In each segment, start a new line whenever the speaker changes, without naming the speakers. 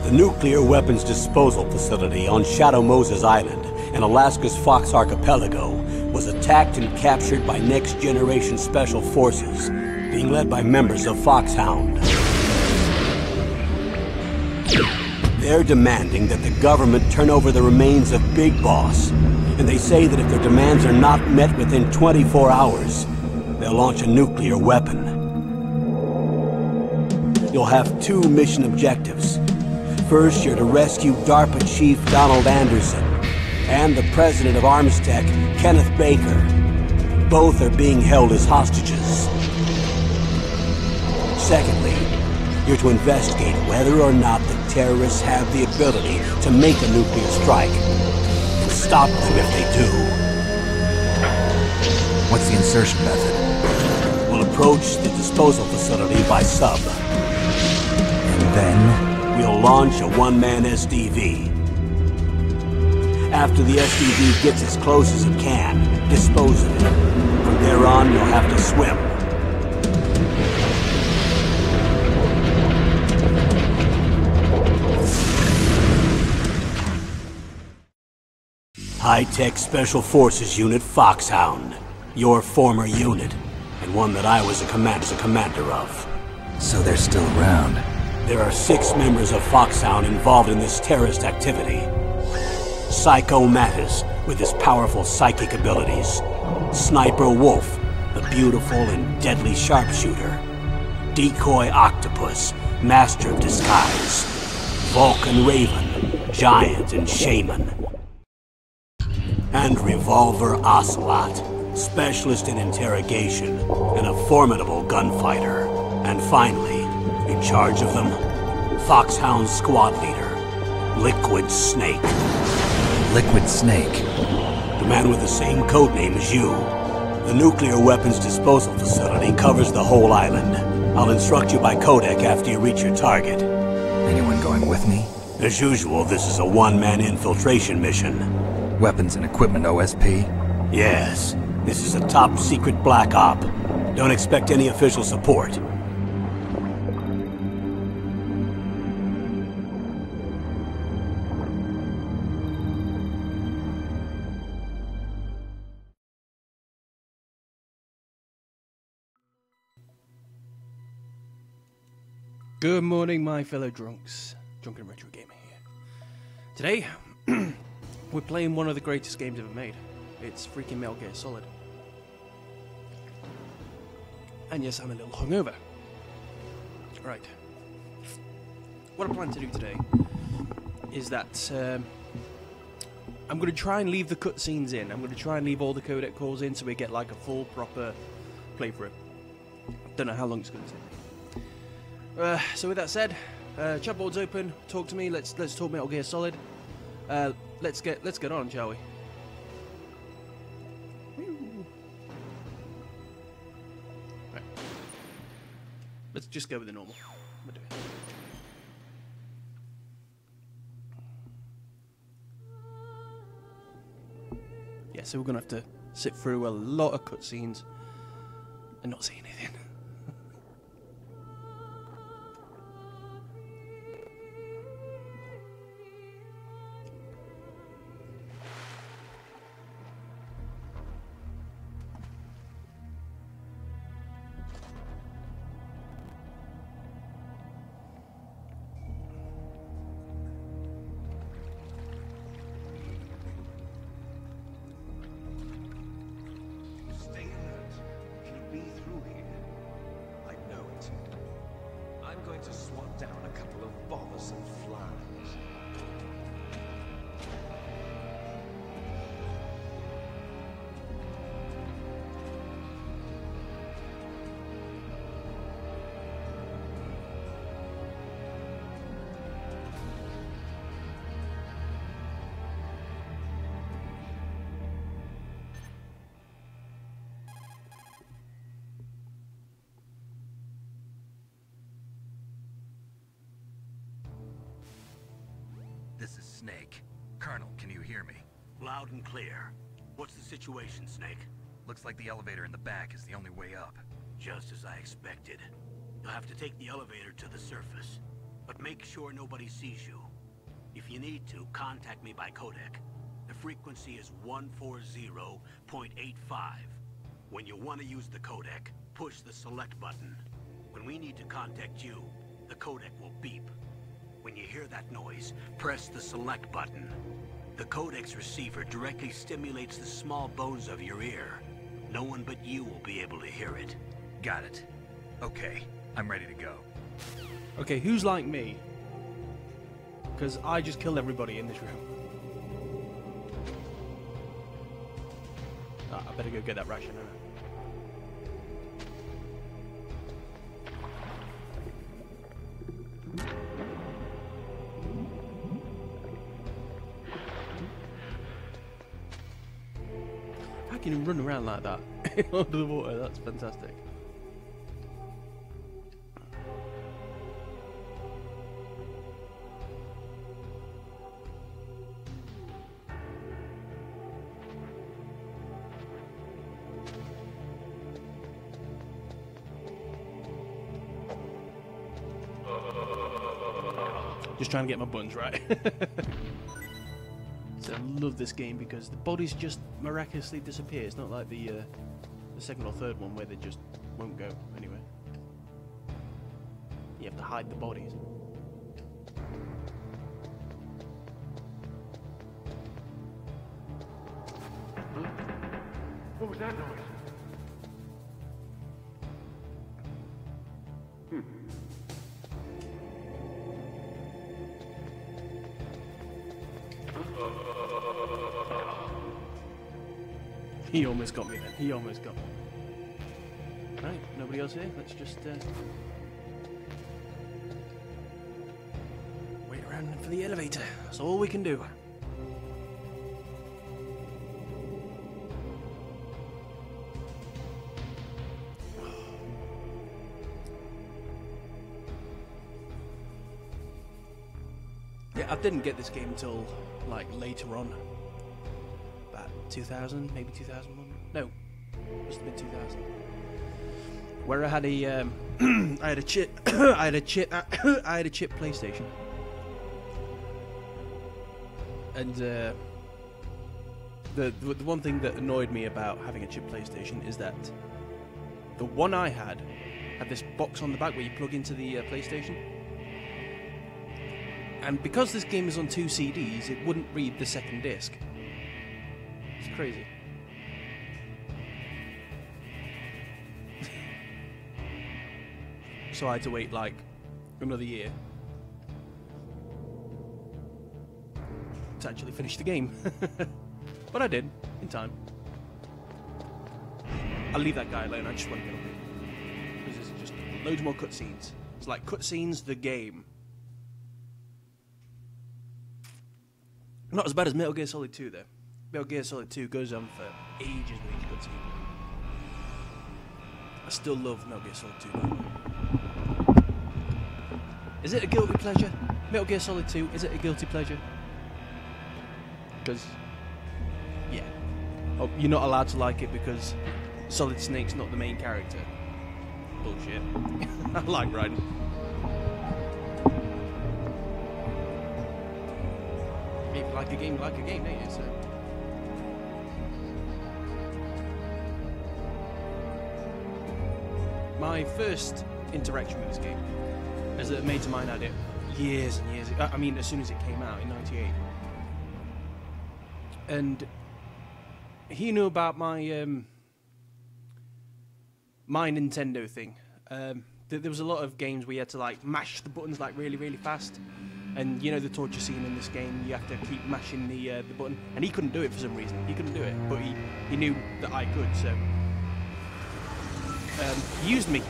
The nuclear weapons disposal facility on Shadow Moses Island in Alaska's Fox Archipelago was attacked and captured by next-generation special forces, being led by members of Foxhound. They're demanding that the government turn over the remains of Big Boss, and they say that if their demands are not met within 24 hours, they'll launch a nuclear weapon. You'll have two mission objectives. First, you're to rescue DARPA Chief Donald Anderson and the president of Armstech, Kenneth Baker. Both are being held as hostages. Secondly, you're to investigate whether or not the terrorists have the ability to make a nuclear strike. And stop them if they do.
What's the insertion method?
We'll approach the disposal facility by sub.
And then?
We'll launch a one-man SDV. After the SDV gets as close as it can, dispose of it. From there on, you'll have to swim. High-Tech Special Forces Unit Foxhound. Your former unit, and one that I was a commander of.
So they're still around.
There are 6 members of Foxhound involved in this terrorist activity. Psycho Mattis, with his powerful psychic abilities. Sniper Wolf, the beautiful and deadly sharpshooter. Decoy Octopus, master of disguise. Vulcan Raven, giant and shaman. And Revolver Ocelot, specialist in interrogation and a formidable gunfighter. And finally, in charge of them, Foxhound squad leader, Liquid Snake.
Liquid Snake?
The man with the same codename as you. The nuclear weapons disposal facility covers the whole island. I'll instruct you by codec after you reach your target.
Anyone going with me?
As usual, this is a one-man infiltration mission.
Weapons and equipment OSP?
Yes. This is a top-secret black op. Don't expect any official support.
Good morning, my fellow drunks. DrunkenRetroGamer here. Today, we're playing one of the greatest games ever made. It's freaking Metal Gear Solid. And yes, I'm a little hungover. Right. What I plan to do today is that I'm going to try and leave the cutscenes in. I'm going to try and leave all the codec calls in so we get like a full, proper playthrough. Don't know how long it's going to take me. So with that said, chat board's open. Talk to me. Let's talk Metal Gear Solid. Let's get on, shall we? Right. Let's just go with the normal. We'll do it. Yeah, so we're gonna have to sit through a lot of cutscenes and not see anything.
To swat down a couple of bothersome flies.
This is Snake. Colonel, can you hear me?
Loud and clear. What's the situation, Snake?
Looks like the elevator in the back is the only way up.
Just as I expected. You'll have to take the elevator to the surface. but make sure nobody sees you. If you need to, contact me by codec. The frequency is 140.85. When you want to use the codec, push the select button. When we need to contact you, the codec will beep. When you hear that noise, press the select button. The codec's receiver directly stimulates the small bones of your ear. No one but you will be able to hear it.
Got it. Okay, I'm ready to go.
Okay, who's like me? Because I just killed everybody in this room. Ah, I better go get that ration, don't I? How can you run around like that under the water? That's fantastic. Just trying to get my buttons right. So I love this game because the bodies just miraculously disappear. It's not like the second or third one where they just won't go anywhere. You have to hide the bodies.
What was that noise?
He almost got me then. He almost got me. Right, nobody else here? Let's just wait around for the elevator. That's all we can do. Yeah, I didn't get this game until like later on. 2000, maybe 2001. No, must have been 2000. Where I had a, I had a chip, I had a chip PlayStation, and the one thing that annoyed me about having a chip PlayStation is that the one I had this box on the back where you plug into the PlayStation, and because this game is on 2 CDs, it wouldn't read the second disc. It's crazy. So I had to wait like another year to actually finish the game. But I did, in time. I'll leave that guy alone, I just want to get up here. Because there's just loads more cutscenes. It's like cutscenes the game. Not as bad as Metal Gear Solid 2 though. Metal Gear Solid 2 goes on for ages with each cutscene. I still love Metal Gear Solid 2 by the way. Is it a guilty pleasure? Metal Gear Solid 2, is it a guilty pleasure? Because, yeah. Oh, you're not allowed to like it because Solid Snake's not the main character. Bullshit. I like Raiden. If you like a game, don't you? So. My first interaction with this game, as a mate of mine had it years and years ago. I mean, as soon as it came out in '98, and he knew about my my Nintendo thing. There was a lot of games where you had to like mash the buttons like really, really fast, and you know the torture scene in this game, you have to keep mashing the button, and he couldn't do it for some reason. He couldn't do it, but he knew that I could, so. He used me.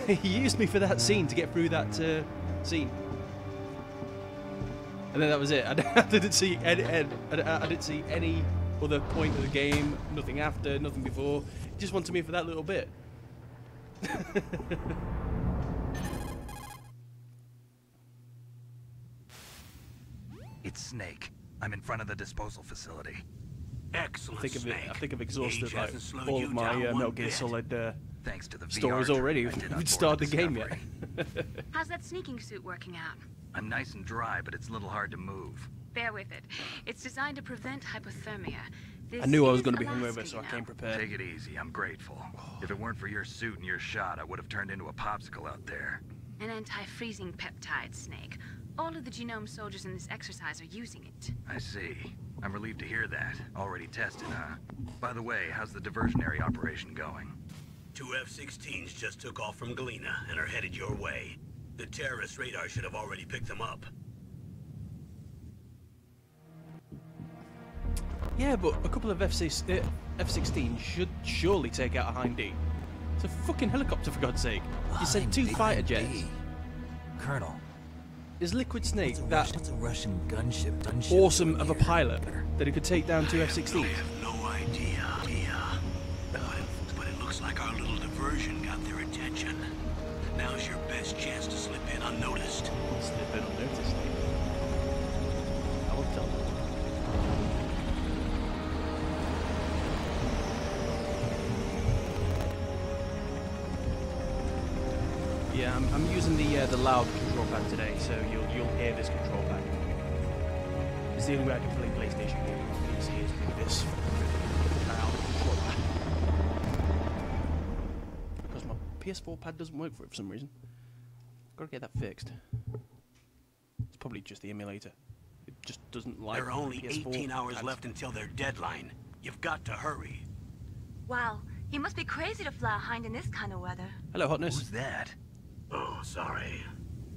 He used me for that scene to get through that scene, and then that was it. I didn't see any other point of the game. Nothing after, nothing before. He just wanted me for that little bit.
It's Snake. I'm in front of the disposal facility.
Excellent, Snake.
I think I've exhausted
Age
like
hasn't slowed
all
you
of my
down one
Metal Gear
bit.
Solid
Thanks to the
Stories
VR
already.
trip I did on
We've
board
started the game yet.
Discovery.
How's that sneaking suit working out?
I'm nice and dry, but it's a little hard to move.
Bear with it. It's designed to prevent hypothermia.
I knew I was
going
going to be hungover, so I came prepared.
Take it easy, I'm grateful. If it weren't for your suit and your shot, I would have turned into a popsicle out there.
An anti-freezing peptide, Snake. All of the genome soldiers in this exercise are using it.
I see. I'm relieved to hear that. Already tested, huh? By the way, how's the diversionary operation going?
2 F-16s just took off from Galena and are headed your way. The terrorist radar should have already picked them up.
Yeah, but a couple of F-16s should surely take out a Hind D. It's a fucking helicopter, for God's sake. You said 2 fighter jets.
Colonel.
Is Liquid Snake that
It's a Russian gunship.
awesome of a pilot that he could take down 2
I
F-16s?
have no idea. But it looks like our little diversion got their attention. Now's your best chance to slip in unnoticed.
Slip in unnoticed. I will tell them. Yeah, I'm using the loud control pad today, so you'll hear this control pad. It's the only way I can play PlayStation games on PC is with this loud control pad. Because my PS4 pad doesn't work for it for some reason. Gotta get that fixed. It's probably just the emulator. It just doesn't like.
There are only
PS4
18 hours
pads.
left until their deadline. You've got to hurry.
Wow, you must be crazy to fly a Hind in this kind of weather.
Hello, hotness.
Who's that?
Oh, sorry.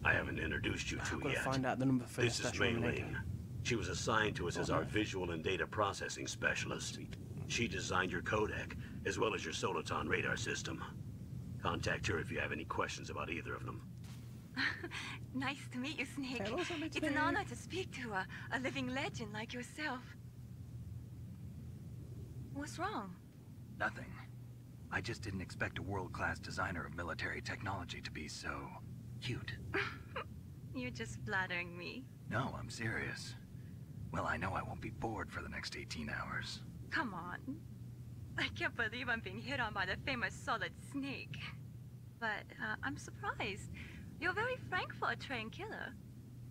I haven't introduced you
I've
to
got to
yet.
find out the number for
This is
Stash
Mei
Eliminator.
Ling. She was assigned to us as our visual and data processing specialist. She designed your codec, as well as your Soliton radar system. Contact her if you have any questions about either of them.
Nice to meet you, Snake.
Hello, Snake.
It's an honor to speak to a living legend like yourself. What's wrong?
Nothing. I just didn't expect a world-class designer of military technology to be so cute.
You're just flattering me.
No, I'm serious. Well, I know I won't be bored for the next 18 hours.
Come on. I can't believe I'm being hit on by the famous Solid Snake. But I'm surprised. You're very frank for a trained killer.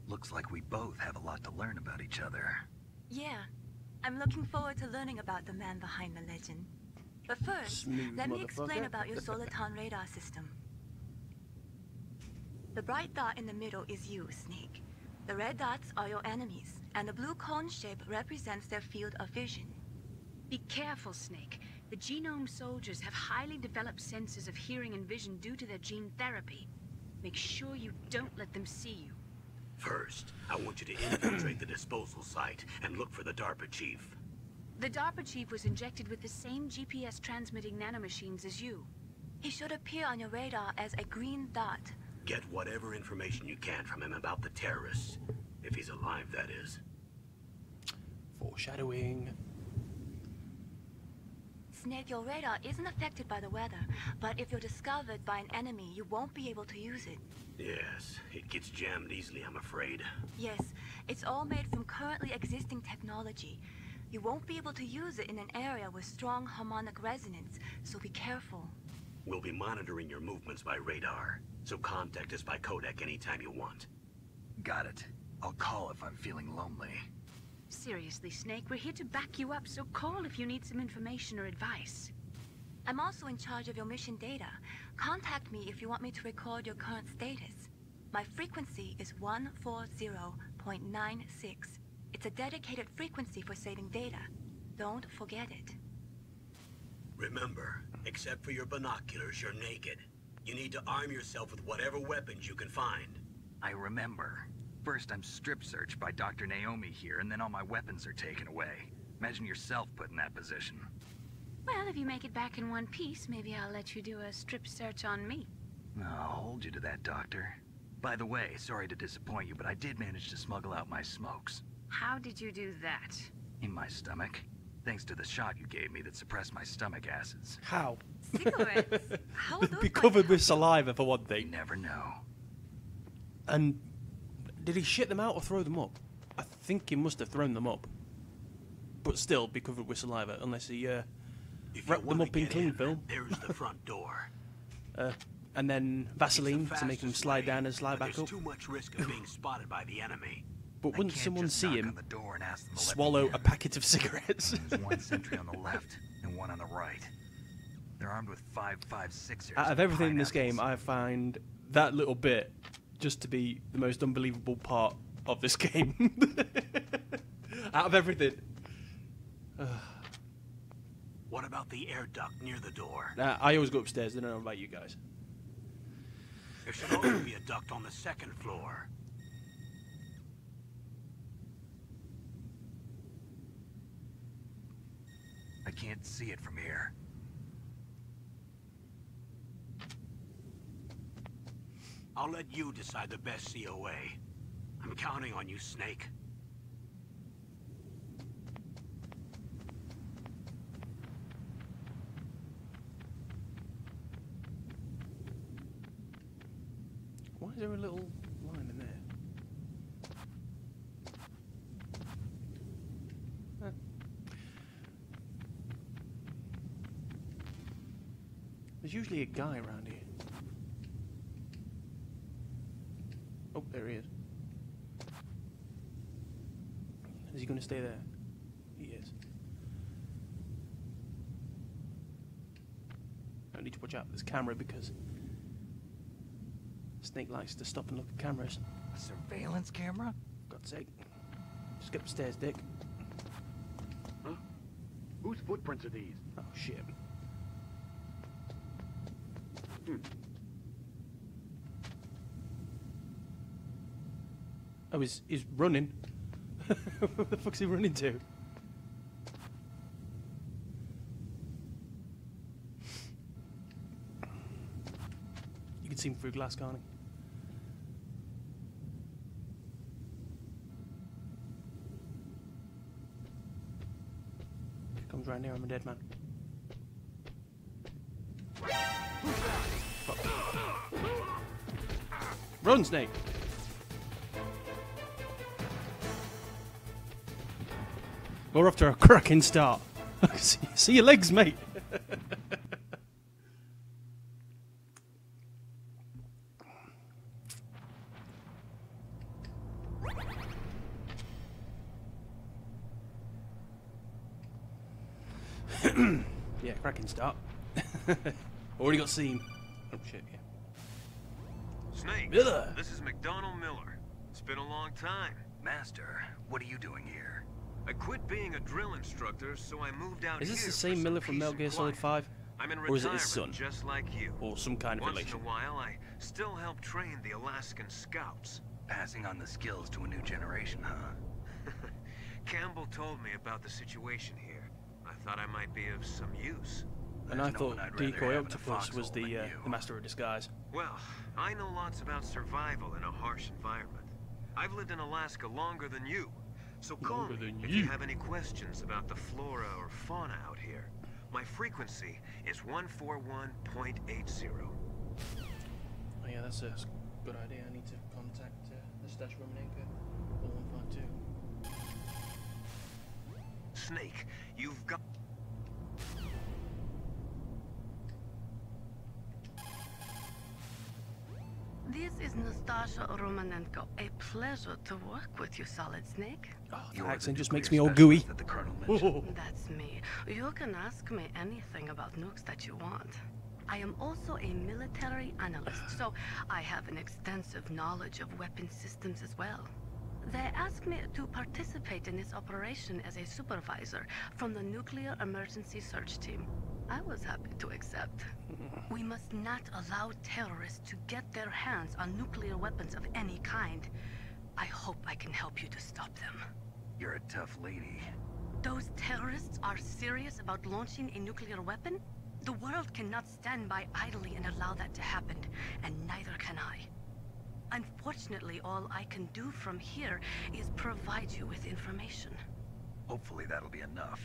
Looks like we both have a lot to learn about each other.
Yeah. I'm looking forward to learning about the man behind the legend. But first,
Smooth
let me explain
motherfucker.
about your Soliton radar system. The bright dot in the middle is you, Snake. The red dots are your enemies, and the blue cone shape represents their field of vision.
Be careful, Snake. The genome soldiers have highly developed senses of hearing and vision due to their gene therapy. Make sure you don't let them see you.
First, I want you to infiltrate the disposal site and look for the DARPA chief.
The DARPA chief was injected with the same GPS transmitting nanomachines as you.
He should appear on your radar as a green dot.
Get whatever information you can from him about the terrorists. If he's alive, that is.
Foreshadowing.
Snake, your radar isn't affected by the weather, but if you're discovered by an enemy, you won't be able to use it.
Yes, it gets jammed easily, I'm afraid.
Yes, it's all made from currently existing technology. You won't be able to use it in an area with strong harmonic resonance, so be careful.
We'll be monitoring your movements by radar, so contact us by codec anytime you want.
Got it. I'll call if I'm feeling lonely.
Seriously, Snake, we're here to back you up, so call if you need some information or advice.
I'm also in charge of your mission data. Contact me if you want me to record your current status. My frequency is 140.96. It's a dedicated frequency for saving data. Don't forget it.
Remember, except for your binoculars, you're naked. You need to arm yourself with whatever weapons you can find.
I remember. First, I'm strip searched by Dr. Naomi here, and then all my weapons are taken away. Imagine yourself put in that position.
Well, if you make it back in one piece, maybe I'll let you do a strip search on me.
I'll hold you to that, Doctor. By the way, sorry to disappoint you, but I did manage to smuggle out my smokes.
How did you do that?
In my stomach. Thanks to the shot you gave me that suppressed my stomach acids.
How?
Cigarettes? How are those
Be
going to
covered with
help?
saliva for one
You
thing.
never know.
And did he shit them out or throw them up? I think he must have thrown them up. But still be covered with saliva, unless he
If you
wrapped them
wanna
up in
get
cling film.
There's the front door.
and then Vaseline to make him slide down and slide back
there's
up.
too much risk of being spotted by the enemy.
But
I
wouldn't
can't
someone
just
see
knock
him
on the door and ask them to let me
swallow
in.
a packet of cigarettes?
There's one sentry on the left and one on the right. They're armed with 5.56ers.
Out of everything in this game,
pineapples.
I find that little bit just to be the most unbelievable part of this game. Out of everything.
What about the air duct near the door?
I always go upstairs, I don't know about you guys.
There should also be a duct on the second floor.
I can't see it from here.
I'll let you decide the best COA. I'm counting on you, Snake.
Why is there a little line in there? Huh. There's usually a guy around here. Oh, there he is. Is he going to stay there? He is. I need to watch out for this camera because Snake likes to stop and look at cameras.
A surveillance camera?
For God's sake. Just get upstairs, Dick.
Huh? Whose footprints are these?
Oh, shit. Oh, he's running. Where the fuck's he running to? You can see him through glass, can't he? If he comes round here, I'm a dead man. Fuck. Run, Snake! We're off to a cracking start. See your legs, mate. Yeah, cracking start. Already got seen. Oh shit, yeah.
Snake,
Miller.
this is McDonald Miller. It's been a long time.
Master, what are you doing here?
I quit being a drill instructor, so I moved out
Is
here.
this the
for
same
some
Miller from
peace
Metal
and
Gear Solid
quiet.
5?
I'm in
Or is it
retirement,
his son?
just like you.
Or some kind of
Once
relation?
in a while, I still help train the Alaskan Scouts.
Passing on the skills to a new generation, huh?
Campbell told me about the situation here. I thought I might be of some use.
And I
There's no
thought
one I'd rather
Decoy
have in a
Octopus was
foxhole than
the
you.
Master of Disguise.
Well, I know lots about survival in a harsh environment. I've lived in Alaska longer than you. So call
Longer
me
than
if
you.
you have any questions about the flora or fauna out here. My frequency is 141.80.
Oh yeah, that's a good idea. I need to contact the Stash Room and Anchor 4152.
Snake, you've got...
This is Nastasha Romanenko. A pleasure to work with you, Solid Snake.
Oh, the
You're
accent
the
just
nuclear
makes me all gooey.
specialist that the Colonel mentioned.
That's me. You can ask me anything about nukes that you want. I am also a military analyst, so I have an extensive knowledge of weapon systems as well. They asked me to participate in this operation as a supervisor from the Nuclear Emergency Search Team. I was happy to accept. We must not allow terrorists to get their hands on nuclear weapons of any kind. I hope I can help you to stop them.
You're a tough lady.
Those terrorists are serious about launching a nuclear weapon? The world cannot stand by idly and allow that to happen, and neither can I. Unfortunately, all I can do from here is provide you with information.
Hopefully that'll be enough.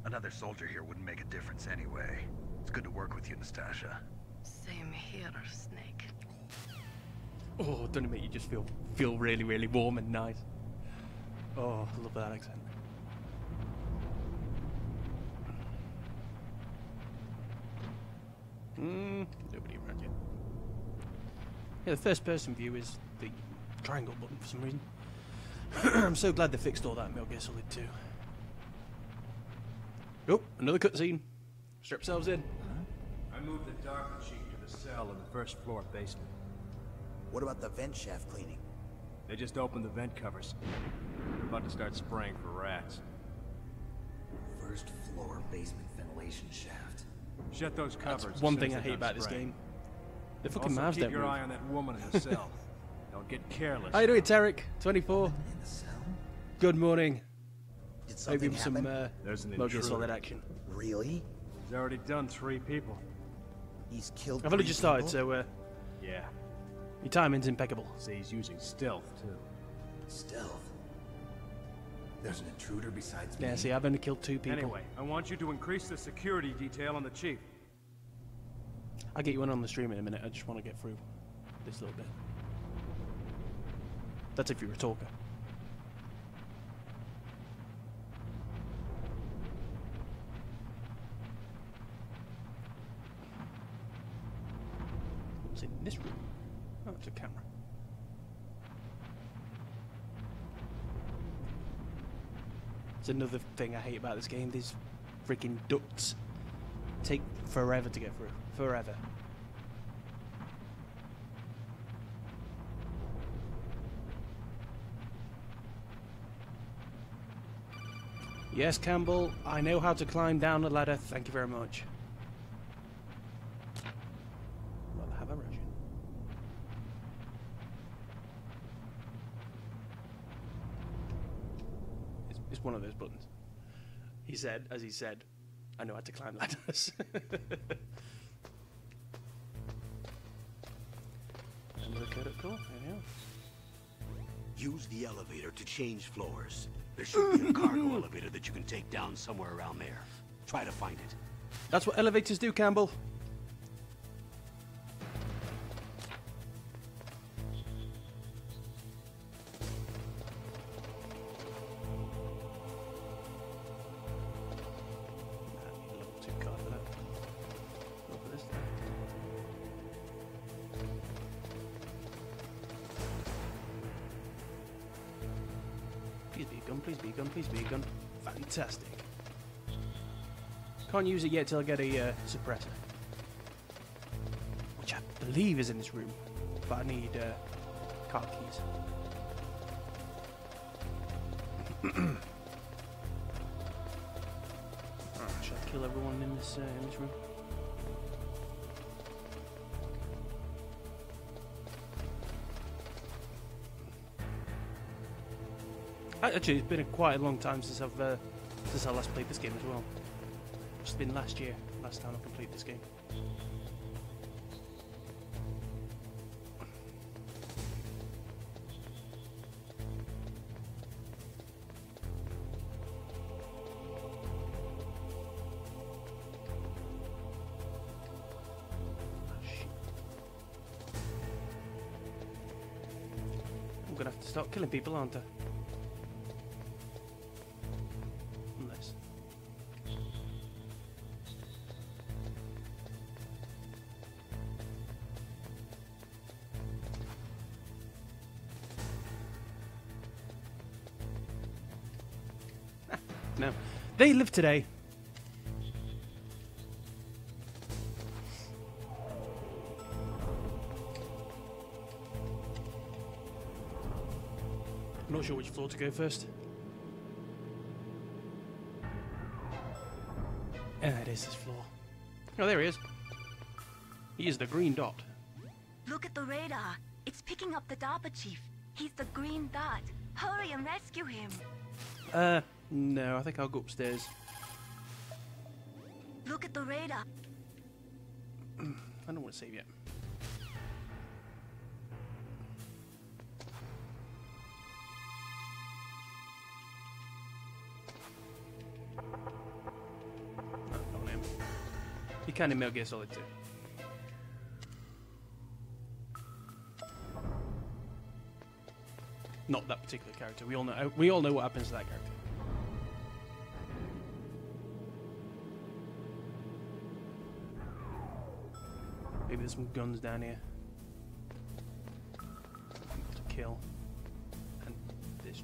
Another soldier here wouldn't make a difference anyway. It's good to work with you, Nastasha.
Same here, Snake.
Oh, doesn't it make you just feel really, really warm and nice? Oh, I love that accent. Nobody around here. Yeah, the first person view is the triangle button for some reason. I'm so glad they fixed all that in Metal Gear Solid 2. Oh, another cutscene. Strap ourselves in.
I moved the DARPA chief to the cell in the first floor basement.
What about the vent shaft cleaning?
They just opened the vent covers. They're about to start spraying for rats.
First floor basement ventilation shaft.
Shut those covers.
That's one thing I hate about this game. The fucking
also,
mouths
keep
don't
your
move.
eye on that woman in the cell. Don't get careless.
How you doing, Tarek? 24.
In the cell?
Good morning.
Did
Maybe
something
some
happen?
There's an
Metal Gear
intruder.
Solid action.
Really?
He's already done 3 people.
He's killed
I've only
3
just started,
people?
so
Yeah.
your timing's impeccable.
See, he's using stealth too.
Stealth? There's an intruder besides me?
Yeah, see, I've only killed 2 people.
Anyway, I want you to increase the security detail on the chief.
I'll get you in on the stream in a minute. I just want to get through this little bit. That's if you're a talker. What's in this room? Oh, it's a camera. It's another thing I hate about this game. These freaking ducts take forever to get through. Forever. Yes, Campbell, I know how to climb down the ladder. Thank you very much. Rather have a Russian. It's one of those buttons. He said, as he said, I know how to climb ladders. Another code at call. There you go.
Use the elevator to change floors. There should be a cargo elevator that you can take down somewhere around there. Try to find it.
That's what elevators do, Campbell. Level 2 card for that. Go for this then. Please be a gun, please be a gun, please be a gun. Fantastic. Can't use it yet till I get a suppressor. Which I believe is in this room. But I need card keys. Alright, should I kill everyone in this room? Actually, it's been quite a long time since I last played this game as well. It's been last year, last time I completed this game. Oh, shit. I'm gonna have to start killing people, aren't I? Unless. No. They live today. I'm not sure which floor to go first. Yeah, it is this floor. Oh, there he is. He is the green dot.
Look at the radar. It's picking up the DARPA chief. He's the green dot. Hurry and rescue him.
No, I think I'll go upstairs.
Look at the radar.
I don't want to save yet. No, not him. He can in Metal Gear Solid 2. Not that particular character. We all know what happens to that character. Maybe there's some guns down here. kill. And there's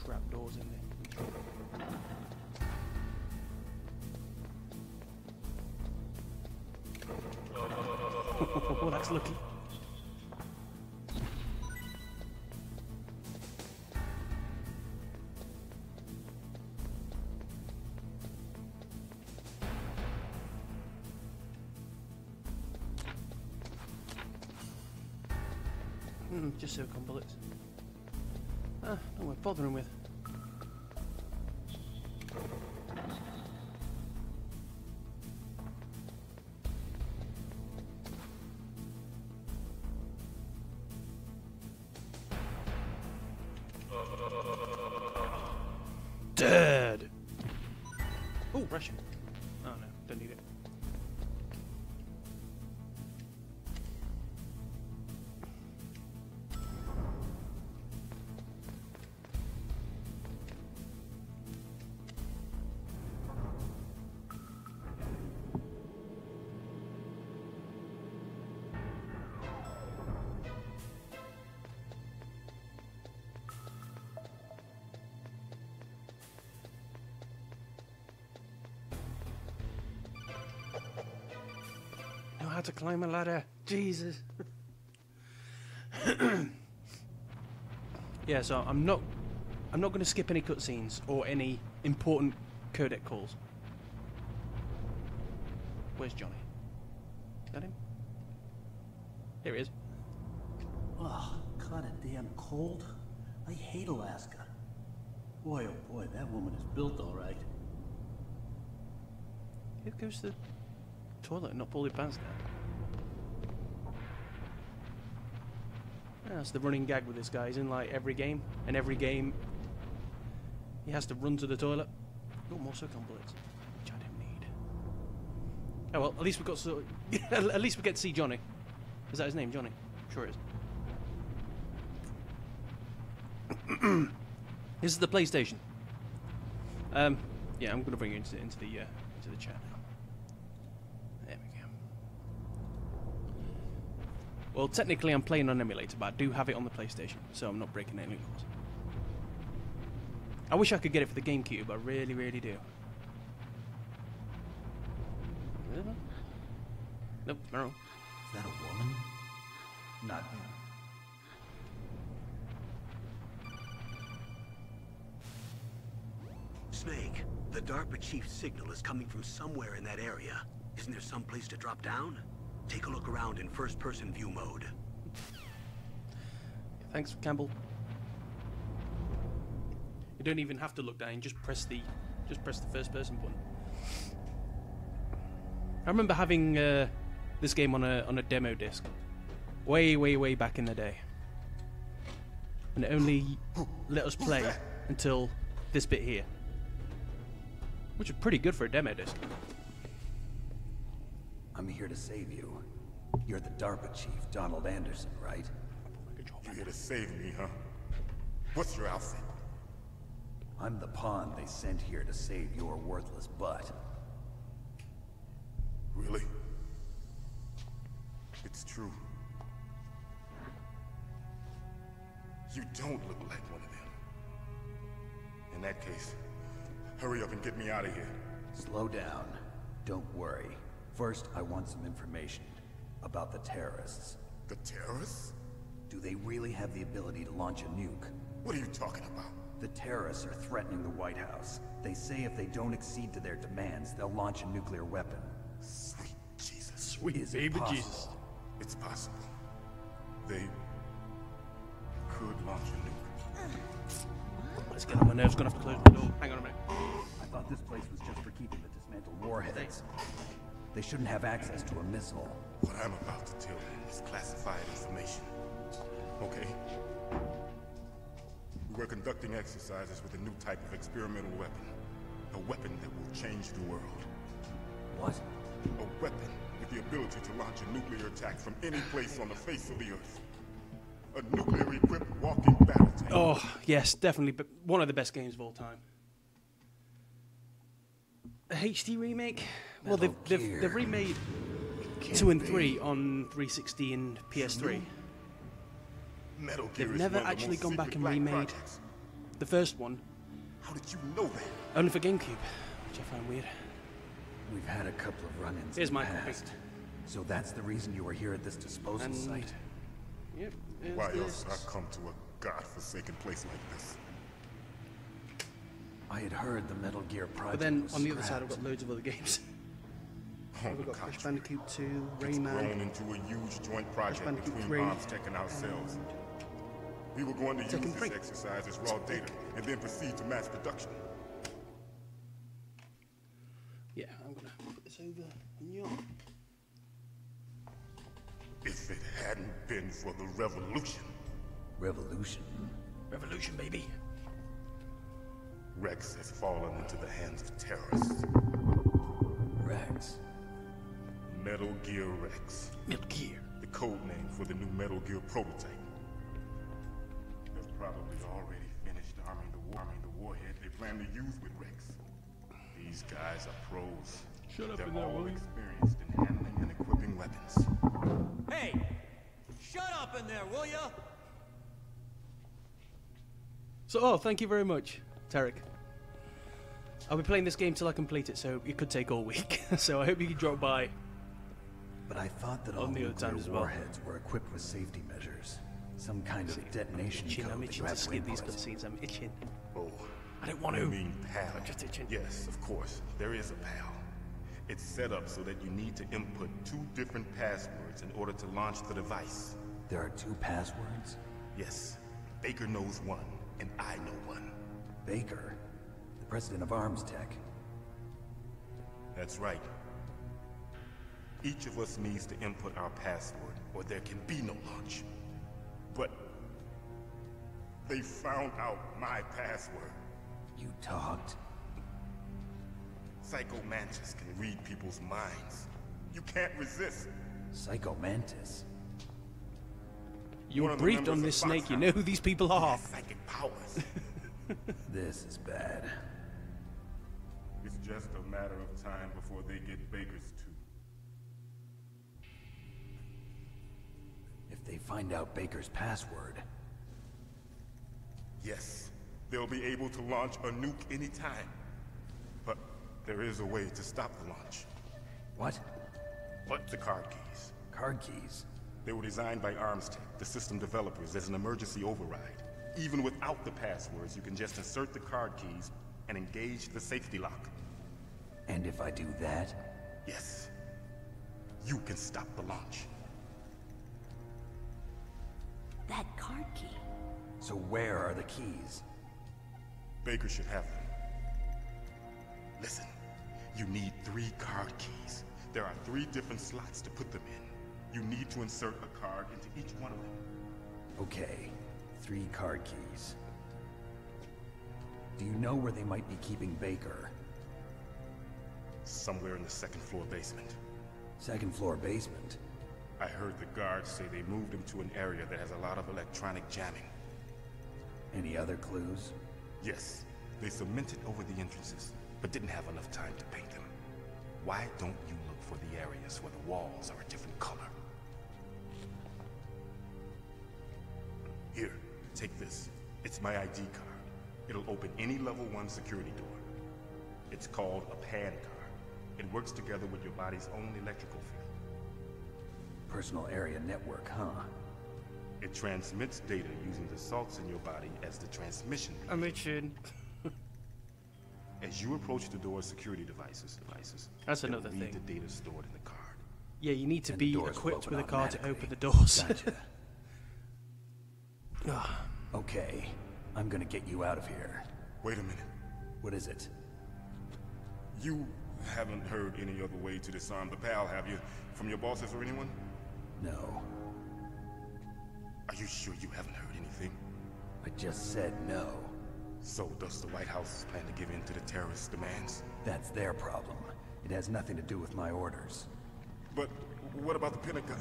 trapdoors in there. Oh, that's lucky. Just silicone bullets. Ah, not worth bothering with. Dead! Oh, Russian. Oh no, don't need it. Know how to climb a ladder. Jesus. Yeah, so I'm not going to skip any cutscenes or any important codec calls. Where's Johnny? Is that him? Here he is.
Oh, kinda damn cold. I hate Alaska. Boy, oh boy, that woman is built all right.
Who goes to the toilet and not pull their pants down? That's the running gag with this guy. He's in like every game, and every game he has to run to the toilet. Got more silicone bullets, which I didn't need. Oh well, at least we got at least we get to see Johnny. Is that his name, Johnny? Sure it is. This is the PlayStation. Yeah, I'm gonna bring you into the chat now. There we go. Well, technically I'm playing on emulator, but I do have it on the PlayStation, so I'm not breaking any laws. I wish I could get it for the GameCube, I really, really do. Nope, no.
Is that a woman? Not him.
Snake, the DARPA chief's signal is coming from somewhere in that area. Isn't there some place to drop down? Take a look around in first-person view mode.
Thanks, Campbell. You don't even have to look down. Just press the first-person button. I remember having this game on a demo disc, way back in the day, and it only let us play until this bit here, which is pretty good for a demo disc.
I'm here to save you. You're the DARPA chief, Donald Anderson, right?
You're here to save me, huh? What's your outfit?
I'm the pawn they sent here to save your worthless butt.
Really? It's true. You don't look like one of them. In that case, hurry up and get me out of here.
Slow down. Don't worry. First, I want some information about the terrorists.
The terrorists?
Do they really have the ability to launch a nuke?
What are you talking about?
The terrorists are threatening the White House. They say if they don't accede to their demands, they'll launch a nuclear weapon.
Sweet Jesus.
Sweet baby Jesus.
It's possible. They could launch a nuke.
Let's get on my nerves. Gonna have to close the door. Hang on a minute.
I thought this place was just for keeping the dismantled warheads. They shouldn't have access to a missile.
What I'm about to tell you is classified information. Okay? We were conducting exercises with a new type of experimental weapon. A weapon that will change the world.
What?
A weapon with the ability to launch a nuclear attack from any place on the face of the Earth. A nuclear-equipped walking battle tank.
Oh, yes, definitely one of the best games of all time. A HD remake? Well, they've remade 2 and 3 on 360 and PS3.
Metal Gear
They've
is
never
one of the
actually
most
gone back
secret
and
black
remade
projects.
the first one,
How did you know that?
only for GameCube, which I find weird.
We've had a couple of run-ins
Here's
in the
my copy.
past. So that's the reason you were here at this disposal
And
site?
yep, here's
Why
the
else would I
discs.
come to a godforsaken place like this?
I had heard the Metal Gear project
But then
was
on the other side, I've
scrapped.
got loads of other games.
On
We've
the
got Crash
contrary,
Bandicoot 2,
it's
Rayman,
grown into a huge joint project
Bandicoot
between
3,
Armstech and ourselves. We were going to use
Tekken
this
3.
exercise as raw data and then proceed to mass production.
Yeah, I'm gonna put this over and yawn.
If it hadn't been for the revolution,
Revolution?
Revolution, baby.
Rex has fallen into the hands of terrorists.
Rex?
Metal Gear Rex,
Metal Gear.
the code name for the new Metal Gear prototype. They've probably already finished arming the warhead they plan to use with Rex. These guys are pros.
Shut up
They're
in there,
all
will you?
experienced in handling and equipping weapons.
Hey! Shut up in there, will ya?
So, oh, thank you very much, Tarek. I'll be playing this game till I complete it, so it could take all week. So I hope you can drop by.
But I thought that all
On the other
nuclear
times as well.
warheads were equipped with safety measures. Some kind of detonation
Itching,
code
I'm
that
itching
you
to
have to
skip these
input.
cutscenes. I'm itching.
Oh,
I don't want
you
to.
mean PAL?
I'm just itching.
Yes, of course. There is a PAL. It's set up so that you need to input 2 different passwords in order to launch the device.
There are 2 passwords?
Yes, Baker knows one, and I know one.
Baker, the president of Armstech.
That's right. Each of us needs to input our password, or there can be no launch. But they found out my password.
You talked?
Psycho Mantis can read people's minds. You can't resist.
Psycho Mantis?
You
One
were
of the
briefed on
members
this
of
snake. You
Foxhound.
know who these people are.
Psychic powers.
This is bad.
It's just a matter of time before they get Baker's too.
If they find out Baker's password,
Yes, they'll be able to launch a nuke anytime. But there is a way to stop the launch.
what?
But the card keys.
Card keys?
They were designed by Armstech, the system developers, as an emergency override. Even without the passwords, you can just insert the card keys and engage the safety lock.
And if I do that?
Yes, you can stop the launch.
That card key.
So where are the keys?
Baker should have them. Listen, you need 3 card keys. There are 3 different slots to put them in. You need to insert a card into each one of them.
Okay, 3 card keys. Do you know where they might be keeping Baker?
Somewhere in the 2nd floor basement.
2nd floor basement?
I heard the guards say they moved him to an area that has a lot of electronic jamming.
Any other clues?
Yes, they cemented over the entrances, but didn't have enough time to paint them. Why don't you look for the areas where the walls are a different color? Here, take this. It's my ID card. It'll open any level 1 security door. It's called a PAN card. It works together with your body's own electrical field.
Personal area network, huh?
It transmits data using the salts in your body as the transmission medium.
I'm itching.
As you approach the door's security devices,
That's
it will
another
read
thing.
the data stored in the card.
Yeah, you need to
And the
be
doors will
equipped
open
with a card to
automatically.
open the doors.
Gotcha.
Ah,
Okay, I'm gonna get you out of here.
Wait a minute.
What is it?
You haven't heard any other way to disarm the PAL, have you? From your bosses or anyone?
No.
Are you sure you haven't heard anything?
I just said no.
So does the White House plan to give in to the terrorists' demands?
That's their problem. It has nothing to do with my orders.
But what about the Pentagon?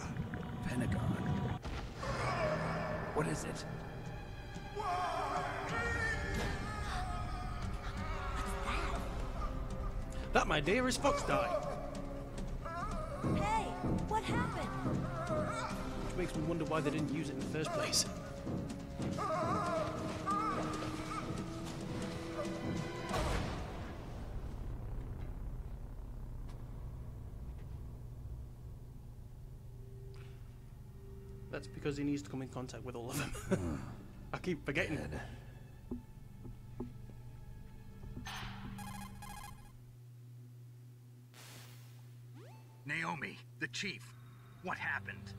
Pentagon? What is it?
that, my dear, is Fox Die.
Hey, what happened?
Which makes me wonder why they didn't use it in the first place. That's because he needs to come in contact with all of them. I keep forgetting.
Naomi, the chief. What happened?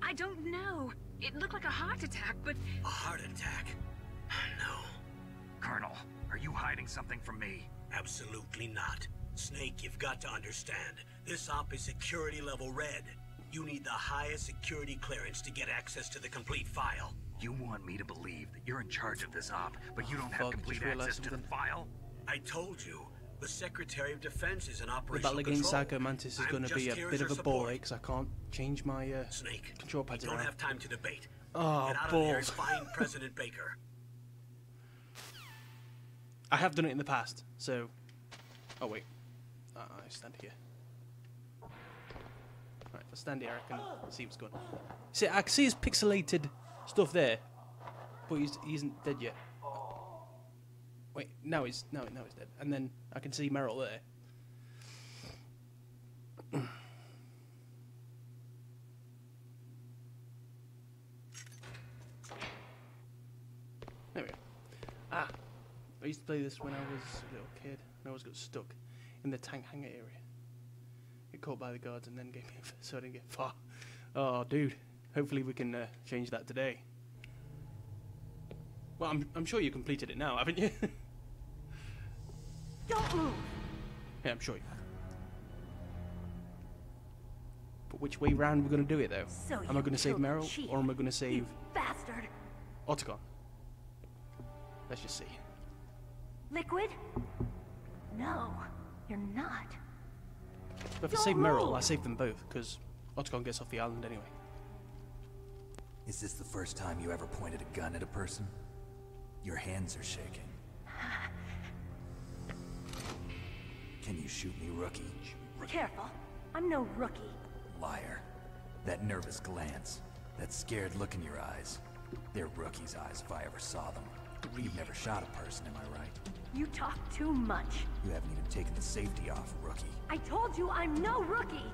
I don't know. It looked like a heart attack, but...
A heart attack? No.
Colonel, are you hiding something from me?
Absolutely not. Snake, you've got to understand. This op is security level red. You need the highest security clearance to get access to the complete file.
You want me to believe that you're in charge of this op, but you don't have complete access to the file?
I told you. The Secretary of Defense is an
The
operational
battle against
control.
Psycho Mantis is going to be a bit of a ball because I can't change my control pads
Don't
around.
have time to debate.
Oh,
Get out of there and
balls.
find President Baker.
I have done it in the past, so... Oh, wait. I stand here. Right, if I stand here, I can see what's going on. See, I can see his pixelated stuff there, but he isn't dead yet. Wait, now he's dead. And then I can see Meryl there. There we go. I used to play this when I was a little kid, and I always got stuck in the tank hangar area. Get caught by the guards and then get me so I didn't get far. Oh, dude. Hopefully we can change that today. Well, I'm sure you completed it now, haven't you?
Don't move!
Yeah, I'm sure you have. But which way round we're going to do it, though?
So
am I going to save Meryl, or am I going to save...
Bastard!
Otacon? Let's just see.
Liquid? No, you're not.
But if I save Meryl, I save them both, because Otacon gets off the island anyway.
Is this the first time you ever pointed a gun at a person? Your hands are shaking. Can you shoot me, rookie?
Careful, I'm no rookie.
Liar. That nervous glance, that scared look in your eyes. They're rookie's eyes if I ever saw them. You've never shot a person, am I right?
You talk too much.
You haven't even taken the safety off, rookie.
I told you I'm no rookie!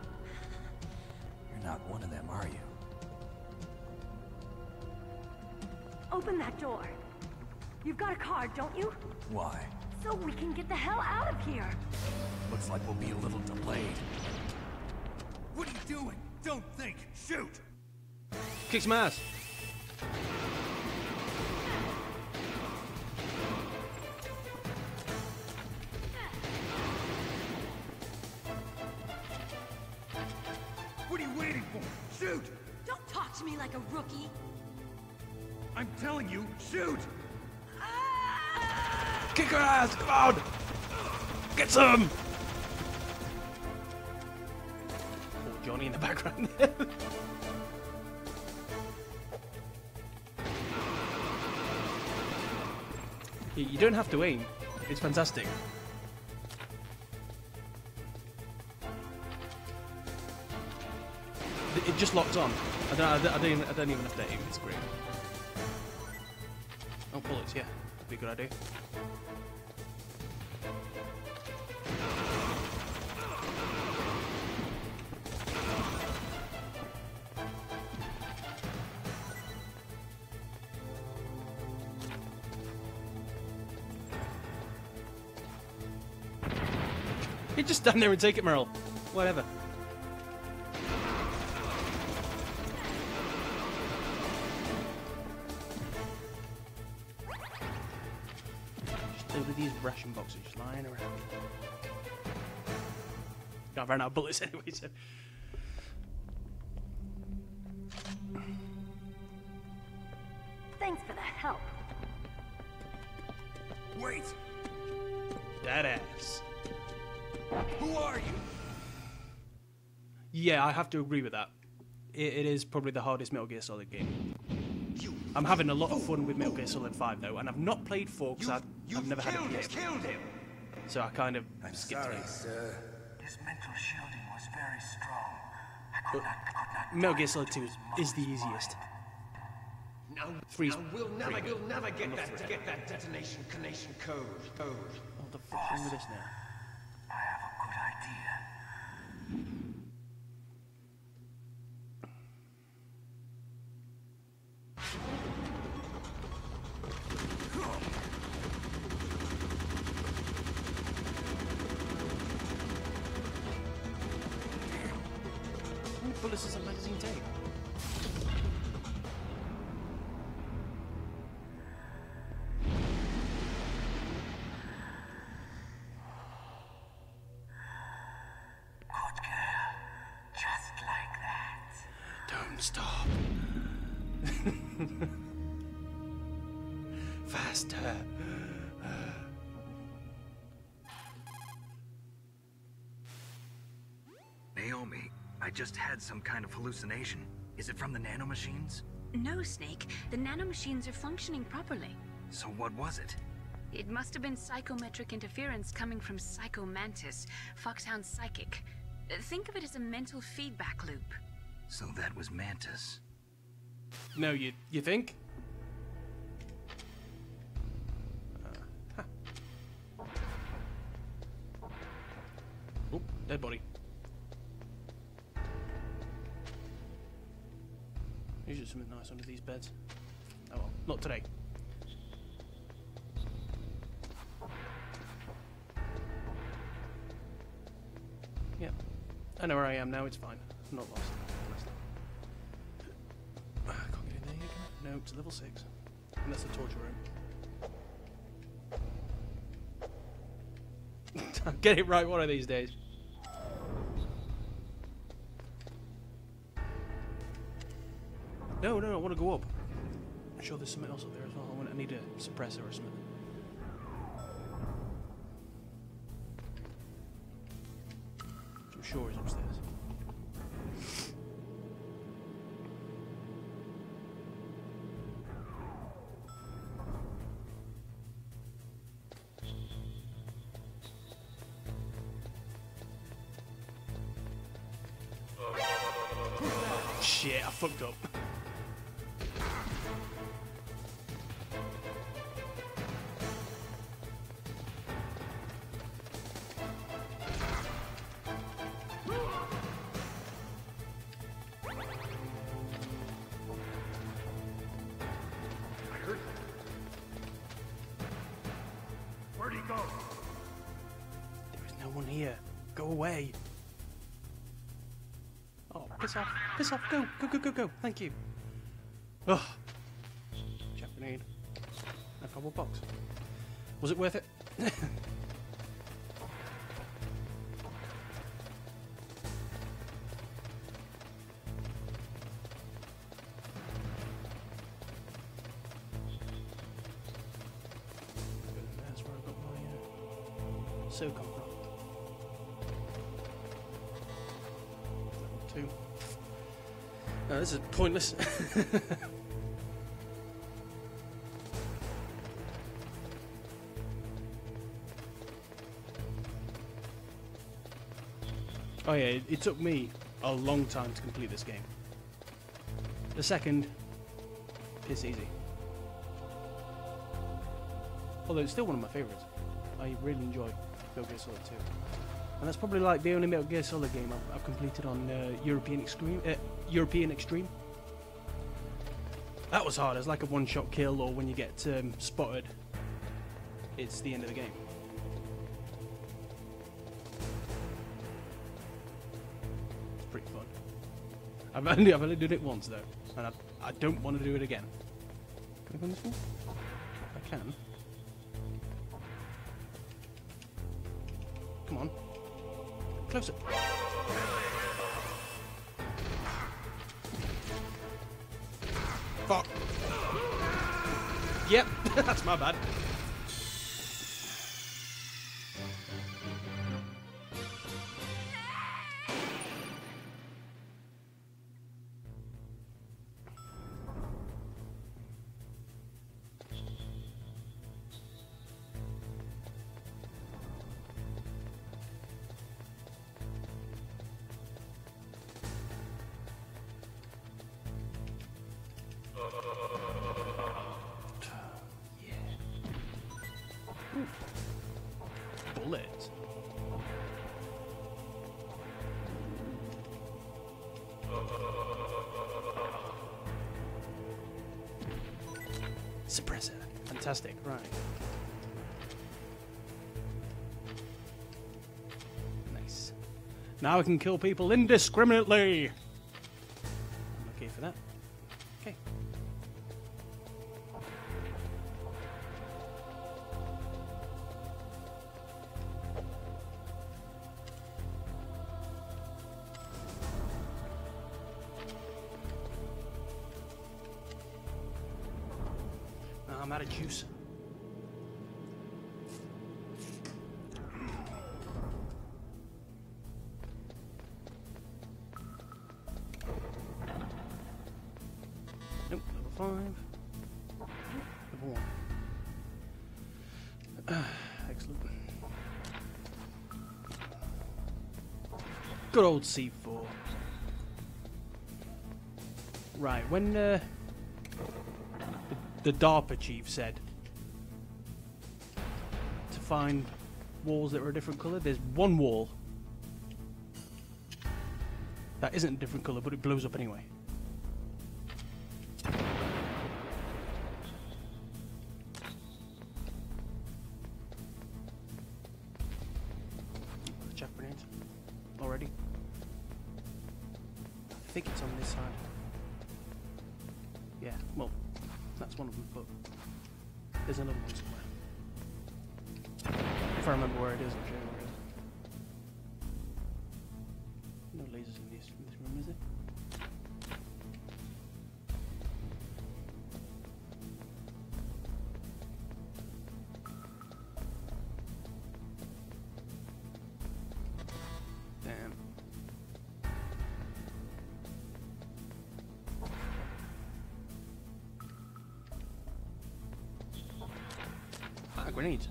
You're not one of them, are you?
Open that door. You've got a card, don't you?
Why?
So we can get the hell out of here.
Looks like we'll be a little delayed.
What are you doing? Don't think. Shoot!
Kick some ass!
What are you waiting for? Shoot!
Don't talk to me like a rookie.
I'm telling you, shoot!
Kick her ass! Come on! Get some! Oh, Johnny in the background. You don't have to aim. It's fantastic. It just locked on. I don't even have to aim. It's great. Oh, bullets, yeah. That'd be a good idea. You just stand there and take it, Meryl. Whatever. Just with these ration boxes just lying around. I've run out of bullets anyway, so.
Thanks for the help.
Wait!
That ass.
Who are you?
Yeah, I have to agree with that. It is probably the hardest Metal Gear Solid game. I'm having a lot of fun with Metal Gear Solid 5 though, and I've not played 4 because I've never had a PS.
Killed him!
So I kind of
I'm
skipped
sorry,
it.
sir.
His mental shielding was very strong. I
But
could not
Metal Gear Solid 2 is the easiest.
Now,
Freeze.
now we'll never get that detonation code.
What the fuck's wrong with this now?
I have a good idea.
How many bullets does a magazine take?
Just like that.
Don't stop. Faster.
Naomi, I just had some kind of hallucination. Is it from the nanomachines?
No, Snake. The nanomachines are functioning properly.
So what was it?
It must have been psychometric interference coming from Psycho Mantis, Foxhound's psychic. Think of it as a mental feedback loop.
So that was Mantis.
No, you think? Oh, dead body. Usually something nice under these beds. Oh well, not today. Yeah, I know where I am now, it's fine. I'm not lost. I can't get in there again. No, it's level 6. And that's the torture room. I'll get it right one of these days. No, I want to go up. I'm sure there's something else up there as well. I need a suppressor or something. I'm sure is upstairs. Shit, I fucked up.
Where'd he go?
There is no one here. Go away. Oh, piss off. Piss off. Go. Thank you. Ugh. Chap grenade. A cardboard box. Was it worth it? That's where I got my SOCOM from. Level 2. No, this is pointless. Oh yeah, it took me a long time to complete this game. The second, piss easy. Although it's still one of my favourites. I really enjoy Metal Gear Solid 2. And that's probably like the only Metal Gear Solid game I've completed on European Extreme. That was hard. It's like a one-shot kill, or when you get spotted, it's the end of the game. It's pretty fun. I've only done it once though, and I don't want to do it again. Can I go on this wall? I can. Come on. Closer. Fuck. Yep, that's my bad. Ooh. Bullets. Suppressor. Fantastic, right. Nice. Now I can kill people indiscriminately. I'm okay for that. Okay. I'm out of juice. Nope, level 5. Level 1. Excellent. Good old C4. Right, when the DARPA chief said to find walls that were a different colour, there's one wall that isn't a different colour, but it blows up anyway. Chaff grenades already. I think it's on this side. Yeah, well, that's one of them, but there's another one somewhere. If I remember where it is, I'll show you where it is. No lasers in this room, is it? Damn. Grenades.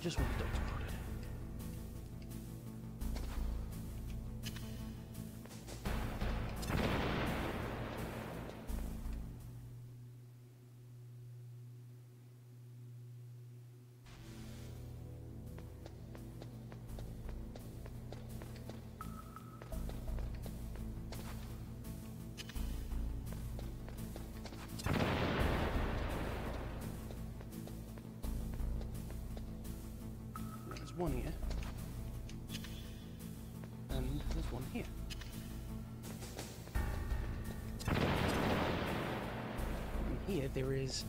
Just what the doctor ordered. There's one here, and there's one here. And here there is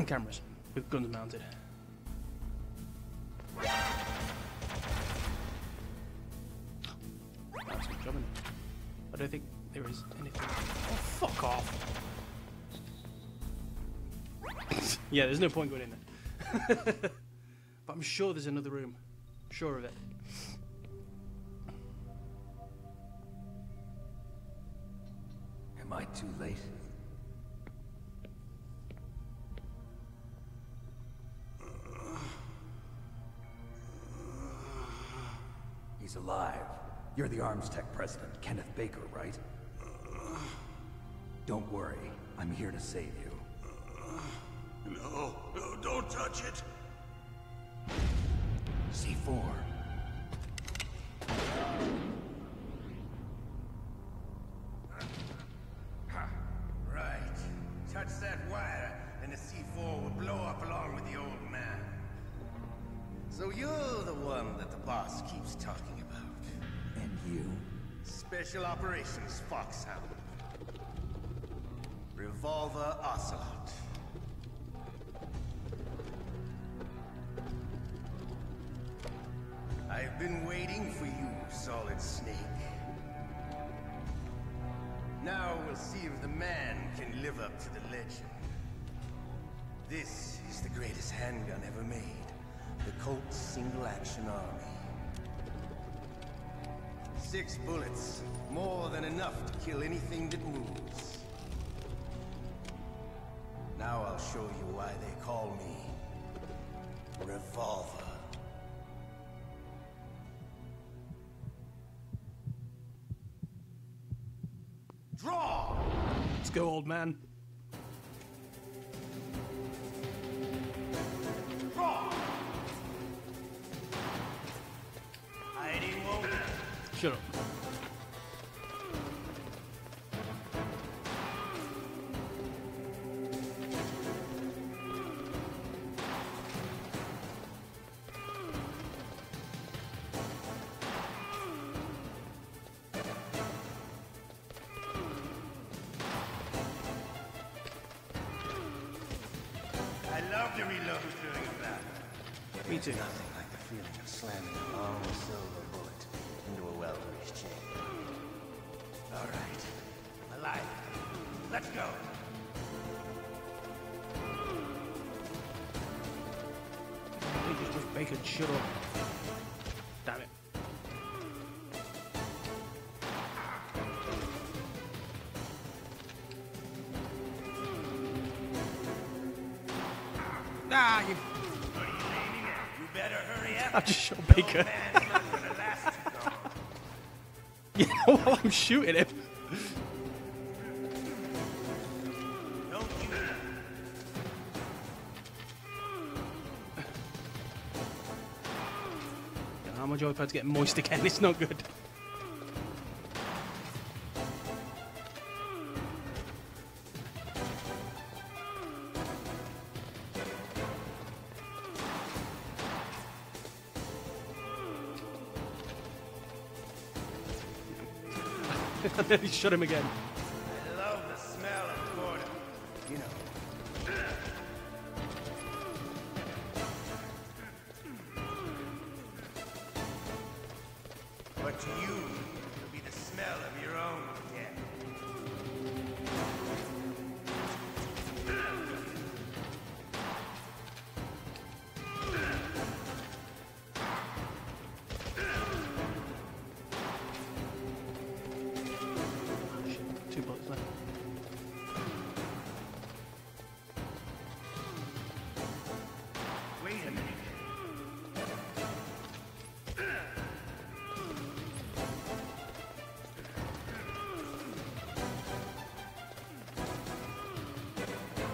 cameras with guns mounted. That's a good job, isn't it? I don't think there is anything. Oh, fuck off! Yeah, there's no point going in there. But I'm sure there's another room. Sure of it.
Am I too late? He's alive. You're the Arms Tech president, Kenneth Baker, right? Don't worry. I'm here to save you.
No, don't touch it.
C4.
Right. Touch that wire, and the C4 will blow up along with the old man. So you're the one that the boss keeps talking about.
And you?
Special Operations Foxhound. Revolver Ocelot. I've been waiting for you, Solid Snake. Now we'll see if the man can live up to the legend. This is the greatest handgun ever made. The Colt Single Action Army. 6 bullets, more than enough to kill anything that moves. Now I'll show you why they call me Revolver. Draw!
Let's go, old man. Shut up.
I love to reload during a battle.
Me too.
Nothing like the feeling of slamming a long silver bullet into a well-greased chamber. All right, I'm alive. Let's go.
I think it's bacon. Shut up. Damn it. Ah, you.
What are you aiming at? You better hurry up.
I just shot Baker.
Man's not gonna last too long.
Yeah, while I'm shooting him.
Don't you?
How much I've had to get moist again, it's not good. And then he shot him again.
I love the smell of Florida. You know. But to you, it'll be the smell of your own death.
Two bullets left.
Wait a minute.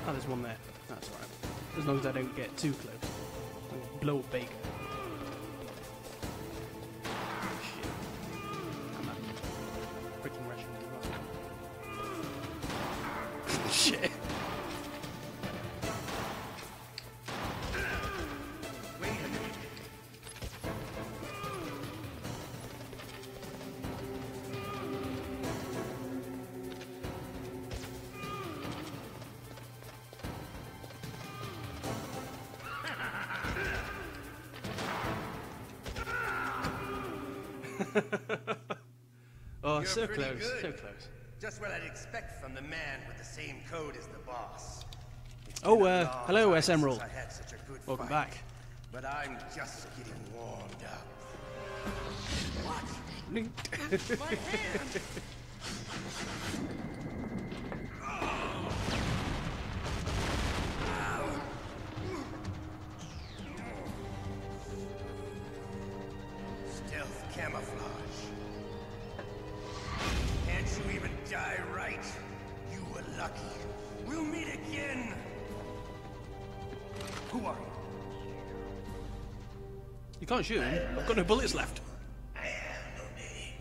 Oh, there's one there. That's alright. As long as I don't get too close. I'll blow up Baker. Shit. I'm out. Freaking ration as well. Shit.
Wait a minute.
Oh,
You're
so
pretty
close,
good.
so close.
Just what I'd expect from the man with the same code as the boss. It's
Oh,
been a long
hello,
time
S. Emerald.
since I had such a good
Welcome
fight,
back.
But I'm just getting warmed up.
My
hand! Stealth camouflage. Can't you even die right? You were lucky. We'll meet again. Who are you?
You can't shoot him. I've got no bullets left.
I have no name.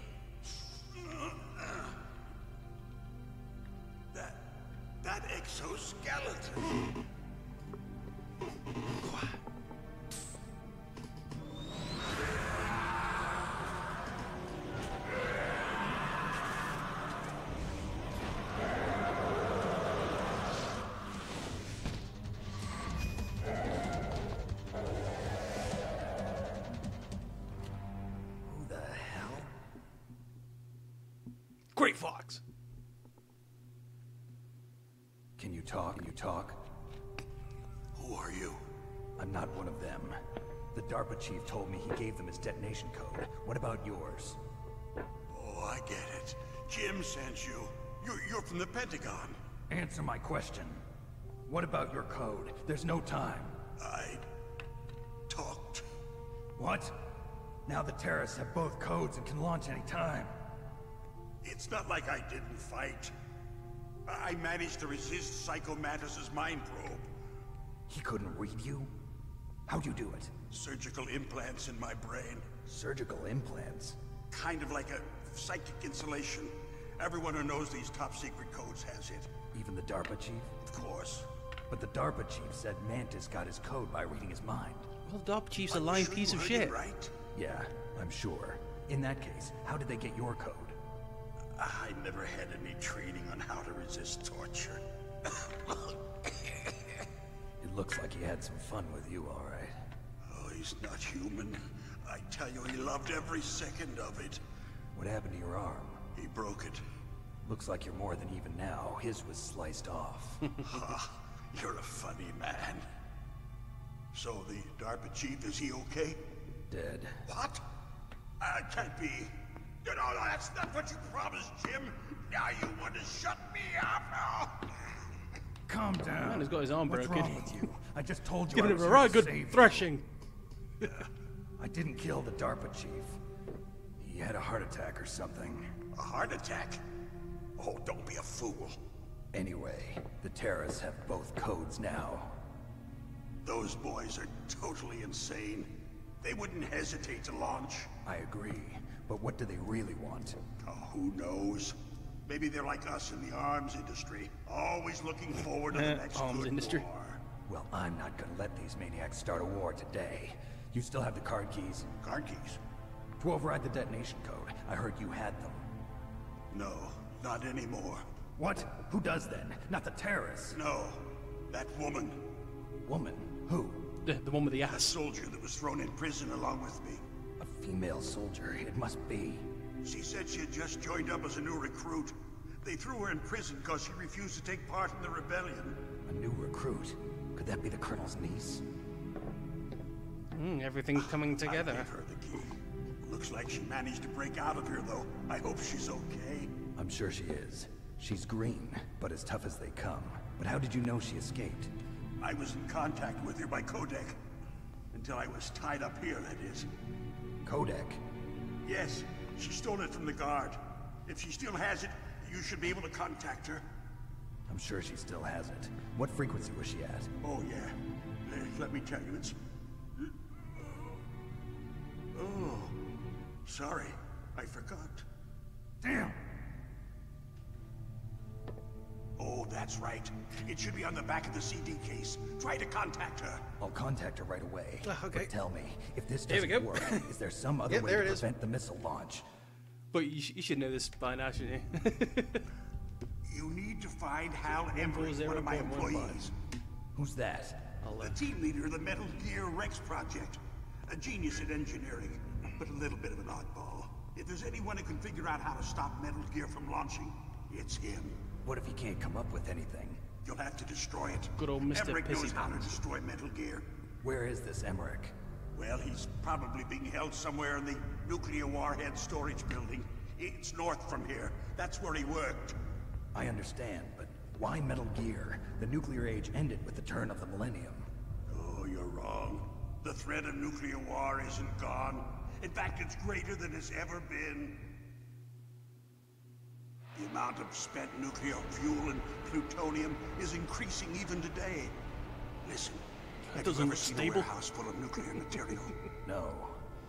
That exoskeleton.
Who the hell?
Great Fox.
Can you talk? Can you talk?
Who are you?
I'm not one of them. The DARPA chief told me he gave them his detonation code. What about yours?
Oh, I get it. Jim sent you. You're from the Pentagon.
Answer my question. What about your code? There's no time.
I talked.
What? Now the terrorists have both codes and can launch any time.
It's not like I didn't fight. I managed to resist Psycho Mantis's mind probe.
He couldn't read you? How'd you do it?
Surgical implants in my brain.
Surgical implants?
Kind of like a psychic insulation. Everyone who knows these top secret codes has it.
Even the DARPA chief?
Of course.
But the DARPA chief said Mantis got his code by reading his mind.
Well, DARPA chief's a lying piece of shit.
Right?
Yeah, I'm sure. In that case, how did they get your code?
I never had any training on how to resist torture.
It looks like he had some fun with you, all right.
Oh, he's not human. I tell you, he loved every second of it.
What happened to your arm?
He broke it.
Looks like you're more than even now. His was sliced off.
You're a funny man. So the DARPA chief, is he okay?
Dead.
What? Can't be. You know, that's not what you promised, Jim. Now you want to shut me up?
Calm down.
Man has got his arm
What's
broken.
wrong with you? I just told you
Giving
I
him
was
a
here
right
to
good
save
thrashing.
you. I didn't kill the DARPA chief. He had a heart attack or something.
A heart attack? Oh, don't be a fool.
Anyway, the terrorists have both codes now.
Those boys are totally insane. They wouldn't hesitate to launch.
I agree, but what do they really want?
Oh, who knows? Maybe they're like us in the arms industry, always looking forward to the next
arms
good
industry.
war.
Well, I'm not gonna let these maniacs start a war today. You still have the card keys?
Card keys?
To override the detonation code. I heard you had them.
No, not anymore.
What? Who does then? Not the terrorists.
No, that woman.
Woman? Who?
The one with the
A
ass.
soldier that was thrown in prison along with me.
A female soldier. It must be.
She said she had just joined up as a new recruit. They threw her in prison because she refused to take part in the rebellion.
A new recruit? Could that be the colonel's niece?
Everything's coming together.
I gave her the key. Looks like she managed to break out of here, though. I hope she's okay.
I'm sure she is. She's green, but as tough as they come. But how did you know she escaped?
I was in contact with her by codec. Until I was tied up here, that is.
Codec?
Yes, she stole it from the guard. If she still has it, you should be able to contact her.
I'm sure she still has it. What frequency was she at?
Oh, yeah. Let me tell you, it's... Oh, sorry. I forgot.
Damn!
Oh, that's right. It should be on the back of the CD case. Try to contact her.
I'll contact her right away.
Okay.
But tell me, if this
Here we
doesn't
go.
work, is there some other
Yep,
way
there
to
it is.
prevent the missile launch?
But you should know this by now, shouldn't you?
You need to find Hal Emmerich, one of my
0.15.
employees.
Who's that?
The team leader of the Metal Gear Rex project. A genius at engineering, but a little bit of an oddball. If there's anyone who can figure out how to stop Metal Gear from launching, it's him.
What if he can't come up with anything?
You'll have to destroy it.
Good old Mr.
Emmerich knows
Pissy
how to
Pants.
destroy Metal Gear.
Where is this Emmerich?
Well, he's probably being held somewhere in the nuclear warhead storage building. It's north from here. That's where he worked.
I understand, but why Metal Gear? The nuclear age ended with the turn of the millennium.
Oh, you're wrong. The threat of nuclear war isn't gone. In fact, it's greater than it's ever been. The amount of spent nuclear fuel and plutonium is increasing even today. Listen, have you
doesn't
ever
look
seen
stable.
a warehouse full of nuclear material?
No.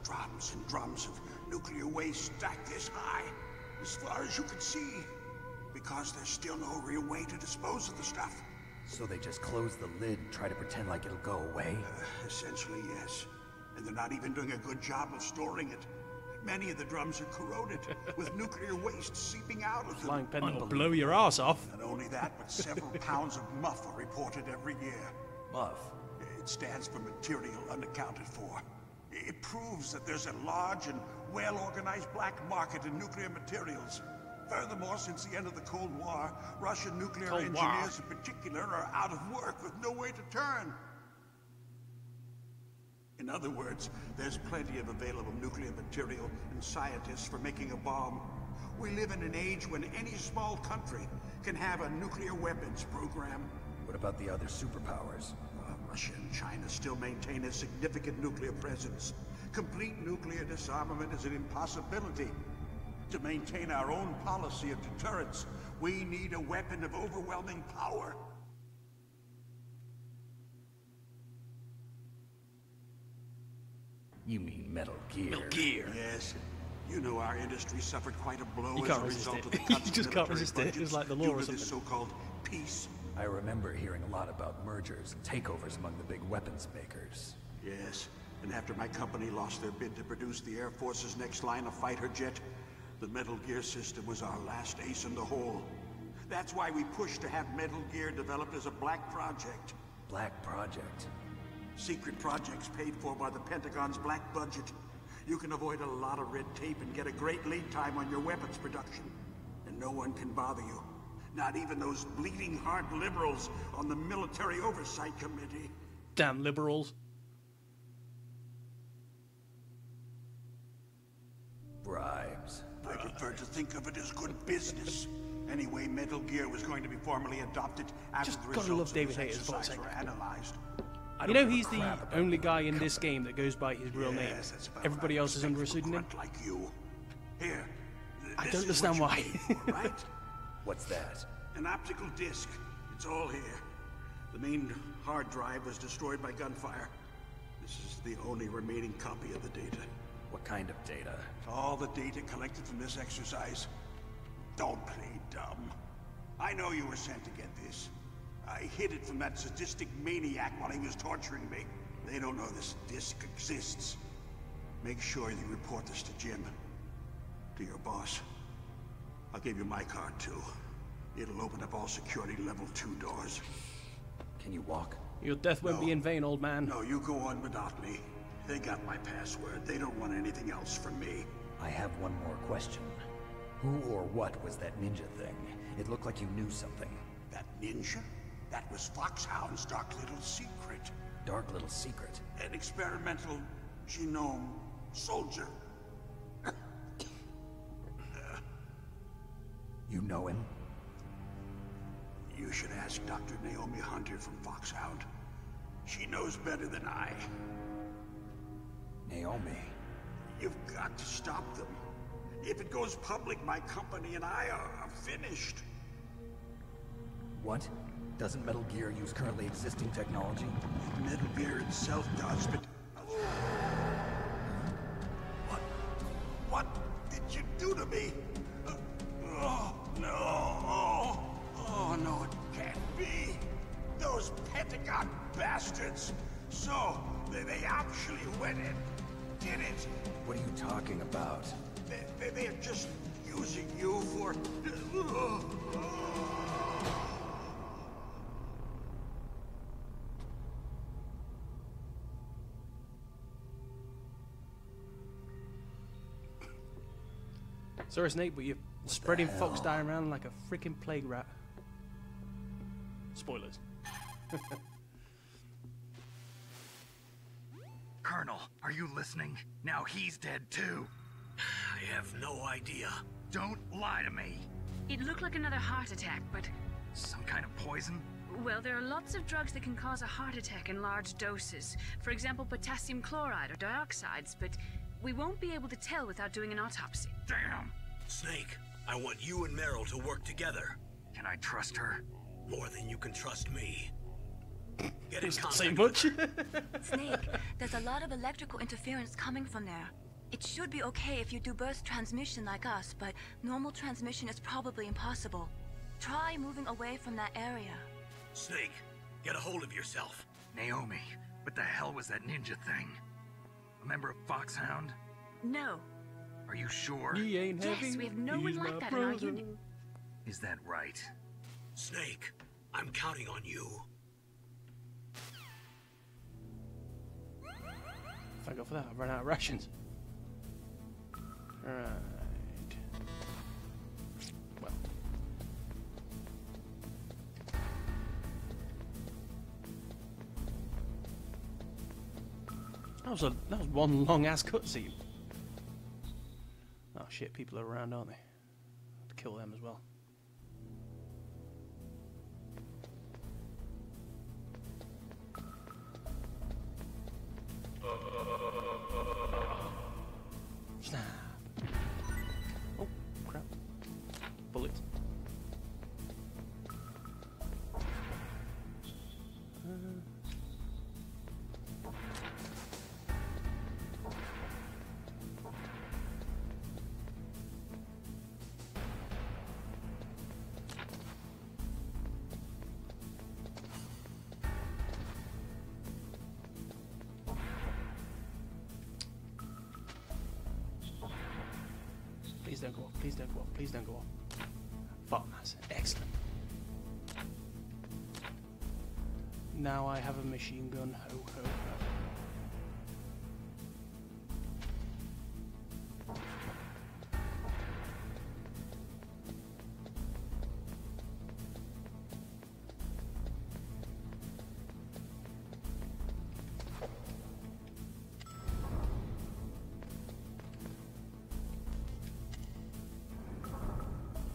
Drums and drums of nuclear waste stacked this high, as far as you can see. Because there's still no real way to dispose of the stuff.
So they just close the lid and try to pretend like it'll go away?
Essentially, yes. And they're not even doing a good job of storing it. Many of the drums are corroded, with nuclear waste seeping out of them.
Flying pen that'll blow your ass off.
Not only that, but several pounds of muff are reported every year.
Muff?
It stands for material unaccounted for. It proves that there's a large and well-organized black market in nuclear materials. Furthermore, since the end of the Cold War, Russian nuclear engineers in particular are out of work with no way to turn. In other words, there's plenty of available nuclear material and scientists for making a bomb. We live in an age when any small country can have a nuclear weapons program.
What about the other superpowers?
Russia and China still maintain a significant nuclear presence. Complete nuclear disarmament is an impossibility. To maintain our own policy of deterrence, we need a weapon of overwhelming power.
You mean Metal Gear?
Metal Gear.
Yes. You know our industry suffered quite a blow
You
as
can't
a
resist
result
it.
of the
You
cuts to
just can't
military
resist it. It's
budgets
like the law
due
or
to
something.
this so-called peace.
I remember hearing a lot about mergers and takeovers among the big weapons makers.
Yes, and after my company lost their bid to produce the Air Force's next line of fighter jet, the Metal Gear system was our last ace in the hole. That's why we pushed to have Metal Gear developed as a black project.
Black project?
Secret projects paid for by the Pentagon's black budget. You can avoid a lot of red tape and get a great lead time on your weapons production. And no one can bother you. Not even those bleeding heart liberals on the Military Oversight Committee.
Damn liberals.
Bribes.
I prefer to think of it as good business. Anyway, Metal Gear was going to be formally adopted after
Just
the
gotta
results
love
of
David
this
Hayter's voice
exercise
acting.
were analyzed.
You know he's the only guy in this game that goes by his real name.
Yes, that's about
Everybody
what I
else is under a
expect from
pseudonym.
grunt like you. Here.
I
this
don't
is what
understand
you
why.
paid for, right?
What's that?
An optical disc. It's all here. The main hard drive was destroyed by gunfire. This is the only remaining copy of the data.
What kind of data?
All the data collected from this exercise. Don't play dumb. I know you were sent to get this. I hid it from that sadistic maniac while he was torturing me. They don't know this disc exists. Make sure you report this to Jim. To your boss. I'll give you my card too. It'll open up all security level 2 doors.
Can you walk?
Your death won't be in vain, old man.
No, you go on without me. They got my password. They don't want anything else from me.
I have one more question. Who or what was that ninja thing? It looked like you knew something.
That ninja? That was Foxhound's dark little secret.
Dark little secret?
An experimental genome soldier.
You know him?
You should ask Dr. Naomi Hunter from Foxhound. She knows better than I.
Naomi?
You've got to stop them. If it goes public, my company and I are finished.
What? Doesn't Metal Gear use currently existing technology?
Metal Gear itself does, but... What did you do to me? Oh, no. Oh, no, it can't be. Those Pentagon bastards. So, they actually went and did it.
What are you talking about?
They're just using you for...
Sorry, Snake, but you're spreading Fox dye around like a freaking plague rat. Spoilers.
Colonel, are you listening? Now he's dead too.
I have no idea.
Don't lie to me.
It looked like another heart attack, but...
Some kind of poison?
Well, there are lots of drugs that can cause a heart attack in large doses. For example, potassium chloride or dioxides, but we won't be able to tell without doing an autopsy.
Damn!
Snake, I want you and Meryl to work together.
Can I trust her?
More than you can trust me. Get in
Doesn't say
contact
much.
Snake, there's a lot of electrical interference coming from there. It should be okay if you do burst transmission like us, but normal transmission is probably impossible. Try moving away from that area.
Snake, get a hold of yourself.
Naomi, what the hell was that ninja thing? A member of Foxhound?
No.
Are you sure?
He ain't heavy.
Yes, we have no one like that in our unit.
Is that right?
Snake, I'm counting on you.
Thank God for that. I've run out of rations. Right. Well. That was one long ass cutscene. Oh shit, people are around, aren't they? I'll kill them as well. Snap. Oh, crap. Bullets. Please don't go off. Please don't go off. Please don't go off. Farmhouse. Excellent. Now I have a machine gun. Ho, ho, ho.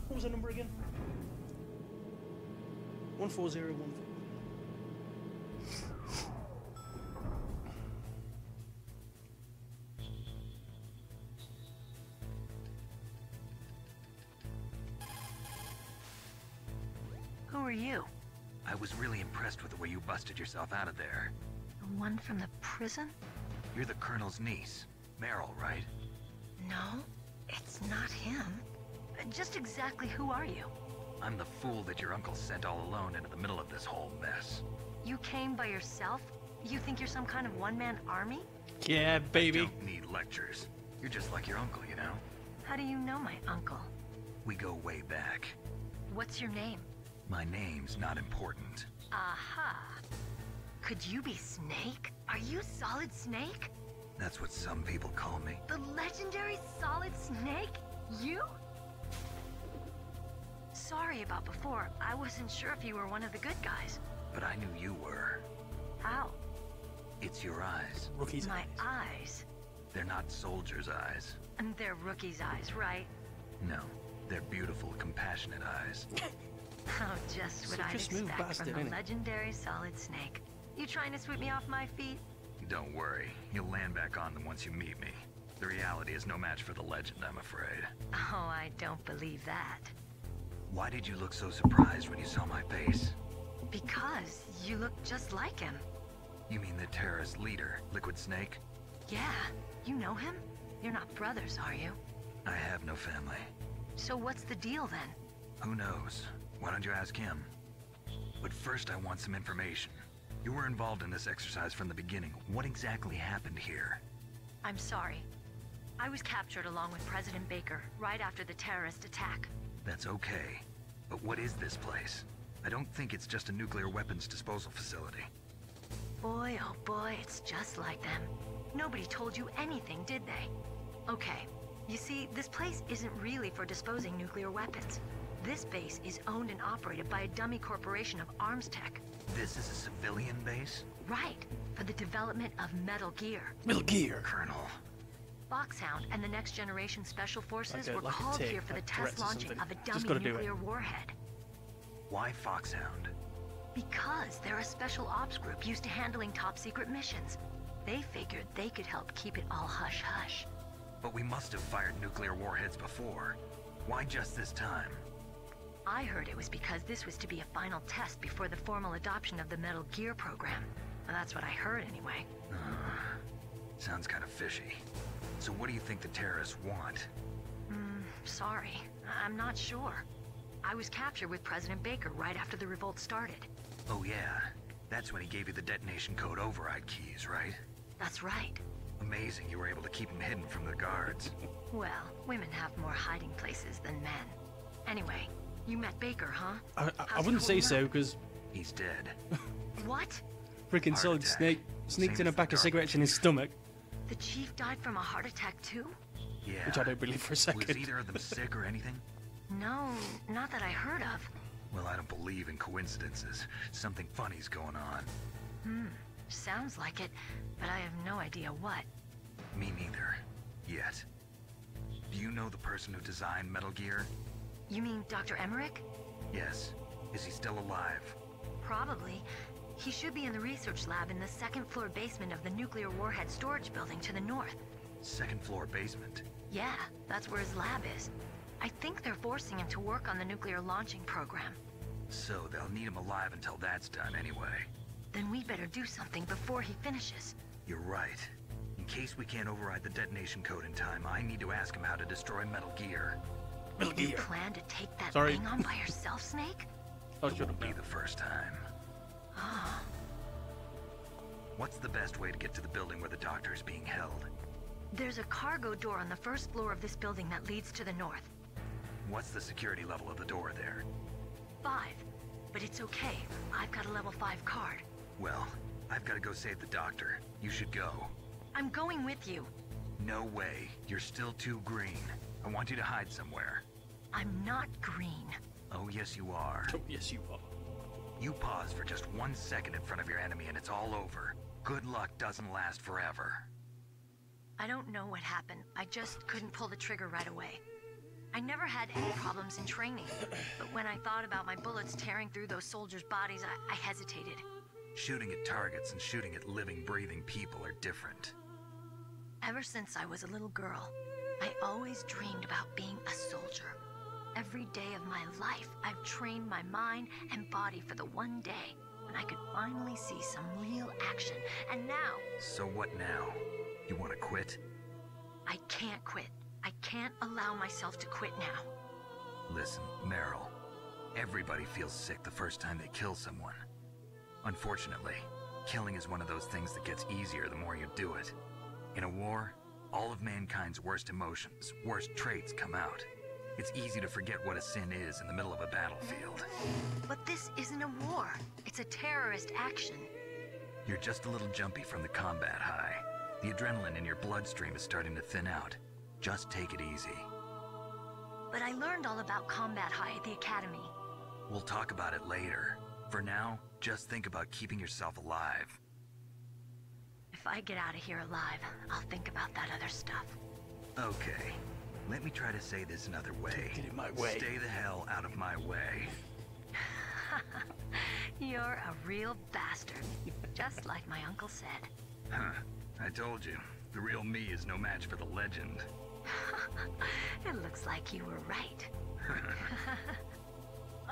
What was the number again? 14014.
Who are you?
I was really impressed with the way you busted yourself out of there.
The one from the prison?
You're the Colonel's niece, Meryl, right?
No, it's not him. Just exactly who are you?
I'm the fool that your uncle sent all alone into the middle of this whole mess.
You came by yourself? You think you're some kind of one-man army?
Yeah, baby.
I don't need lectures. You're just like your uncle, you know?
How do you know my uncle?
We go way back.
What's your name?
My name's not important.
Aha. Could you be Snake? Are you Solid Snake?
That's what some people call me.
The legendary Solid Snake? You? Sorry about before. I wasn't sure if you were one of the good guys.
But I knew you were.
How?
It's your eyes.
Rookie's
My eyes?
They're not soldiers' eyes.
And they're Rookie's eyes, right?
No, they're beautiful, compassionate eyes.
Oh, just what I'd expect from the legendary Solid Snake. You trying to sweep me off my feet?
Don't worry, you'll land back on them once you meet me. The reality is no match for the legend, I'm afraid.
Oh, I don't believe that.
Why did you look so surprised when you saw my face?
Because you look just like him.
You mean the terrorist leader, Liquid Snake?
Yeah, you know him? You're not brothers, are you?
I have no family.
So what's the deal then?
Who knows? Why don't you ask him? But first I want some information. You were involved in this exercise from the beginning. What exactly happened here?
I'm sorry. I was captured along with President Baker right after the terrorist attack.
That's okay. But what is this place? I don't think it's just a nuclear weapons disposal facility.
Boy, oh boy, it's just like them. Nobody told you anything, did they? Okay, you see, this place isn't really for disposing nuclear weapons. This base is owned and operated by a dummy corporation of arms tech.
This is a civilian base?
Right, for the development of Metal Gear.
Metal Gear!
Colonel.
Foxhound and the Next Generation Special Forces were
like
called here for the test launching of a dummy nuclear warhead.
Why Foxhound?
Because they're a special ops group used to handling top-secret missions. They figured they could help keep it all hush-hush.
But we must have fired nuclear warheads before. Why just this time?
I heard it was because this was to be a final test before the formal adoption of the Metal Gear program. Well, that's what I heard anyway.
Sounds kind of fishy. So what do you think the terrorists want?
Sorry. I'm not sure. I was captured with President Baker right after the revolt started.
Oh yeah, that's when he gave you the detonation code override keys, right?
That's right.
Amazing you were able to keep him hidden from the guards.
Well, women have more hiding places than men. Anyway, you met Baker, huh?
I wouldn't say so, because...
He's dead.
What?
Freaking Solid Snake sneaked in a pack of cigarettes in his stomach.
The chief died from a heart attack too?
Yeah.
Which I don't believe for a second.
Was either of them sick or anything?
No, not that I heard of.
Well, I don't believe in coincidences. Something funny's going on.
Sounds like it, but I have no idea what.
Me neither. Yet. Do you know the person who designed Metal Gear?
You mean Dr. Emmerich?
Yes. Is he still alive?
Probably. He should be in the research lab in the second-floor basement of the nuclear warhead storage building to the north.
Second-floor basement?
Yeah, that's where his lab is. I think they're forcing him to work on the nuclear launching program.
So they'll need him alive until that's done anyway.
Then we better do something before he finishes.
You're right. In case we can't override the detonation code in time, I need to ask him how to destroy Metal Gear.
Metal Gear.
You plan to take that thing on by yourself, Snake?
It won't be the first time. What's the best way to get to the building where the doctor is being held?
There's a cargo door on the first floor of this building that leads to the north.
What's the security level of the door there?
5. But it's okay. I've got a level 5 card.
Well, I've got to go save the doctor. You should go.
I'm going with you.
No way. You're still too green. I want you to hide somewhere.
I'm not green.
Oh, yes you are.
Oh, yes you are.
You pause for just 1 second in front of your enemy and it's all over. Good luck doesn't last forever.
I don't know what happened. I just couldn't pull the trigger right away. I never had any problems in training, but when I thought about my bullets tearing through those soldiers' bodies, I hesitated.
Shooting at targets and shooting at living, breathing people are different.
Ever since I was a little girl, I always dreamed about being a soldier. Every day of my life, I've trained my mind and body for the one day when I could finally see some real action, and now...
So what now? You want to quit?
I can't quit. I can't allow myself to quit now.
Listen, Meryl. Everybody feels sick the first time they kill someone. Unfortunately, killing is one of those things that gets easier the more you do it. In a war, all of mankind's worst emotions, worst traits come out. It's easy to forget what a sin is in the middle of a battlefield.
But this isn't a war. It's a terrorist action.
You're just a little jumpy from the combat high. The adrenaline in your bloodstream is starting to thin out. Just take it easy.
But I learned all about combat high at the academy.
We'll talk about it later. For now, just think about keeping yourself alive.
If I get out of here alive, I'll think about that other stuff.
Okay. Let me try to say this another way.
Get in my way.
Stay the hell out of my way.
You're a real bastard. Just like my uncle said.
Huh. I told you. The real me is no match for the legend.
It looks like you were right.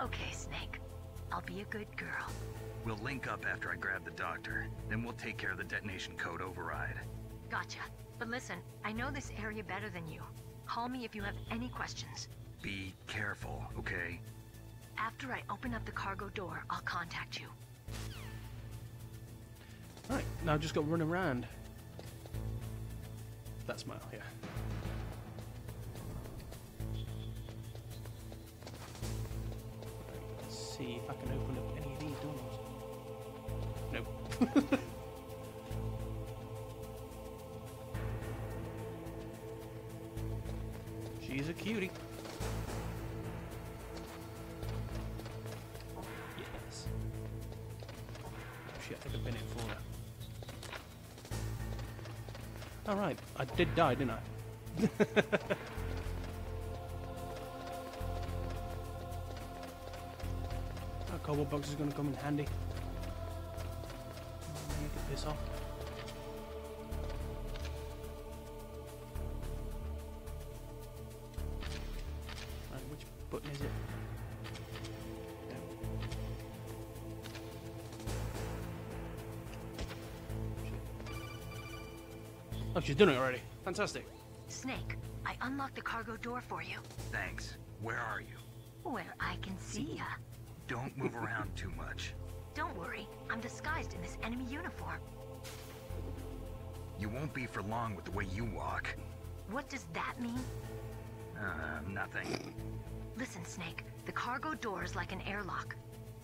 Okay, Snake. I'll be a good girl.
We'll link up after I grab the doctor. Then we'll take care of the detonation code override.
Gotcha. But listen, I know this area better than you. Call me if you have any questions.
Be careful, okay?
After I open up the cargo door, I'll contact you.
Right, now I've just got to run around. That smile, yeah. Let's see if I can open up any of these doors. Nope. She's a cutie. Yes. Shit, I think I've been in for her. Alright, I did die, didn't I? That cobalt box is going to come in handy. I need to piss off. Right, which button is it? Oh, she's done it already. Fantastic.
Snake, I unlocked the cargo door for you.
Thanks. Where are you?
Where I can see ya.
Don't move around too much.
Don't worry, I'm disguised in this enemy uniform.
You won't be for long with the way you walk.
What does that mean?
Nothing.
Listen, Snake, the cargo door is like an airlock.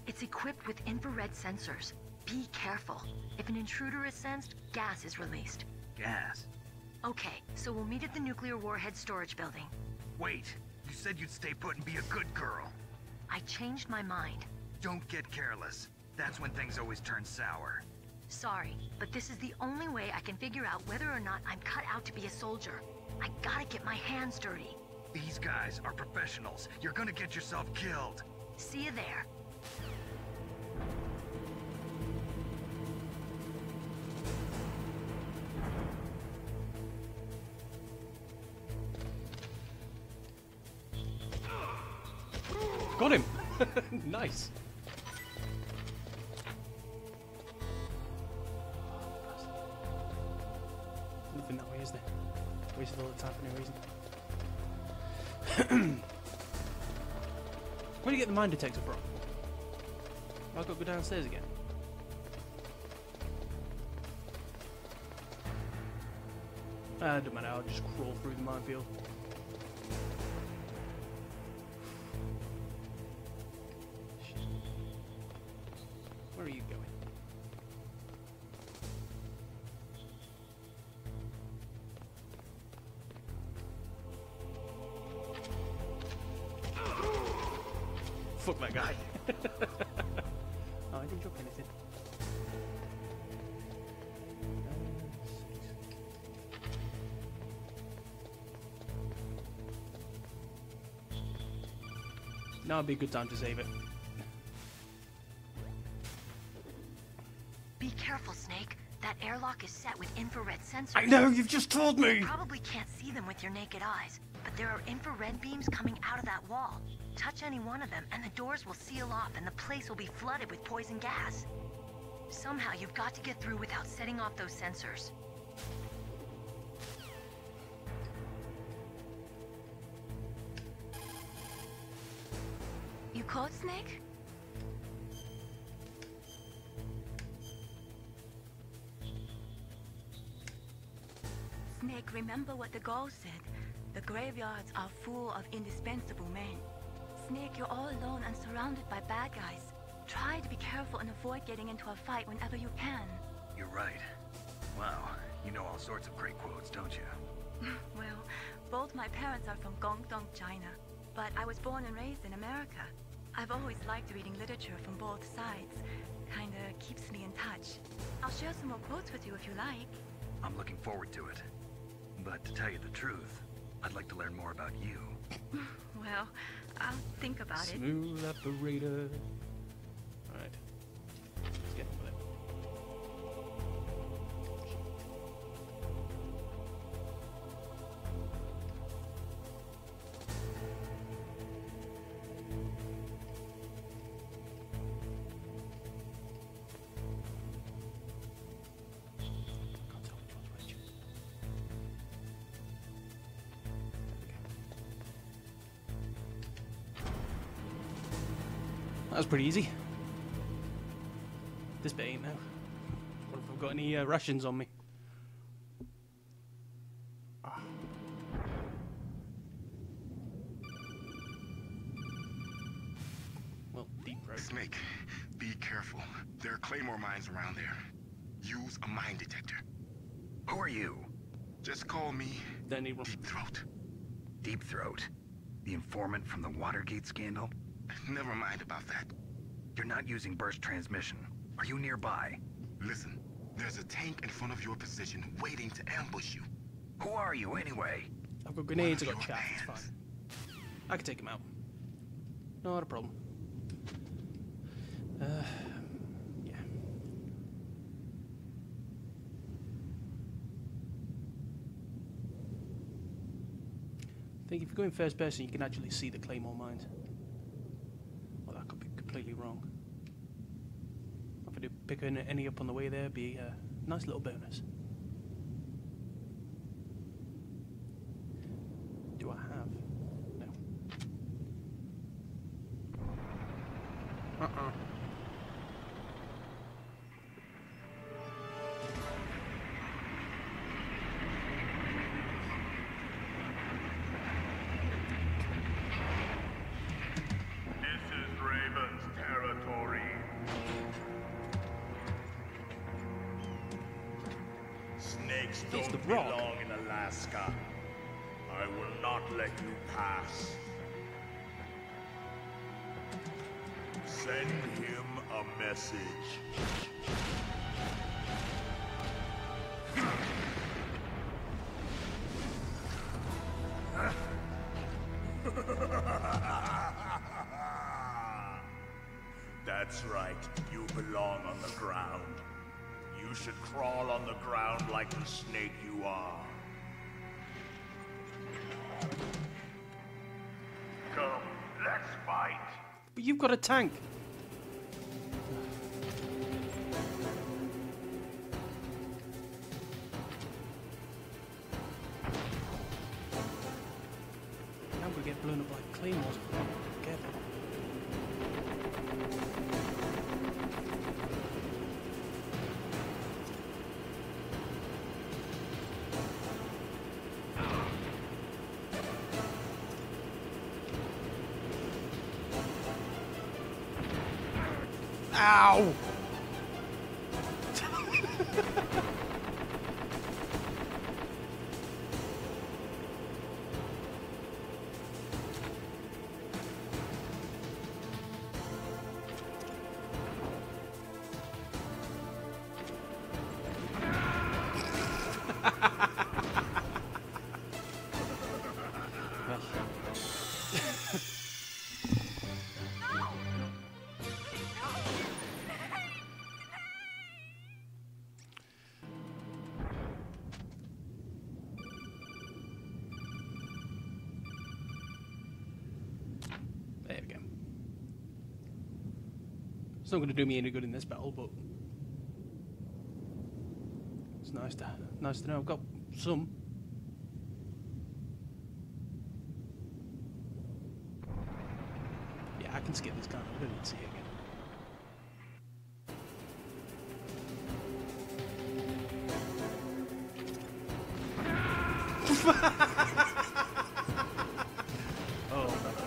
It's equipped with infrared sensors. Be careful. If an intruder is sensed, gas is released.
Gas?
Okay, so we'll meet at the nuclear warhead storage building.
Wait, you said you'd stay put and be a good girl.
I changed my mind.
Don't get careless. That's when things always turn sour.
Sorry, but this is the only way I can figure out whether or not I'm cut out to be a soldier. I gotta get my hands dirty.
These guys are professionals. You're gonna get yourself killed.
See you there.
Got him! Nice. Nothing that way, is there? Wasted all the time for no reason. Where do you get the mine detector from? I've got to go downstairs again. Doesn't matter, I'll just crawl through the minefield. Where are you going? Fuck that guy. Oh, I didn't drop anything. Now would be a good time to save it.
Be careful, Snake. That airlock is set with infrared sensors.
I know, you've just told me!
You probably can't see them with your naked eyes, but there are infrared beams coming out of that wall. Touch any one of them, and the doors will seal off, and the place will be flooded with poison gas. Somehow, you've got to get through without setting off those sensors.
You caught Snake? Snake, remember what the Gauls said. The graveyards are full of indispensable men. Snake, you're all alone and surrounded by bad guys. Try to be careful and avoid getting into a fight whenever you can.
You're right. Wow, you know all sorts of great quotes, don't you?
Well, both my parents are from Guangdong, China, but I was born and raised in America. I've always liked reading literature from both sides. Kinda keeps me in touch. I'll share some more quotes with you if you like.
I'm looking forward to it. But to tell you the truth, I'd like to learn more about you.
Well, I'll think about it.
Smooth operator. Alright. Let's get on with it. That was pretty easy. This bit ain't now. What if I've got any rations on me? Ah. Well, deep throat.
Snake, be careful. There are claymore mines around there. Use a mine detector.
Who are you?
Just call me Deep Throat.
Deep Throat? The informant from the Watergate scandal?
Never mind about that.
You're not using burst transmission. Are you nearby?
Listen, there's a tank in front of your position waiting to ambush you.
Who are you anyway?
I've got grenades, I've got chaff, it's fine. I can take him out. Not a problem. Yeah. I think if you go in first person, you can actually see the claymore mines. Well, that could be completely wrong. If I do pick any up on the way there, it'd be a nice little bonus. Do I have? No.
Snakes don't belong in Alaska. I will not let you pass. Send him a message. That's right, you belong on the ground. You should crawl on the ground like the snake you are. Come, let's fight.
But you've got a tank. I'm gonna get blown up like claymores. Careful. Ow! There we go. It's not going to do me any good in this battle, but it's nice to know I've got some. Yeah, I can skip this kind of. I don't need to see it again. Oh my god.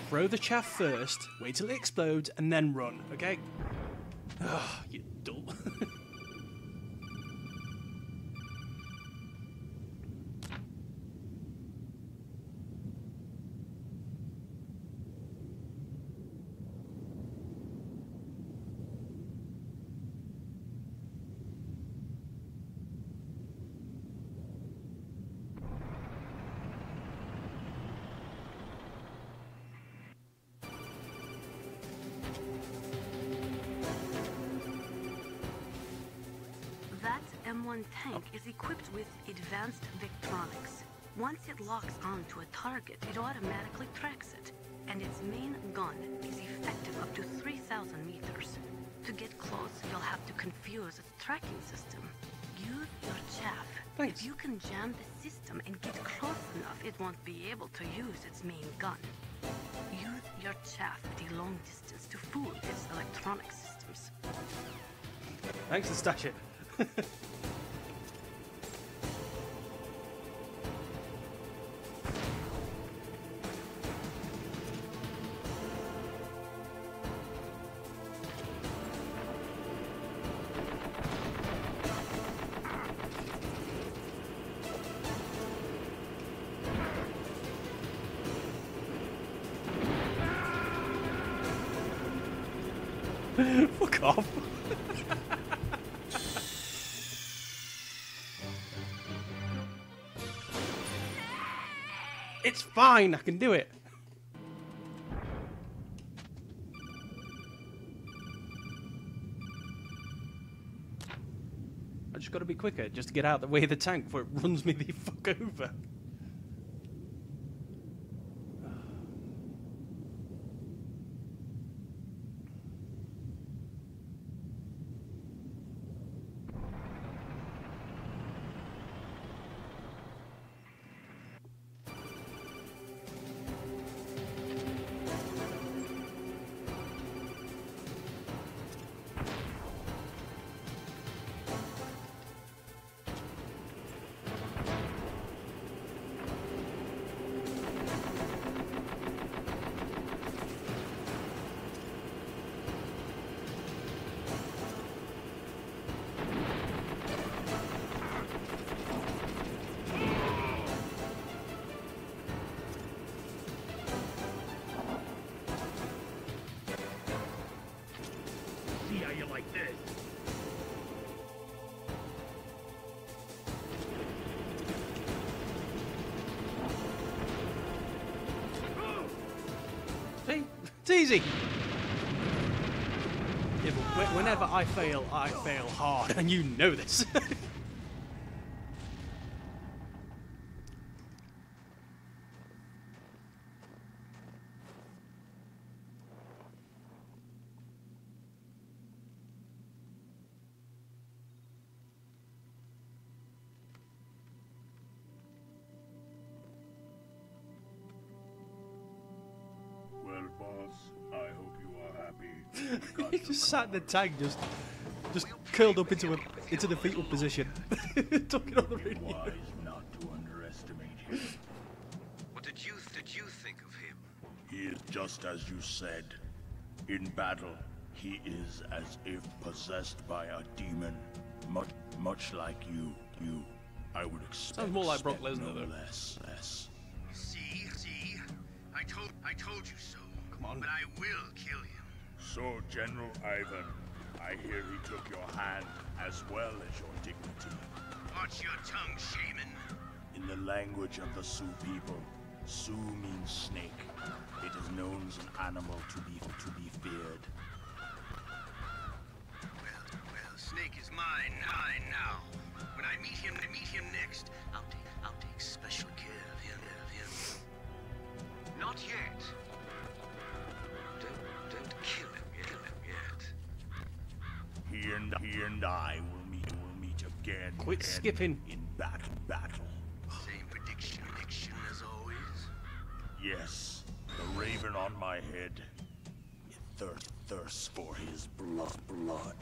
Throw the chaff first, wait till it explodes, and then run, okay? Ugh, you dull.
M1 tank is equipped with advanced Victronics. Once it locks onto a target, it automatically tracks it, and its main gun is effective up to 3,000 meters. To get close, you'll have to confuse its tracking system. Use your chaff.
Thanks.
If you can jam the system and get close enough, it won't be able to use its main gun. Use your chaff at a long distance to fool its electronic systems.
Thanks for stash it. Fuck off. It's fine, I can do it. I just gotta be quicker just to get out of the way of the tank before it runs me the fuck over. See? It's easy. Yeah, but whenever I fail hard, and you know this.
Well, boss, I hope you are happy.
He just sat in the tank, just curled up into the fetal position, talking on the radio.
Wise not to underestimate him. Just as you said, in battle, he is as if possessed by a demon. Much like you. I would expect.
Sounds more like Brock Lesnar,
no
though.
less.
See? I told you so.
Come on.
But I will kill him.
So, General Ivan, I hear he took your hand as well as your dignity.
Watch your tongue, shaman.
In the language of the Sioux people, Sioux means snake. It is known as an animal to be feared.
Well, Snake is mine now. When I meet him next, I'll take special care of him. Not yet. Don't kill him yet.
He and I will meet again.
Quit skipping.
In battle.
Same prediction as always.
Yes, the raven on my head. It thirsts for his blood.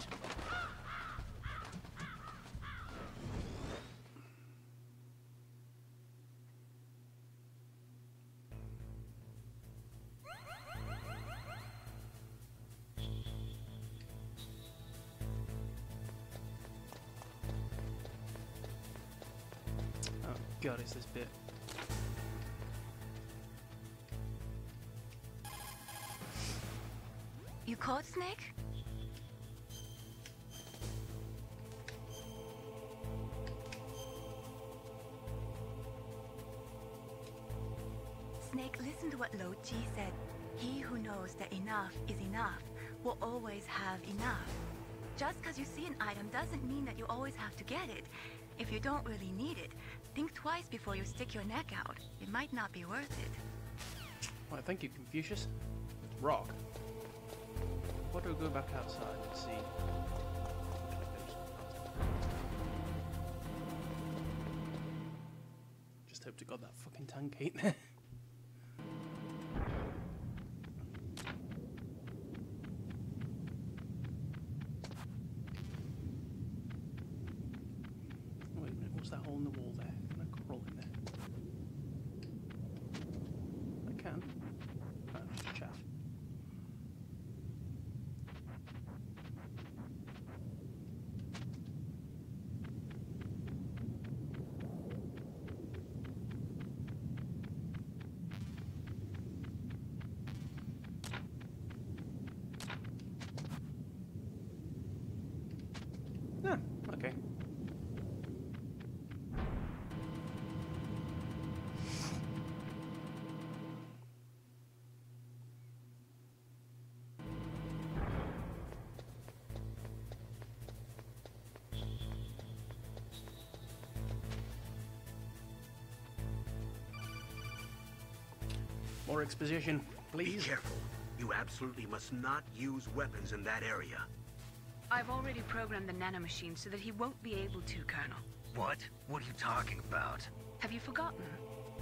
Oh god, it's this bit.
You caught Snake? Snake, listen to what Lo Ji said. He who knows that enough is enough will always have enough. Just because you see an item doesn't mean that you always have to get it. If you don't really need it, think twice before you stick your neck out. It might not be worth it.
Right, thank you, Confucius. Rock. Why don't we go back outside and see? Just hope to God that fucking tank ain't there. Wait a minute, what's that hole in the wall there? Can I crawl in there? I can. Oh, just chaff. Yeah, okay. More exposition, please.
Be careful. You absolutely must not use weapons in that area.
I've already programmed the nanomachine so that he won't be able to, Colonel.
What? What are you talking about?
Have you forgotten?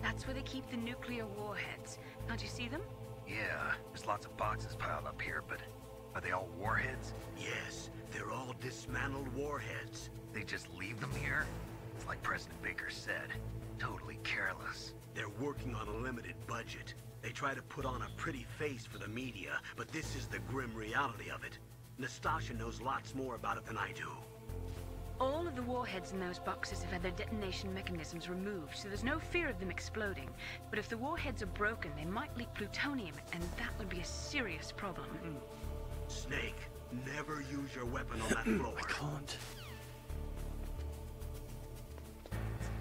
That's where they keep the nuclear warheads. Can't you see them?
Yeah, there's lots of boxes piled up here, but are they all warheads?
Yes, they're all dismantled warheads.
They just leave them here? It's like President Baker said, totally careless.
They're working on a limited budget. They try to put on a pretty face for the media, but this is the grim reality of it. Nastasha knows lots more about it than I do.
All of the warheads in those boxes have had their detonation mechanisms removed, so there's no fear of them exploding. But if the warheads are broken, they might leak plutonium, and that would be a serious problem.
Snake, never use your weapon on that floor.
I can't.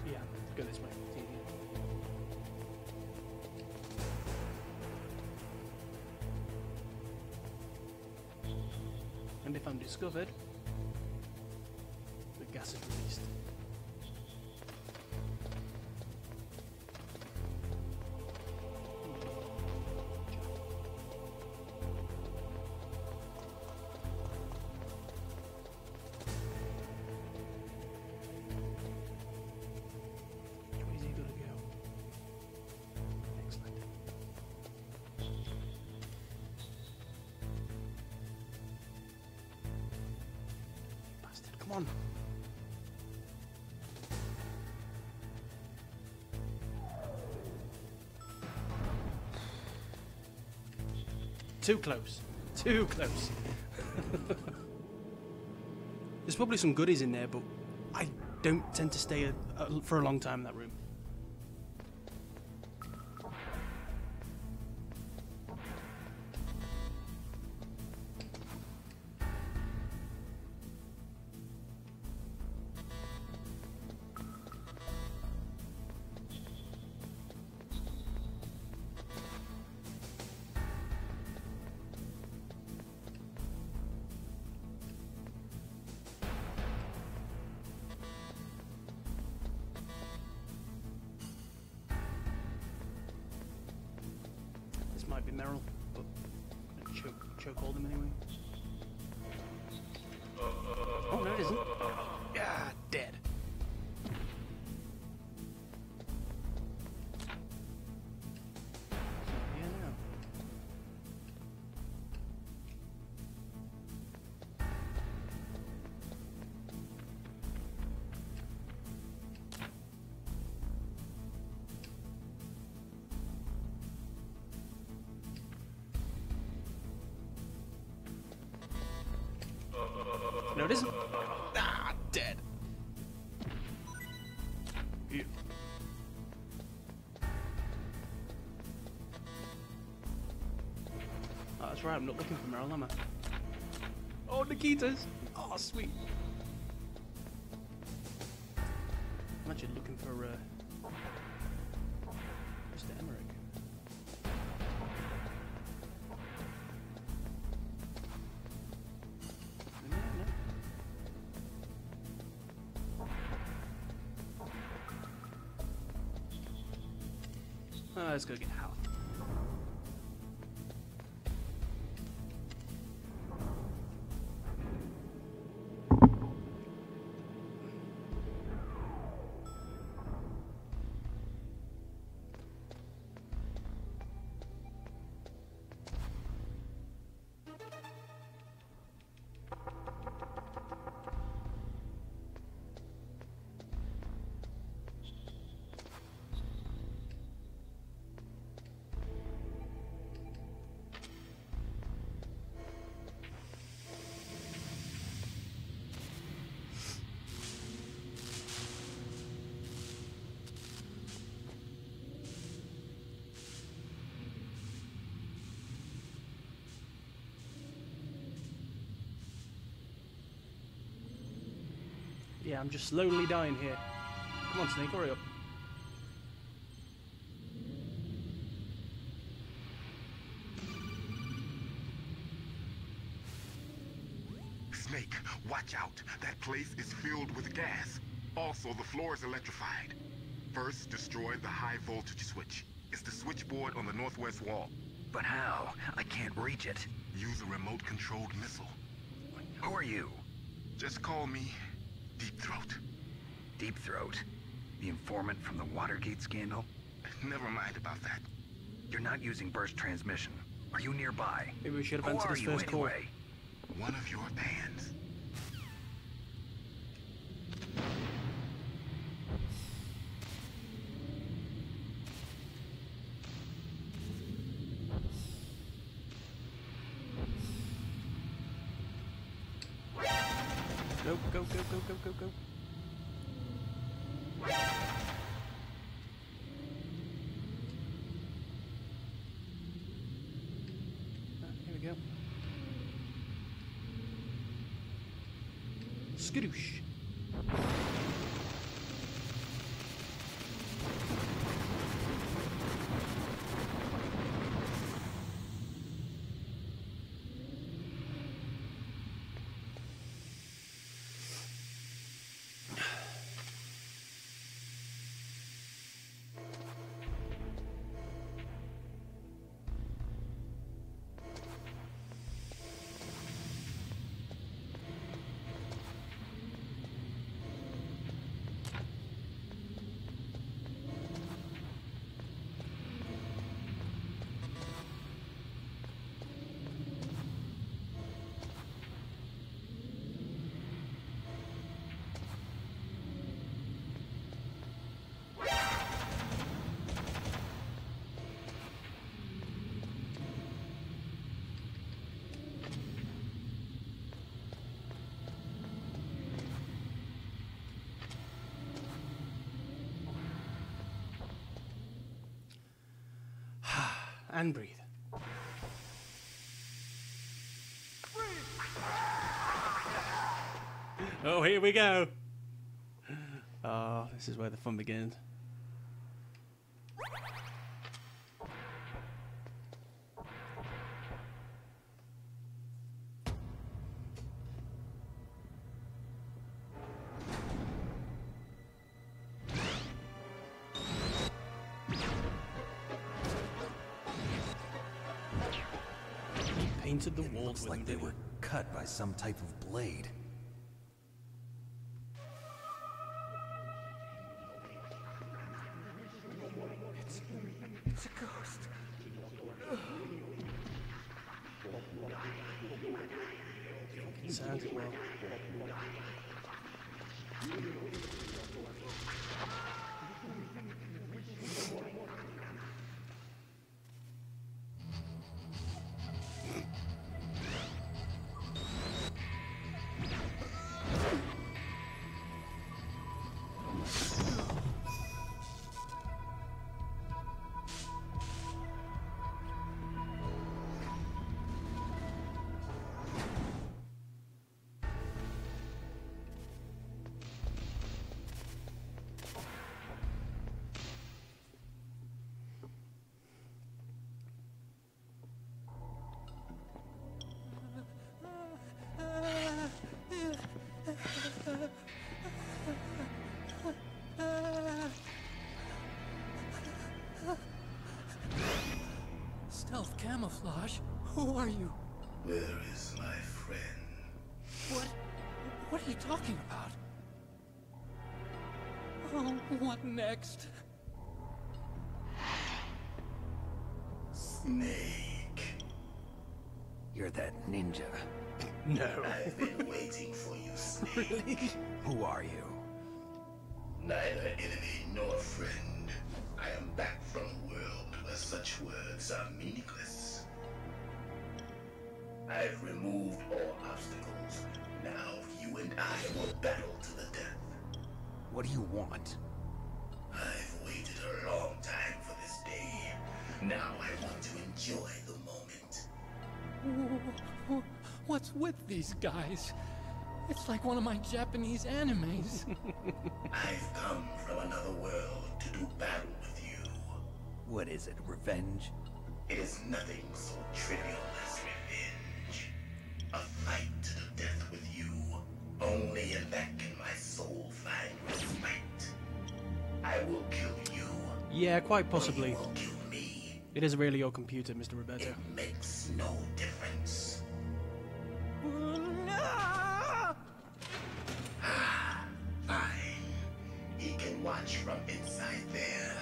Yeah, go this way. And if I'm discovered, the gas is released. Where's he gonna go? Excellent. Bastard, come on. Too close. Too close. There's probably some goodies in there, but I don't tend to stay for a long time in that room. Might be Merrill, but I'm gonna choke hold him anyway. Oh no, it isn't. Ah, dead. Yeah, now. No, it isn't. Ah, dead. Yeah. Oh, that's right, I'm not looking for Meryl, am I? Oh, Nikita's! Oh, sweet. I'm actually looking for, Mr. Emmerich. Let's go get Hal. Yeah, I'm just slowly dying here. Come on, Snake, hurry up.
Snake, watch out. That place is filled with gas. Also, the floor is electrified. First, destroy the high voltage switch. It's the switchboard on the northwest wall.
But how? I can't reach it.
Use a remote-controlled missile.
Who are you?
Just call me Deep Throat.
Deep Throat? The informant from the Watergate scandal?
Never mind about that.
You're not using burst transmission. Are you nearby?
Maybe we should have answered his first call.
One of your bands.
Go, go, go, go, go, go, go. Here we go. Skadoosh. And breathe. Oh, here we go. Oh, this is where the fun begins. Painted the walls.
Looks like they were cut by some type of blade.
It's a ghost.
Sounds it well.
Stealth camouflage? Who are you?
Where is my friend?
What are you talking about? Oh, what next?
Snake.
You're that ninja.
No.
I've been waiting for you, Snake.
Really?
Who are you?
Neither enemy nor friend. I am back from a world where such words are meaningless. I've removed all obstacles. Now you and I will battle to the death.
What do you want?
I've waited a long time for this day. Now I want to enjoy the moment.
What's with these guys? It's like one of my Japanese animes.
I've come from another world to do battle with you.
What is it, revenge?
It is nothing so trivial as revenge. A fight to the death with you. Only in that can my soul find respite. I will kill you.
Yeah, quite possibly.
You will kill me.
It is really your computer, Mr. Roberto.
It makes no difference. Fine. He can watch from inside there.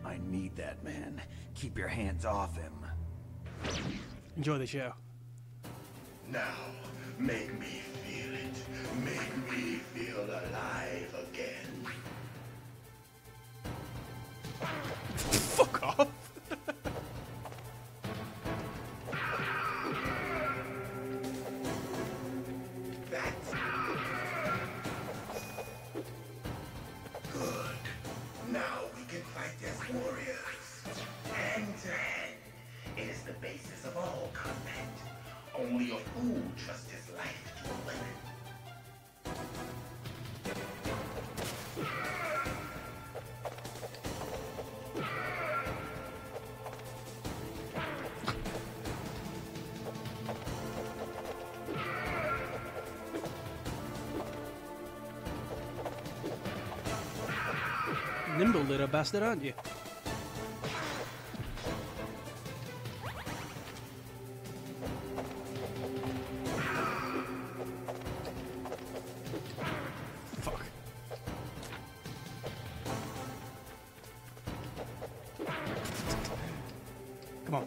I need that man. Keep your hands off him.
Enjoy the show.
Now, make me feel it. Make me feel alive again.
Fuck off.
Good. Now we can fight as warriors. Hand to hand. It is the basis of all combat. Only a fool trusts his life to a weapon.
Nimble little bastard, aren't you? Fuck. Come on.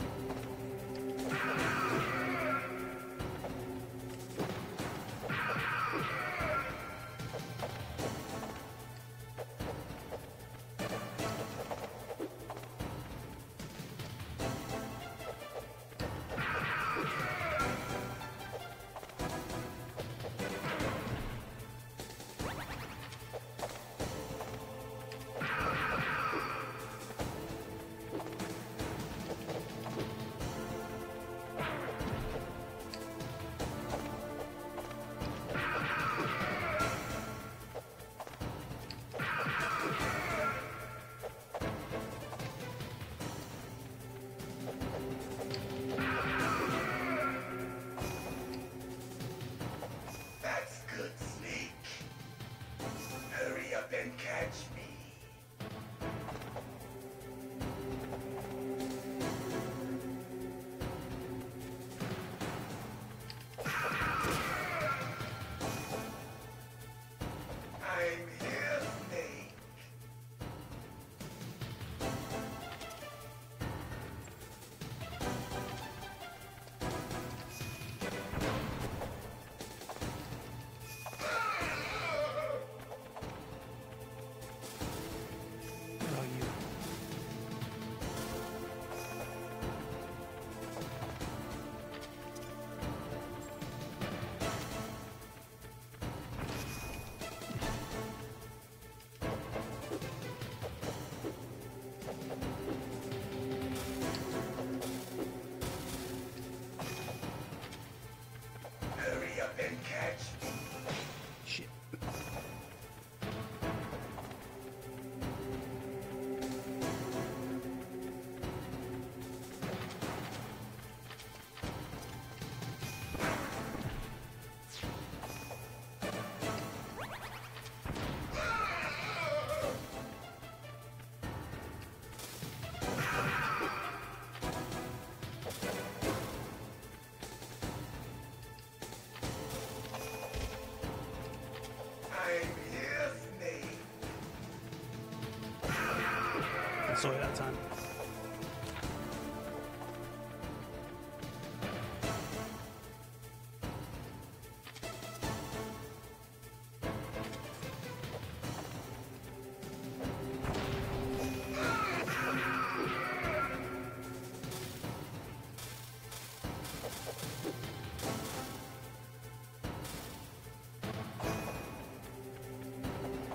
time.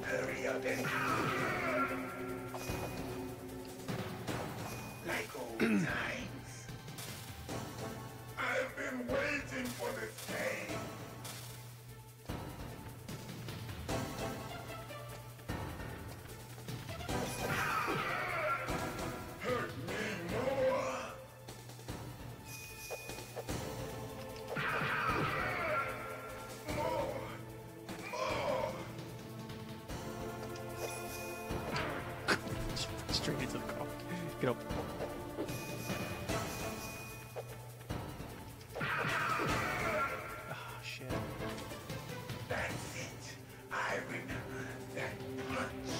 Hurry up and like old times. I've been waiting for this day. Hurt me more.
Straight into the car. Get up. Ah, shit.
That's it. I remember that punch.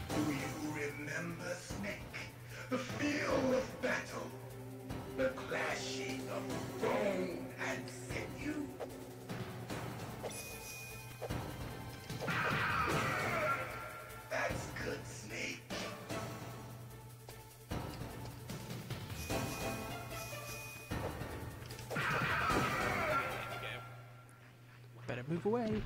Do you remember, Snake? The feel of battle. The clashing of bone and sinew. That's good, Snake.
Better move away.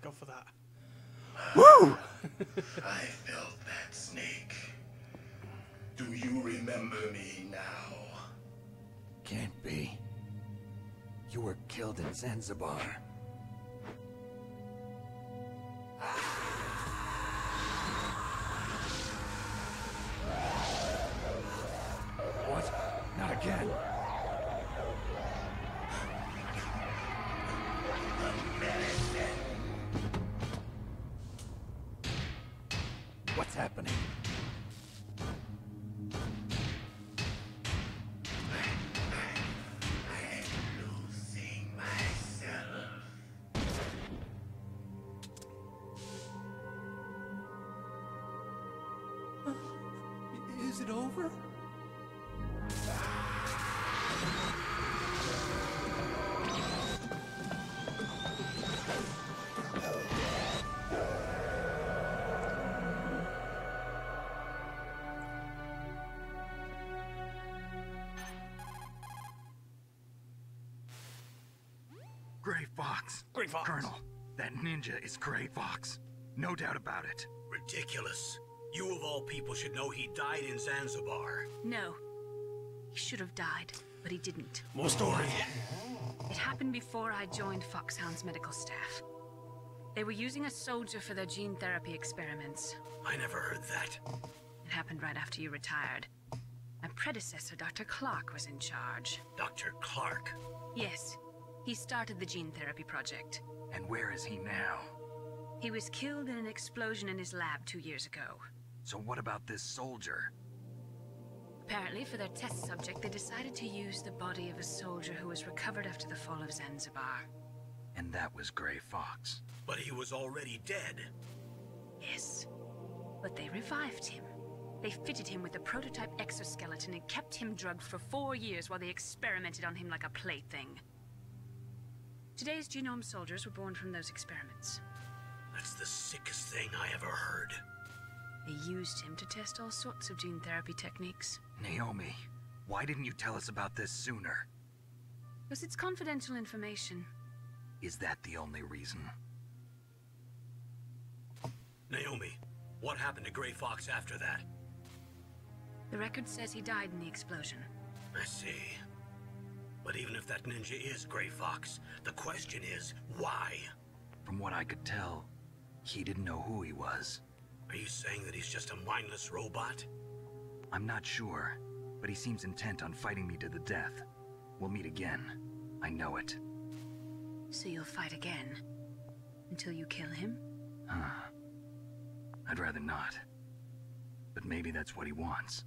Go for that.
Woo! I felt that, Snake. Do you remember me now?
Can't be. You were killed in Zanzibar. What? Not again. What's happening?
Losing myself.
Is it over?
Gray Fox.
Gray Fox.
Colonel, that ninja is Gray Fox. No doubt about it.
Ridiculous. You of all people should know he died in Zanzibar.
No. He should have died, but he didn't.
More story.
It happened before I joined Foxhound's medical staff. They were using a soldier for their gene therapy experiments.
I never heard that.
It happened right after you retired. My predecessor, Dr. Clark, was in charge.
Dr. Clark?
Yes. He started the gene therapy project.
And where is he now?
He was killed in an explosion in his lab 2 years ago.
So what about this soldier?
Apparently, for their test subject, they decided to use the body of a soldier who was recovered after the fall of Zanzibar.
And that was Gray Fox.
But he was already dead.
Yes. But they revived him. They fitted him with a prototype exoskeleton and kept him drugged for 4 years while they experimented on him like a plaything. Today's genome soldiers were born from those experiments.
That's the sickest thing I ever heard.
They used him to test all sorts of gene therapy techniques.
Naomi, why didn't you tell us about this sooner?
Because it's confidential information.
Is that the only reason?
Naomi, what happened to Gray Fox after that?
The record says he died in the explosion.
I see. But even if that ninja is Gray Fox, the question is, why?
From what I could tell, he didn't know who he was.
Are you saying that he's just a mindless robot?
I'm not sure, but he seems intent on fighting me to the death. We'll meet again. I know it.
So you'll fight again? Until you kill him?
I'd rather not. But maybe that's what he wants.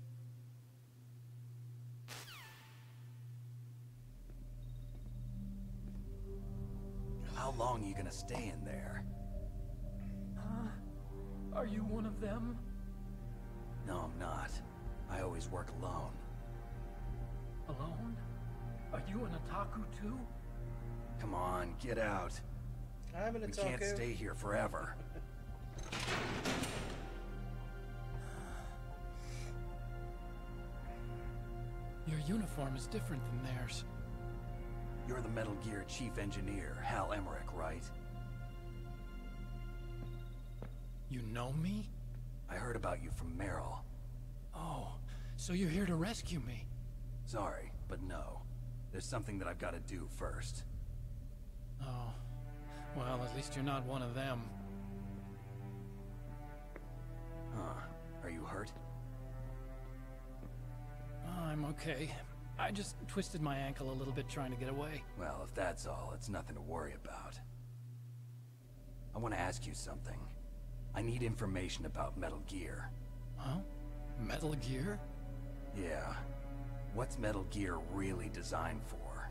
How long are you gonna stay in there?
Are you one of them?
No, I'm not. I always work alone.
Alone? Are you an otaku too?
Come on, get out.
I'm an
We
otaku.
can't stay here forever.
Your uniform is different than theirs.
You're the Metal Gear Chief Engineer, Hal Emmerich, right?
You know me?
I heard about you from Meryl.
Oh, so you're here to rescue me?
Sorry, but no. There's something that I've got to do first.
Oh, well, at least you're not one of them.
Huh. Are you hurt?
I'm okay. I just twisted my ankle a little bit trying to get away.
Well, if that's all, it's nothing to worry about. I want to ask you something. I need information about Metal Gear.
Huh? Metal Gear?
Yeah. What's Metal Gear really designed for?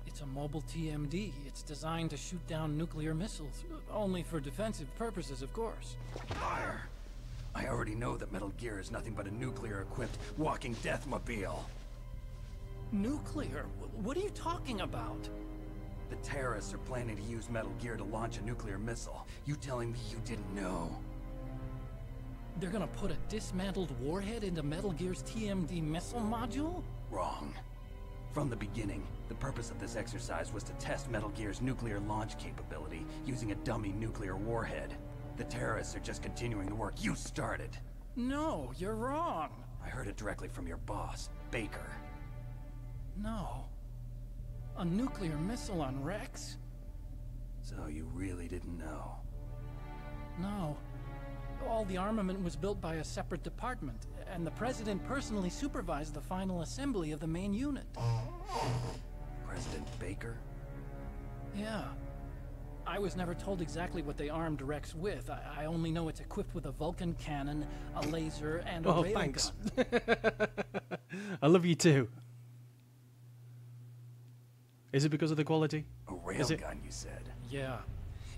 It's a mobile TMD. It's designed to shoot down nuclear missiles. Only for defensive purposes, of course.
Fire! I already know that Metal Gear is nothing but a nuclear-equipped walking deathmobile.
Nuclear? What are you talking about?
The terrorists are planning to use Metal Gear to launch a nuclear missile. You telling me you didn't know?
They're gonna put a dismantled warhead into Metal Gear's TMD missile module?
Wrong. From the beginning, the purpose of this exercise was to test Metal Gear's nuclear launch capability using a dummy nuclear warhead. The terrorists are just continuing the work you started.
No, you're wrong.
I heard it directly from your boss, Baker.
No. A nuclear missile on Rex?
So you really didn't know?
No. All the armament was built by a separate department, and the President personally supervised the final assembly of the main unit.
President Baker?
Yeah. I was never told exactly what they armed Rex with. I only know it's equipped with a Vulcan cannon, a laser, and a railgun.
Thanks. I love you too. Is it because of the quality?
A railgun, you said?
Yeah.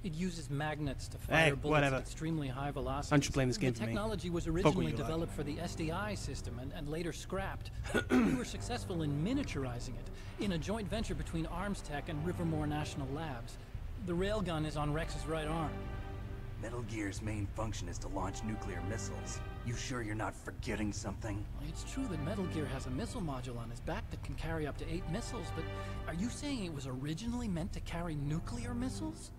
It uses magnets to fire bullets at extremely high velocities.
I'm just playing this game for me.
The technology was originally developed for the SDI system and later scrapped. We were successful in miniaturizing it in a joint venture between Arms Tech and Rivermore National Labs. The railgun is on Rex's right arm.
Metal Gear's main function is to launch nuclear missiles. You sure you're not forgetting something?
It's true that Metal Gear has a missile module on his back that can carry up to 8 missiles, but are you saying it was originally meant to carry nuclear missiles?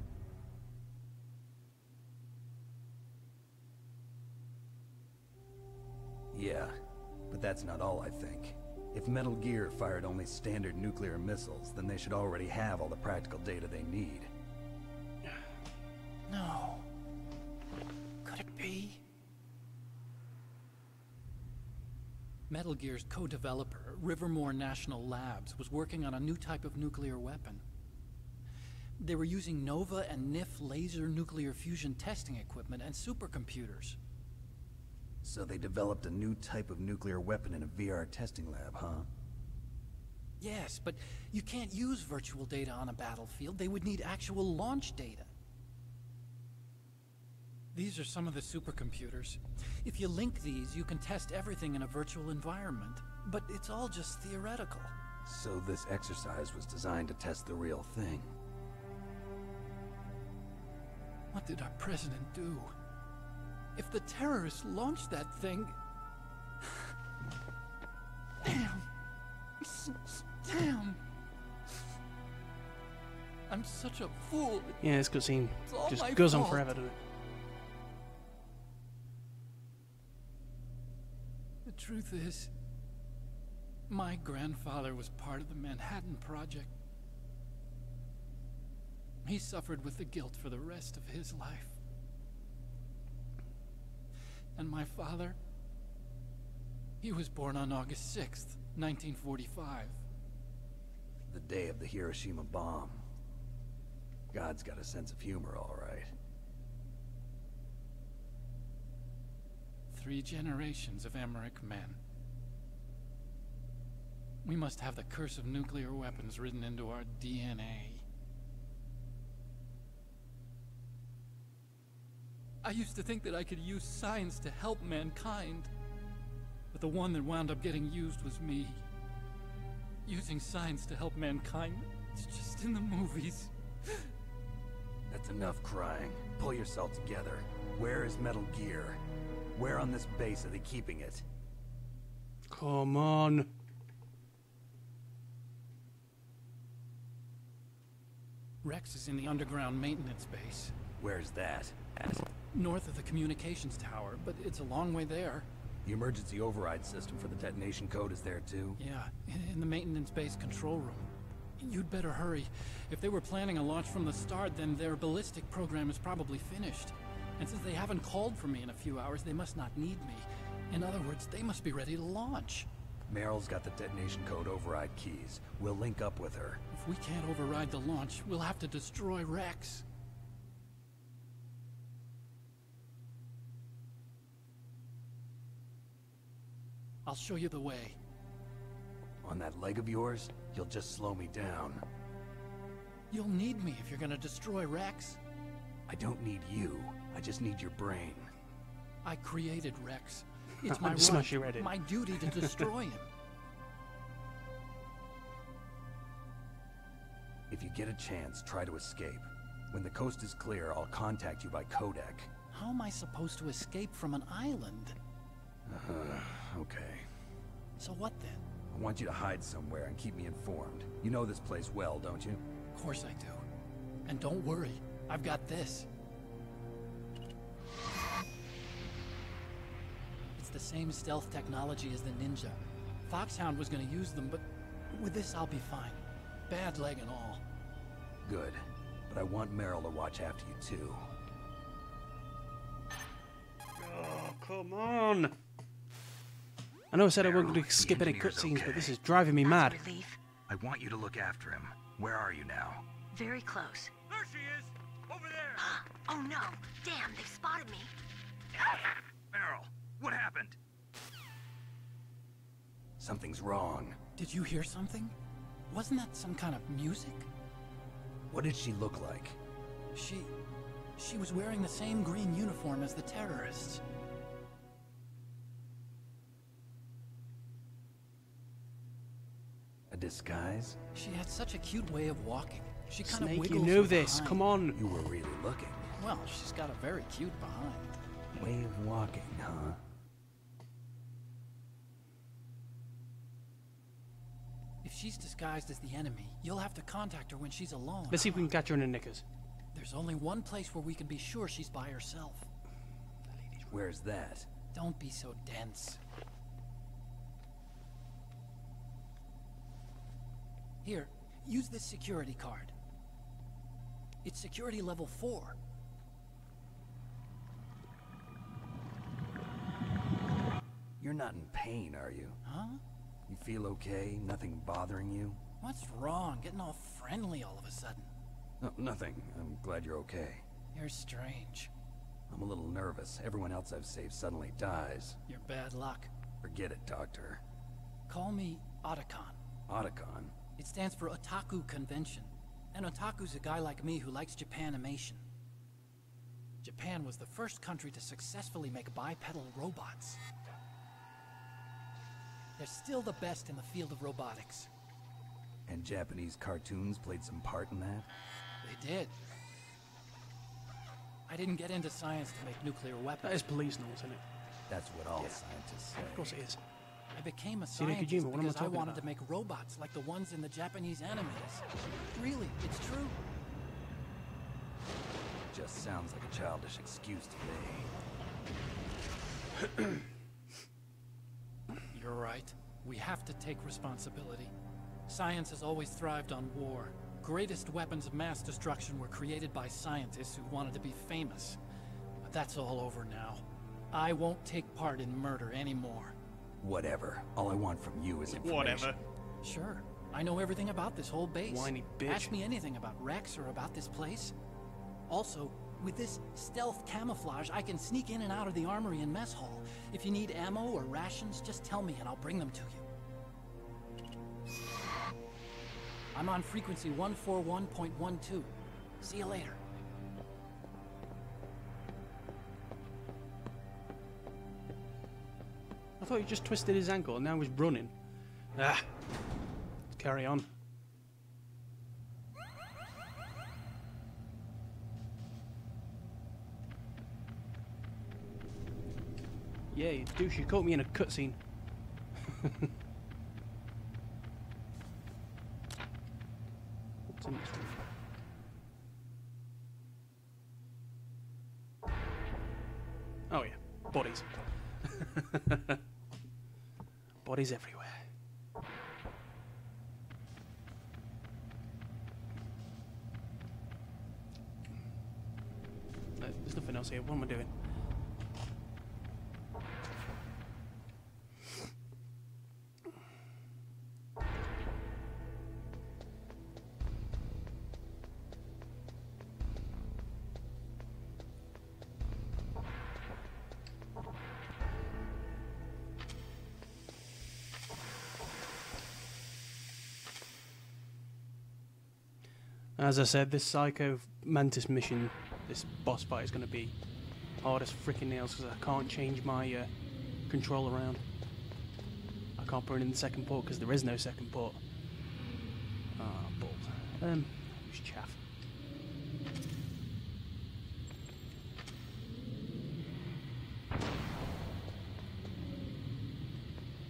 Yeah, but that's not all I think. If Metal Gear fired only standard nuclear missiles, then they should already have all the practical data they need.
No. Could it be? Metal Gear's co-developer, Rivermore National Labs, was working on a new type of nuclear weapon. They were using Nova and NIF laser nuclear fusion testing equipment and supercomputers.
So they developed a new type of nuclear weapon in a VR testing lab, huh?
Yes, but you can't use virtual data on a battlefield. They would need actual launch data. These are some of the supercomputers. If you link these, you can test everything in a virtual environment. But it's all just theoretical.
So this exercise was designed to test the real thing.
What did our president do? If the terrorists launched that thing... Damn. Damn. I'm such a fool.
Yeah, this cutscene just
my
goes on
fault.
forever, doesn't it?
The truth is, My grandfather was part of the Manhattan Project. He suffered with the guilt for the rest of his life. And my father, he was born on August 6th, 1945.
The day of the Hiroshima bomb. God's got a sense of humor, all right.
3 generations of Emmerich men. We must have the curse of nuclear weapons written into our DNA. I used to think that I could use science to help mankind, but the one that wound up getting used was me. Using science to help mankind, it's just in the movies.
That's enough crying. Pull yourself together. Where is Metal Gear? Where on this base are they keeping it?
Come on.
Rex is in the underground maintenance base.
Where's that?
North of the communications tower, but it's a long way there.
The emergency override system for the detonation code is there too?
Yeah, in the maintenance base control room. You'd better hurry. If they were planning a launch from the start, then their ballistic program is probably finished. And since they haven't called for me in a few hours, they must not need me. In other words, they must be ready to launch.
Meryl's got the detonation code override keys. We'll link up with her.
If we can't override the launch, we'll have to destroy Rex. I'll show you the way.
On that leg of yours, you'll just slow me down.
You'll need me if you're gonna destroy Rex.
I don't need you. I just need your brain.
I created Rex. It's my right, my duty to destroy him.
If you get a chance, try to escape. When the coast is clear, I'll contact you by codec.
How am I supposed to escape from an island?
Okay.
So what then?
I want you to hide somewhere and keep me informed. You know this place well, don't you?
Of course I do. And don't worry, I've got this. It's the same stealth technology as the Ninja. Foxhound was gonna use them, but with this I'll be fine. Bad leg and all.
Good. But I want Meryl to watch after you too.
Oh, come on! I know I said I wasn't going to skip any cutscenes, but this is driving me mad.
Relief.
I want you to look after him. Where are you now?
Very close.
There she is! Over there!
Oh no! Damn, they've spotted me.
Meryl, what happened?
Something's wrong.
Did you hear something? Wasn't that some kind of music?
What did she look like?
She was wearing the same green uniform as the terrorists.
A disguise?
She had such a cute way of walking. She kind of
Snake,
wiggles
you know
her
this.
behind.
Come on.
You were really looking.
Well, she's got a very cute behind.
Way of walking, huh?
If she's disguised as the enemy, you'll have to contact her when she's alone.
Let's see if we can catch her in the knickers.
There's only one place where we can be sure she's by herself.
Where's that?
Don't be so dense. Here, use this security card. It's security level 4.
You're not in pain, are you?
Huh?
You feel okay? Nothing bothering you?
What's wrong? Getting all friendly all of a sudden.
No, nothing. I'm glad you're okay.
You're strange.
I'm a little nervous. Everyone else I've saved suddenly dies.
You're bad luck.
Forget it, Doctor.
Call me Otacon.
Otacon?
It stands for Otaku Convention. And Otaku's a guy like me who likes Japanimation. Japan was the first country to successfully make bipedal robots. They're still the best in the field of robotics.
And Japanese cartoons played some part in that?
They did. I didn't get into science to make nuclear weapons.
That is police noise, isn't it?
That's what all scientists say.
Of course it is.
I became a
Hideo
scientist
Kojima, what am I
because I
talking
wanted
about?
to make robots like the ones in the Japanese animes. Really, it's true.
Just sounds like a childish excuse to me.
You're right. We have to take responsibility. Science has always thrived on war. Greatest weapons of mass destruction were created by scientists who wanted to be famous. But that's all over now. I won't take part in murder anymore.
Whatever. All I want from you is information.
Whatever.
Sure. I know everything about this whole base.
Whiny bitch.
Ask me anything about Rex or about this place. Also, with this stealth camouflage, I can sneak in and out of the armory and mess hall. If you need ammo or rations, just tell me and I'll bring them to you. I'm on frequency 141.12. See you later.
I thought he just twisted his ankle and now he's running. Ah. Let's carry on. Yeah, you douche, you caught me in a cutscene. What's in this one? Oh yeah, bodies. Bodies everywhere. There's nothing else here. What am I doing? As I said, this Psycho Mantis mission, this boss fight is going to be hard as freaking nails because I can't change my control around. I can't put it in the second port because there is no second port. Ah, balls. Who's chaff?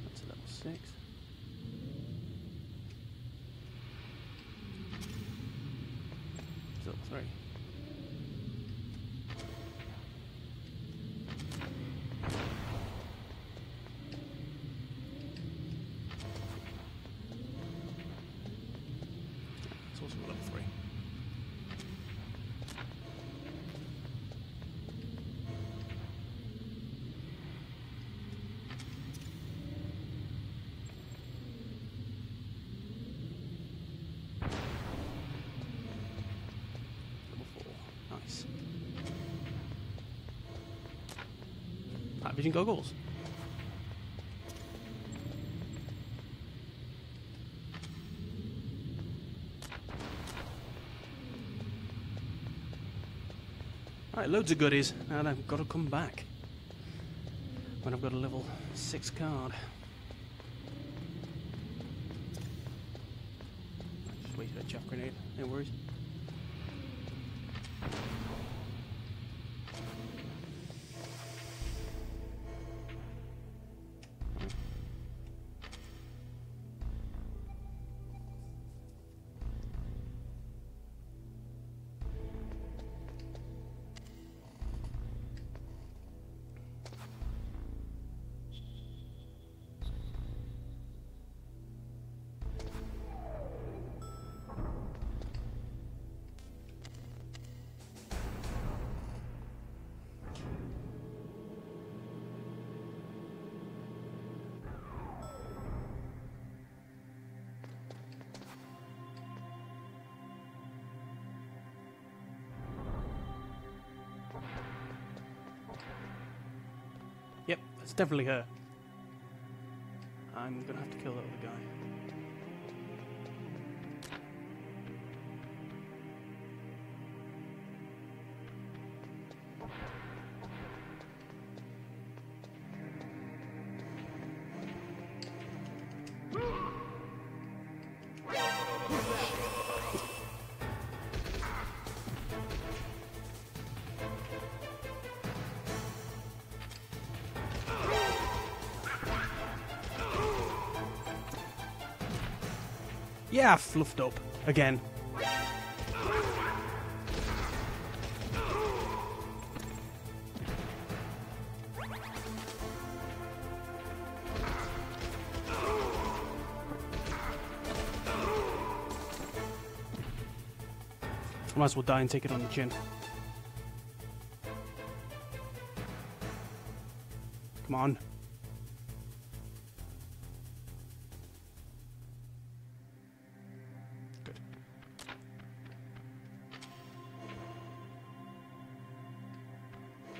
That's a level 6. Level 3. It's also level 3. Nice. Night vision goggles. Alright, loads of goodies, and I've got to come back when I've got a level 6 card. I just wasted a chaff grenade, no worries. Yep, that's definitely her. I'm gonna have to kill that other guy. Yeah, fluffed up again. I might as well die and take it on the chin. Come on. Good.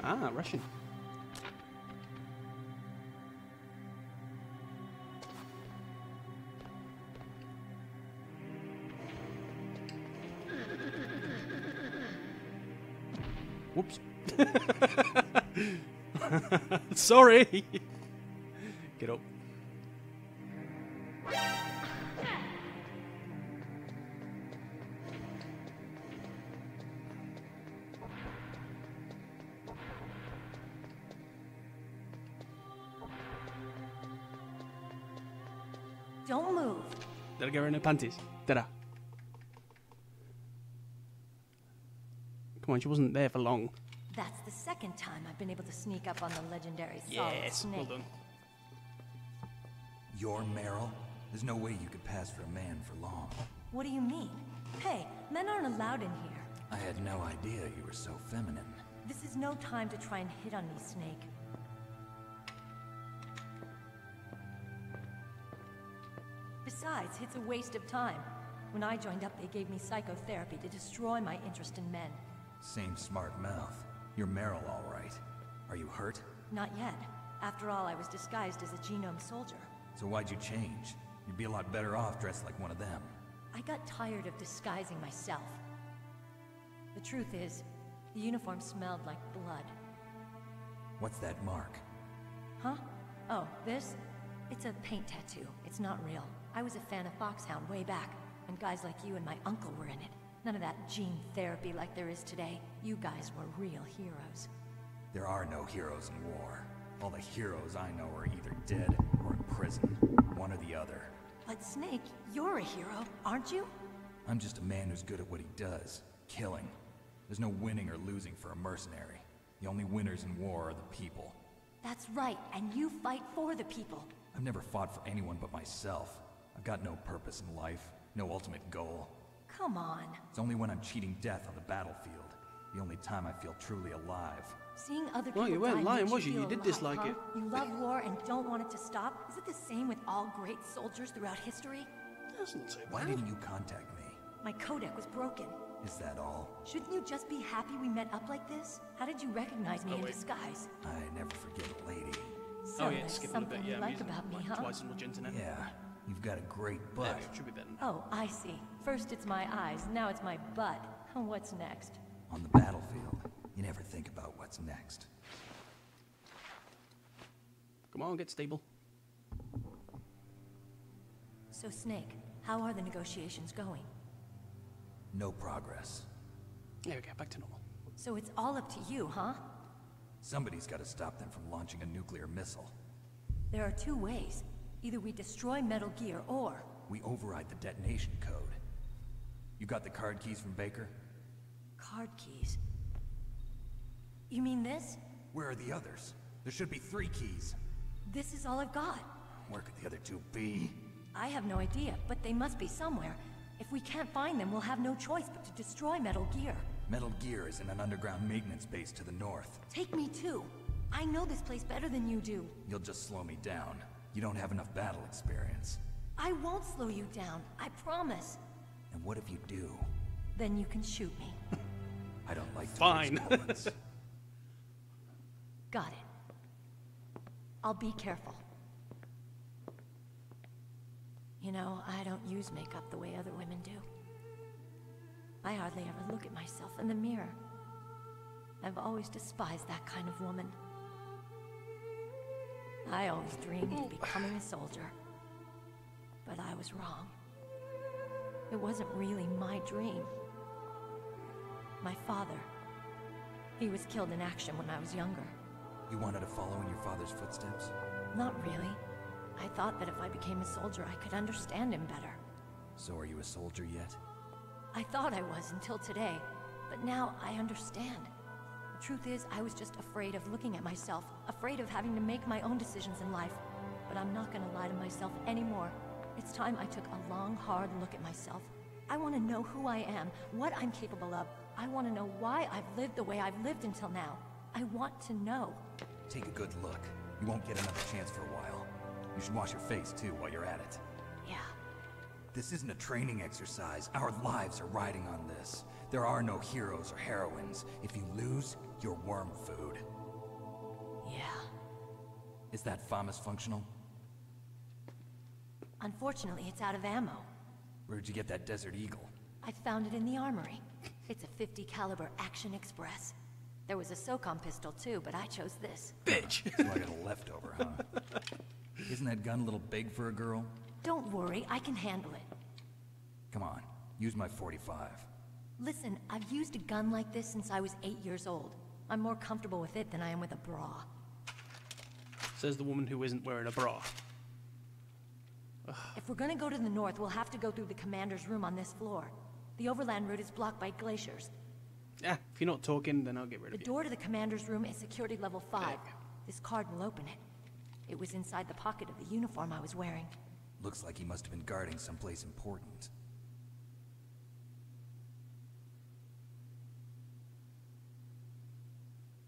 Ah, Russian. Whoops. Sorry. Get up.
Don't move.
Did I get her in her panties? Did I? Come on, she wasn't there for long.
That's the second time I've been able to sneak up on the legendary solid
Yes,
snake.
well done.
You're Meryl? There's no way you could pass for a man for long.
What do you mean? Hey, men aren't allowed in here.
I had no idea you were so feminine.
This is no time to try and hit on me, Snake. Besides, it's a waste of time. When I joined up, they gave me psychotherapy to destroy my interest in men.
Same smart mouth. You're Meryl, all right. Are you hurt?
Not yet. After all, I was disguised as a genome soldier.
So why'd you change? You'd be a lot better off dressed like one of them.
I got tired of disguising myself. The truth is, the uniform smelled like blood.
What's that mark?
Huh? Oh, this? It's a paint tattoo. It's not real. I was a fan of Foxhound way back, and guys like you and my uncle were in it. None of that gene therapy like there is today. You guys were real heroes.
There are no heroes in war. All the heroes I know are either dead or in prison. One or the other.
But Snake, you're a hero, aren't you?
I'm just a man who's good at what he does. Killing. There's no winning or losing for a mercenary. The only winners in war are the people.
That's right, and you fight for the people.
I've never fought for anyone but myself. I've got no purpose in life, no ultimate goal.
Come on.
It's only when I'm cheating death on the battlefield. The only time I feel truly alive.
Seeing other people
Well, you weren't
die
lying,
makes
was you?
feel
You did
alive,
dislike
huh?
it.
You love war and don't want it to stop? Is it the same with all great soldiers throughout history?
Doesn't say
Why didn't you contact me?
My codec was broken.
Is that all?
Shouldn't you just be happy we met up like this? How did you recognize me in disguise?
I never forget a lady.
So
Oh yeah,
there's
skip it a
something
bit.
you
Yeah,
like
I'm using
about me,
like
huh?
twice as much internet.
Yeah, you've got a great butt.
Yeah, should be better.
Oh, I see. First it's my eyes, now it's my butt. What's next?
On the battlefield, you never think about what's next.
Come on, get stable.
So Snake, how are the negotiations going?
No progress.
There we go, back to normal.
So it's all up to you, huh?
Somebody's got to stop them from launching a nuclear missile.
There are two ways. Either we destroy Metal Gear, or...
We override the detonation code. You got the card keys from Baker?
Card keys? You mean this?
Where are the others? There should be 3 keys.
This is all I've got.
Where could the other 2 be?
I have no idea, but they must be somewhere. If we can't find them, we'll have no choice but to destroy Metal Gear.
Metal Gear is in an underground maintenance base to the north.
Take me too. I know this place better than you do.
You'll just slow me down. You don't have enough battle experience.
I won't slow you down, I promise.
And what if you do?
Then you can shoot me.
I don't like to
Fine.
waste bullets.
Got it. I'll be careful. You know, I don't use makeup the way other women do. I hardly ever look at myself in the mirror. I've always despised that kind of woman. I always dreamed of becoming a soldier. But I was wrong. It wasn't really my dream. My father, he was killed in action when I was younger.
You wanted to follow in your father's footsteps?
Not really. I thought that if I became a soldier, I could understand him better.
So are you a soldier yet?
I thought I was until today, but now I understand. The truth is, I was just afraid of looking at myself, afraid of having to make my own decisions in life. But I'm not gonna lie to myself anymore. It's time I took a long, hard look at myself. I want to know who I am, what I'm capable of. I want to know why I've lived the way I've lived until now. I want to know.
Take a good look. You won't get another chance for a while. You should wash your face, too, while you're at it.
Yeah.
This isn't a training exercise. Our lives are riding on this. There are no heroes or heroines. If you lose, you're worm food.
Yeah.
Is that FAMAS functional?
Unfortunately, it's out of ammo.
Where'd you get that Desert Eagle?
I found it in the armory. It's a .50 caliber Action Express. There was a SOCOM pistol too, but I chose this.
Bitch!
So I got a leftover, huh? Isn't that gun a little big for a girl?
Don't worry, I can handle it.
Come on, use my .45.
Listen, I've used a gun like this since I was 8 years old. I'm more comfortable with it than I am with a bra.
Says the woman who isn't wearing a bra.
If we're gonna go to the north, we'll have to go through the commander's room on this floor. The overland route is blocked by glaciers.
Yeah, if you're not talking, then I'll get rid of
The
you.
door to the commander's room is security level 5. This card will open it. It was inside the pocket of the uniform I was wearing.
Looks like he must have been guarding someplace important.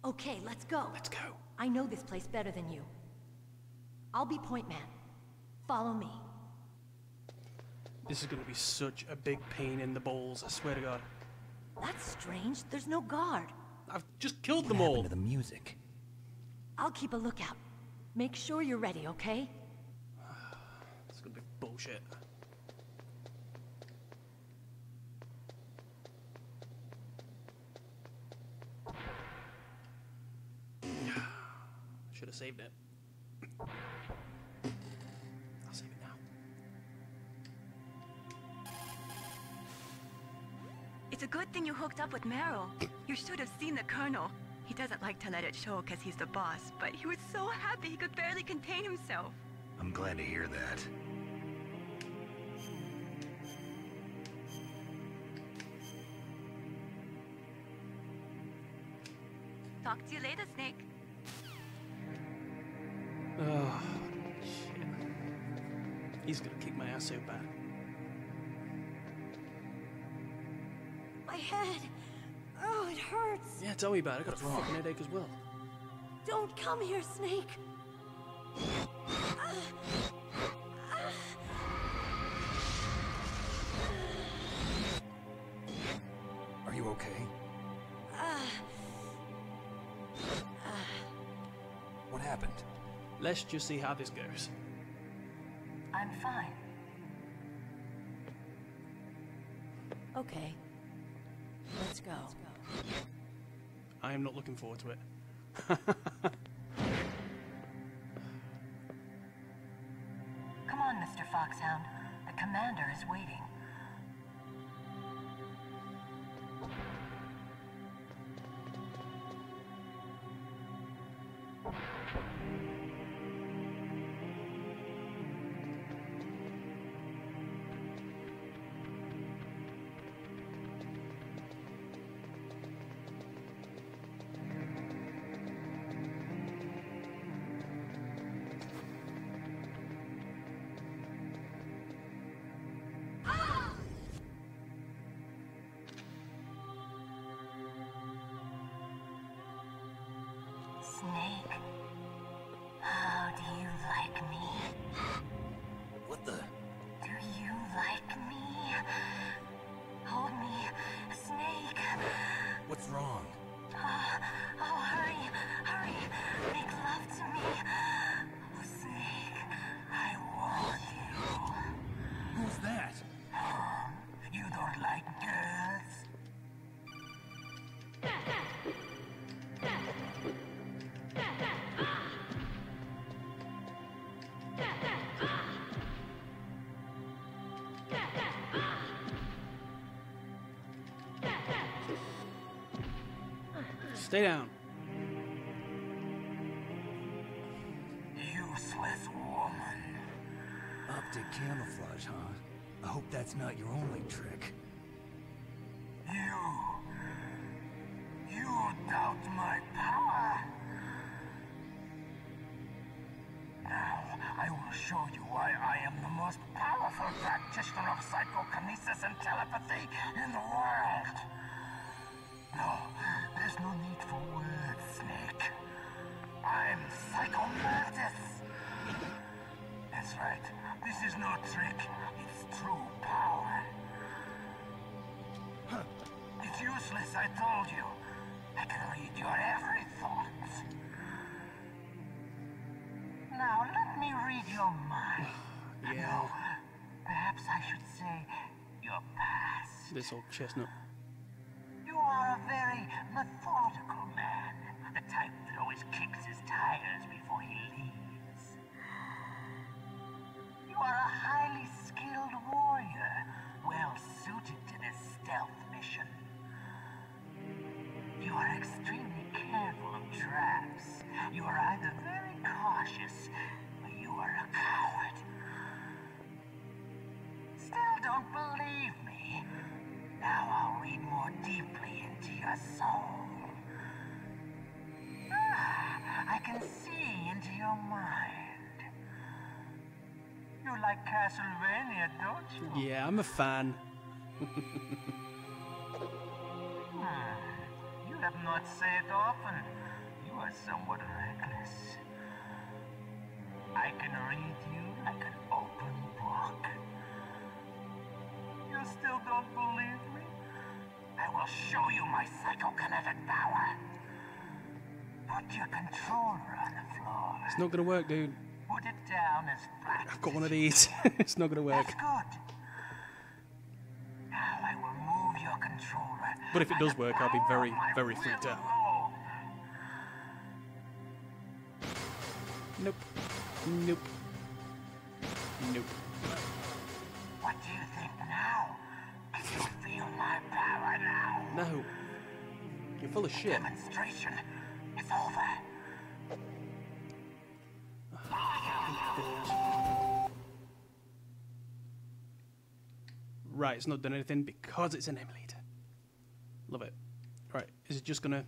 Okay, let's go.
Let's go.
I know this place better than you. I'll be point man. Follow me.
This is gonna be such a big pain in the balls, I swear to God.
That's strange. There's no guard.
I've just killed them all.
To the music.
I'll keep a lookout. Make sure you're ready, okay?
It's gonna be bullshit. Should have saved it. I'll save it now.
It's a good thing you hooked up with Meryl. You should have seen the Colonel. He doesn't like to let it show because he's the boss, but he was so happy he could barely contain himself.
I'm glad to hear that.
Talk to you later, Snake.
Oh, shit. He's gonna kick my ass so bad.
My head. Oh, it hurts.
Yeah, tell me about it. I got a fucking headache as well.
Don't come here, Snake.
Are you okay? What happened?
Let's just see how this goes.
I'm fine. Okay. Let's go.
I am not looking forward to it.
Come on, Mr. Foxhound. The commander is waiting. Snake, how do you like me?
What the?
Do you like me? Hold me, Snake.
What's wrong?
Oh, hurry, hurry. Make love to me. Oh, Snake, I want you.
Who's that?
You don't like girls?
Stay down.
Useless woman.
Optic camouflage, huh? I hope that's not your only trick.
You doubt my power? Now, I will
show you why I am the most powerful practitioner of psychokinesis and telepathy in the world. No, there's no need for words, Snake. I'm Psychomantis. That's right. This is no trick. It's true power. It's useless, I told you. I can read your every thought. Now, let me read your mind.
Yeah.
No, perhaps I should say your past.
This old chestnut.
You are a very methodical man. The type that always kicks his tires before he leaves. You are a highly skilled warrior, well suited to this stealth mission. You are extremely careful of traps. You are either very cautious, or you are a coward. Still don't believe me? Now I'll read more deeply into your soul. I can see into your mind. You like Castlevania, don't you?
Yeah, I'm a fan.
You have not said it often. You are somewhat reckless. I can read you like an open book. You still don't believe me? I will show you my psychokinetic power. Put your controller on the floor.
It's not gonna work, dude.
Put it down as practice.
I've got one of these. It's not gonna work.
That's good. Now I will move your controller.
But if it does work, I'll be very, very freaked out. Nope. Nope. Nope.
What do you think now? Can you feel my power now?
No. You're full of shit.
Demonstration is over.
Right, it's not done anything because it's an emulator. Love it. Right, is it just gonna...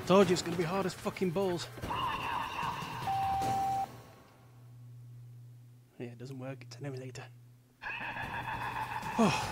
Told you it's gonna be hard as fucking balls. Yeah, it doesn't work. It's an emulator. Oh.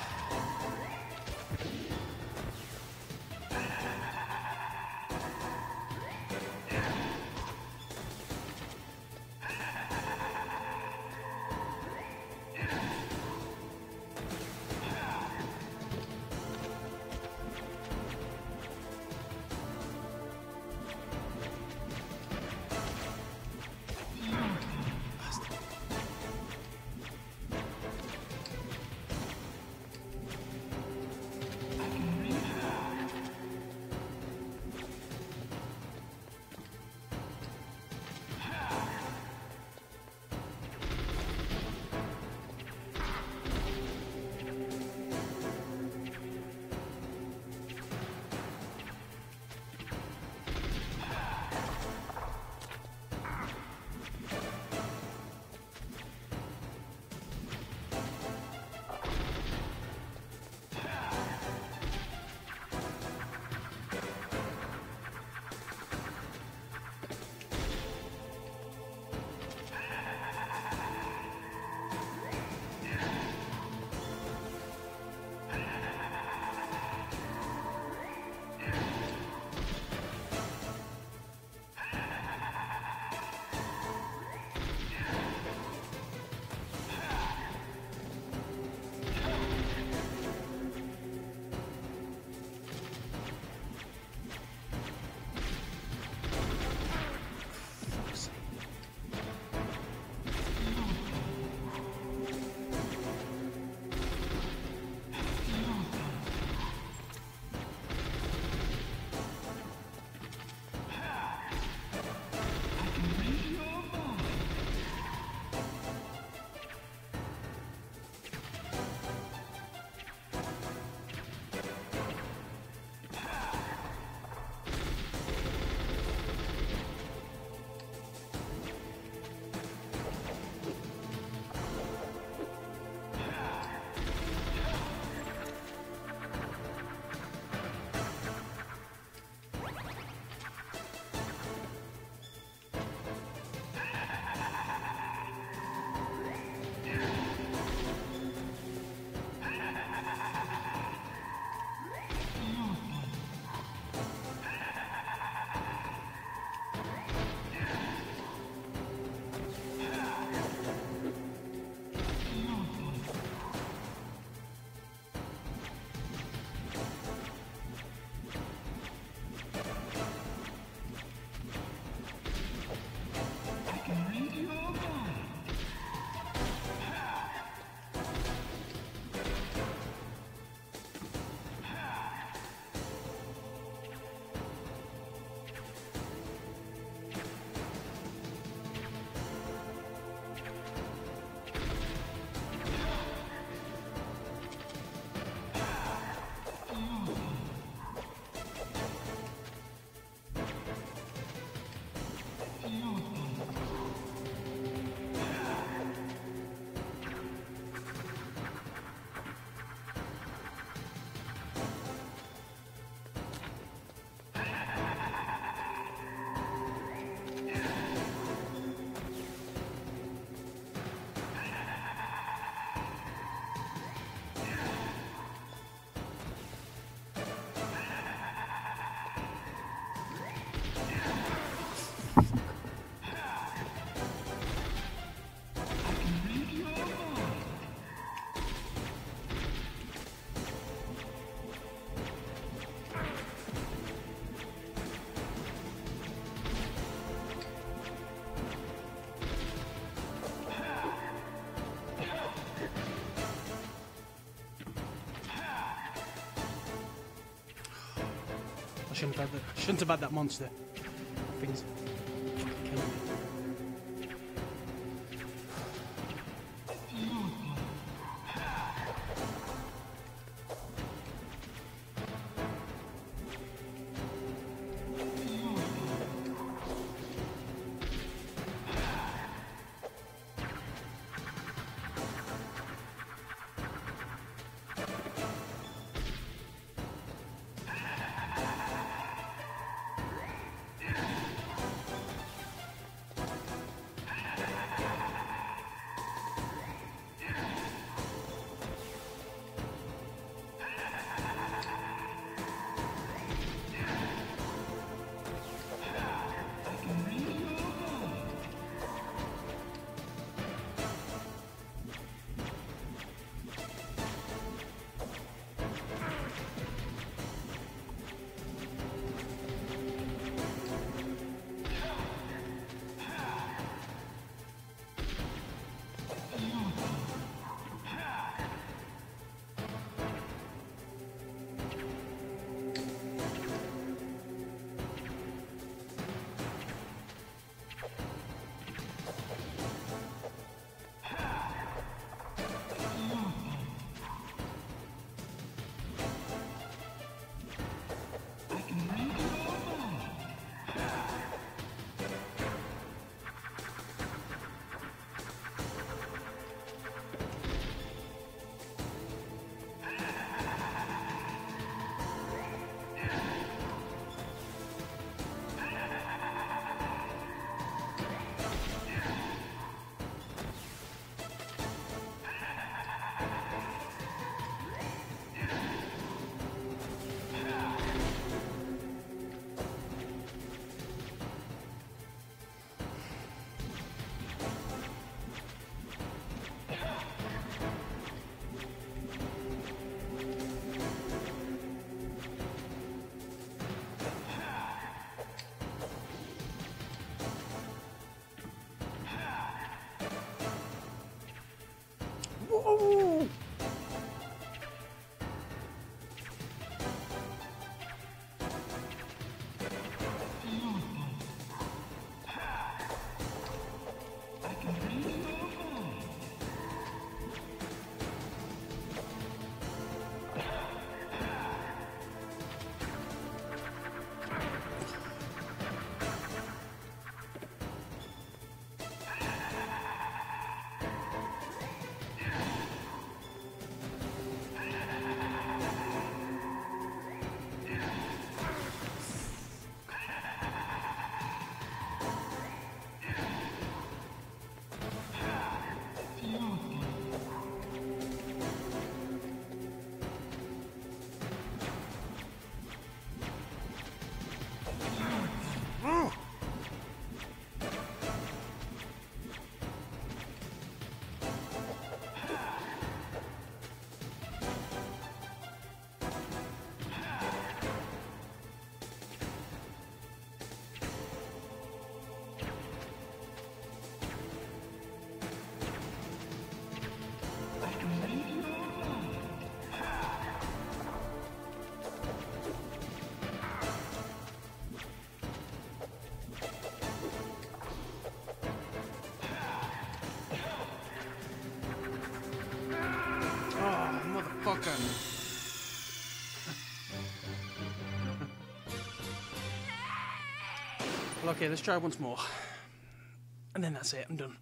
I shouldn't have had that monster. Things killing me. Whoa! Well, okay, let's try once more. And then that's it, I'm done.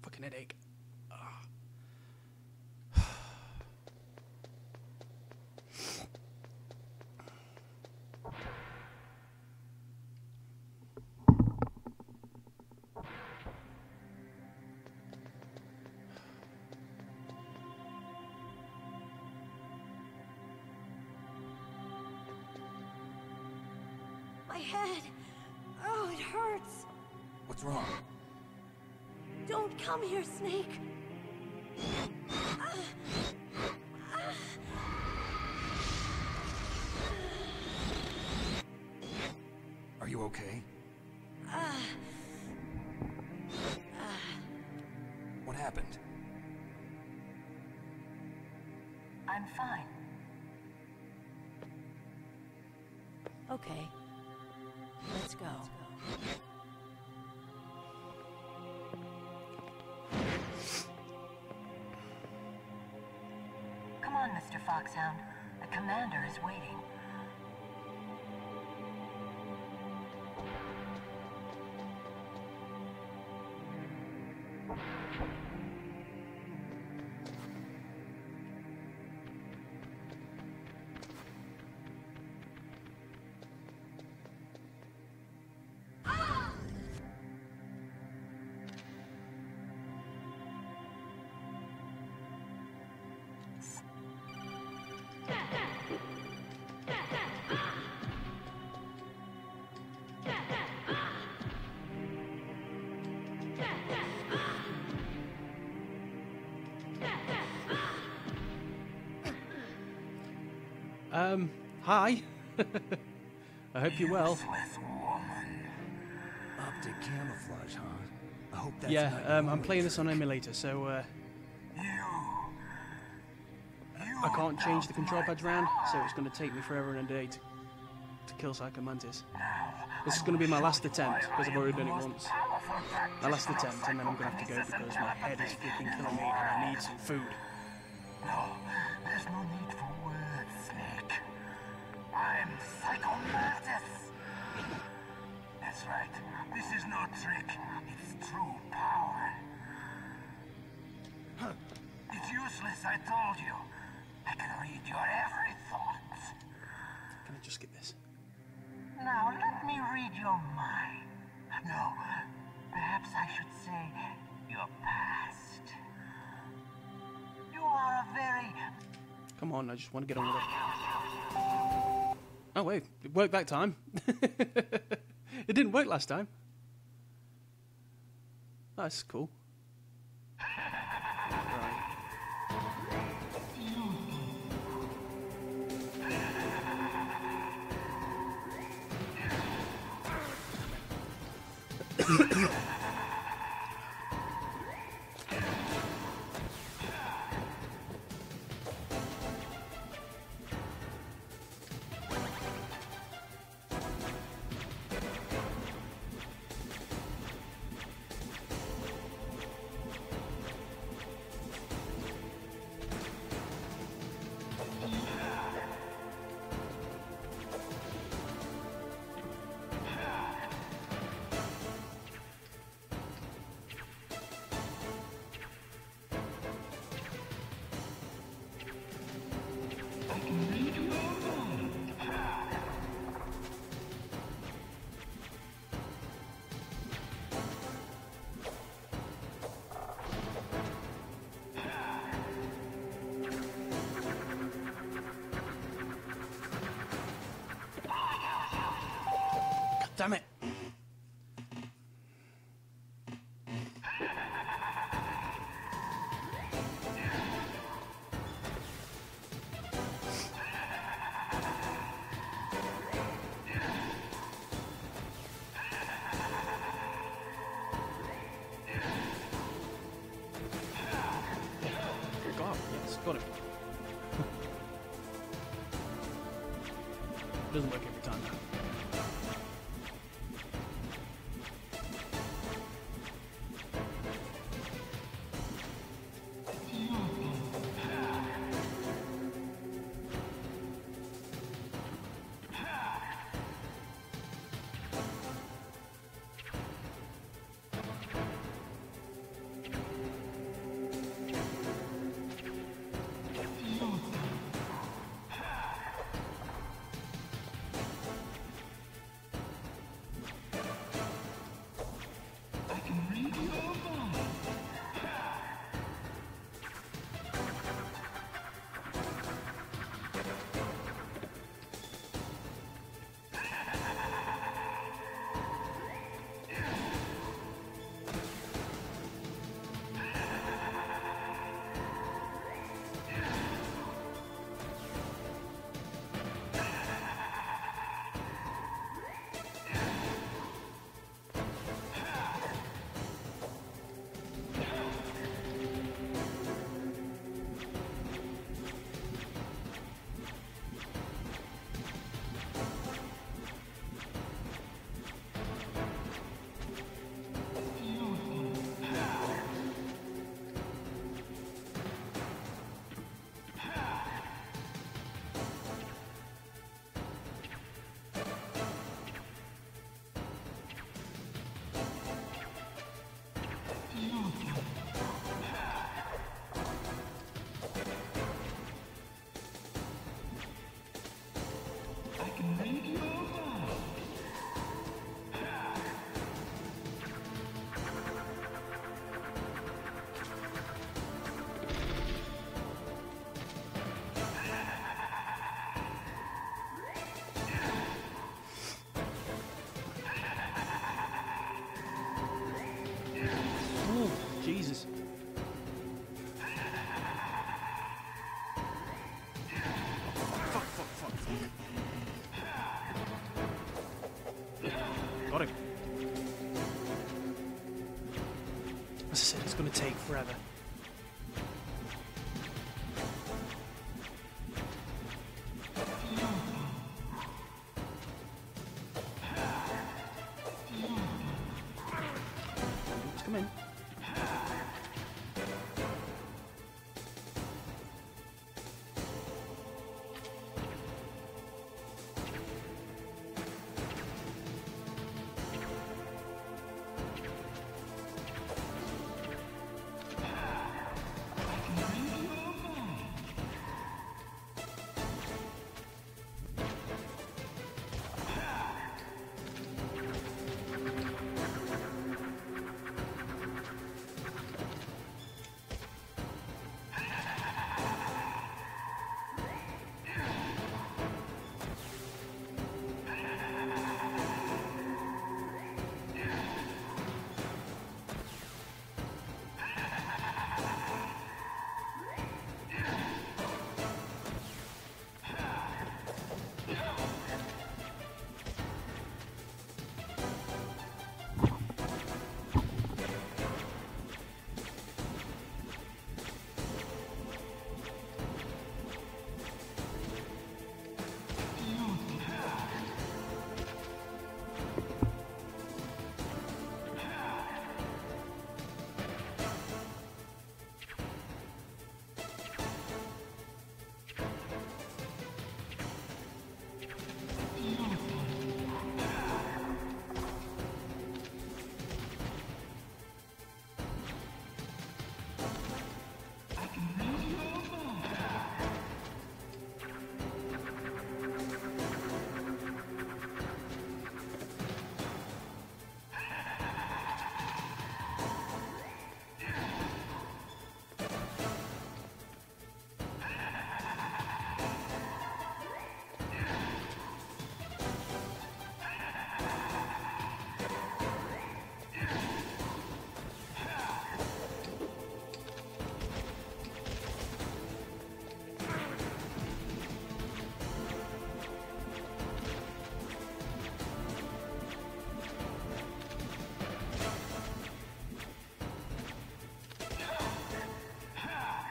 Fucking headache.
My head. Oh, it hurts.
What's wrong?
Don't come here, Snake.
Are you okay? What happened?
I'm fine.
Okay. Let's go.
Come on, Mr. Foxhound. The commander is waiting.
Hi. I hope you're well.
Optic camouflage, huh? I hope that's
Yeah,
not
I'm playing this on emulator, so I can't change the control pads around, so it's going to take me forever and a day to kill Psycho Mantis. This is going to be my last attempt, because I've already done it once. My last attempt, and then I'm going to have to go because my head is freaking killing me and I need some food.
No, there's no need for words, Snake. I'm Psycho Mantis. That's right. This is no trick. It's true power. It's useless, I told you. I can read your every thought.
Can I just get this?
Now, let me read your mind. No, perhaps I should say your past. You are a very...
Come on, I just want to get on with it. Oh wait, it worked that time. It didn't work last time. Oh, that's cool. Right. Damn it! God, yes, got it. Doesn't work every time though. to take forever. Let's come in.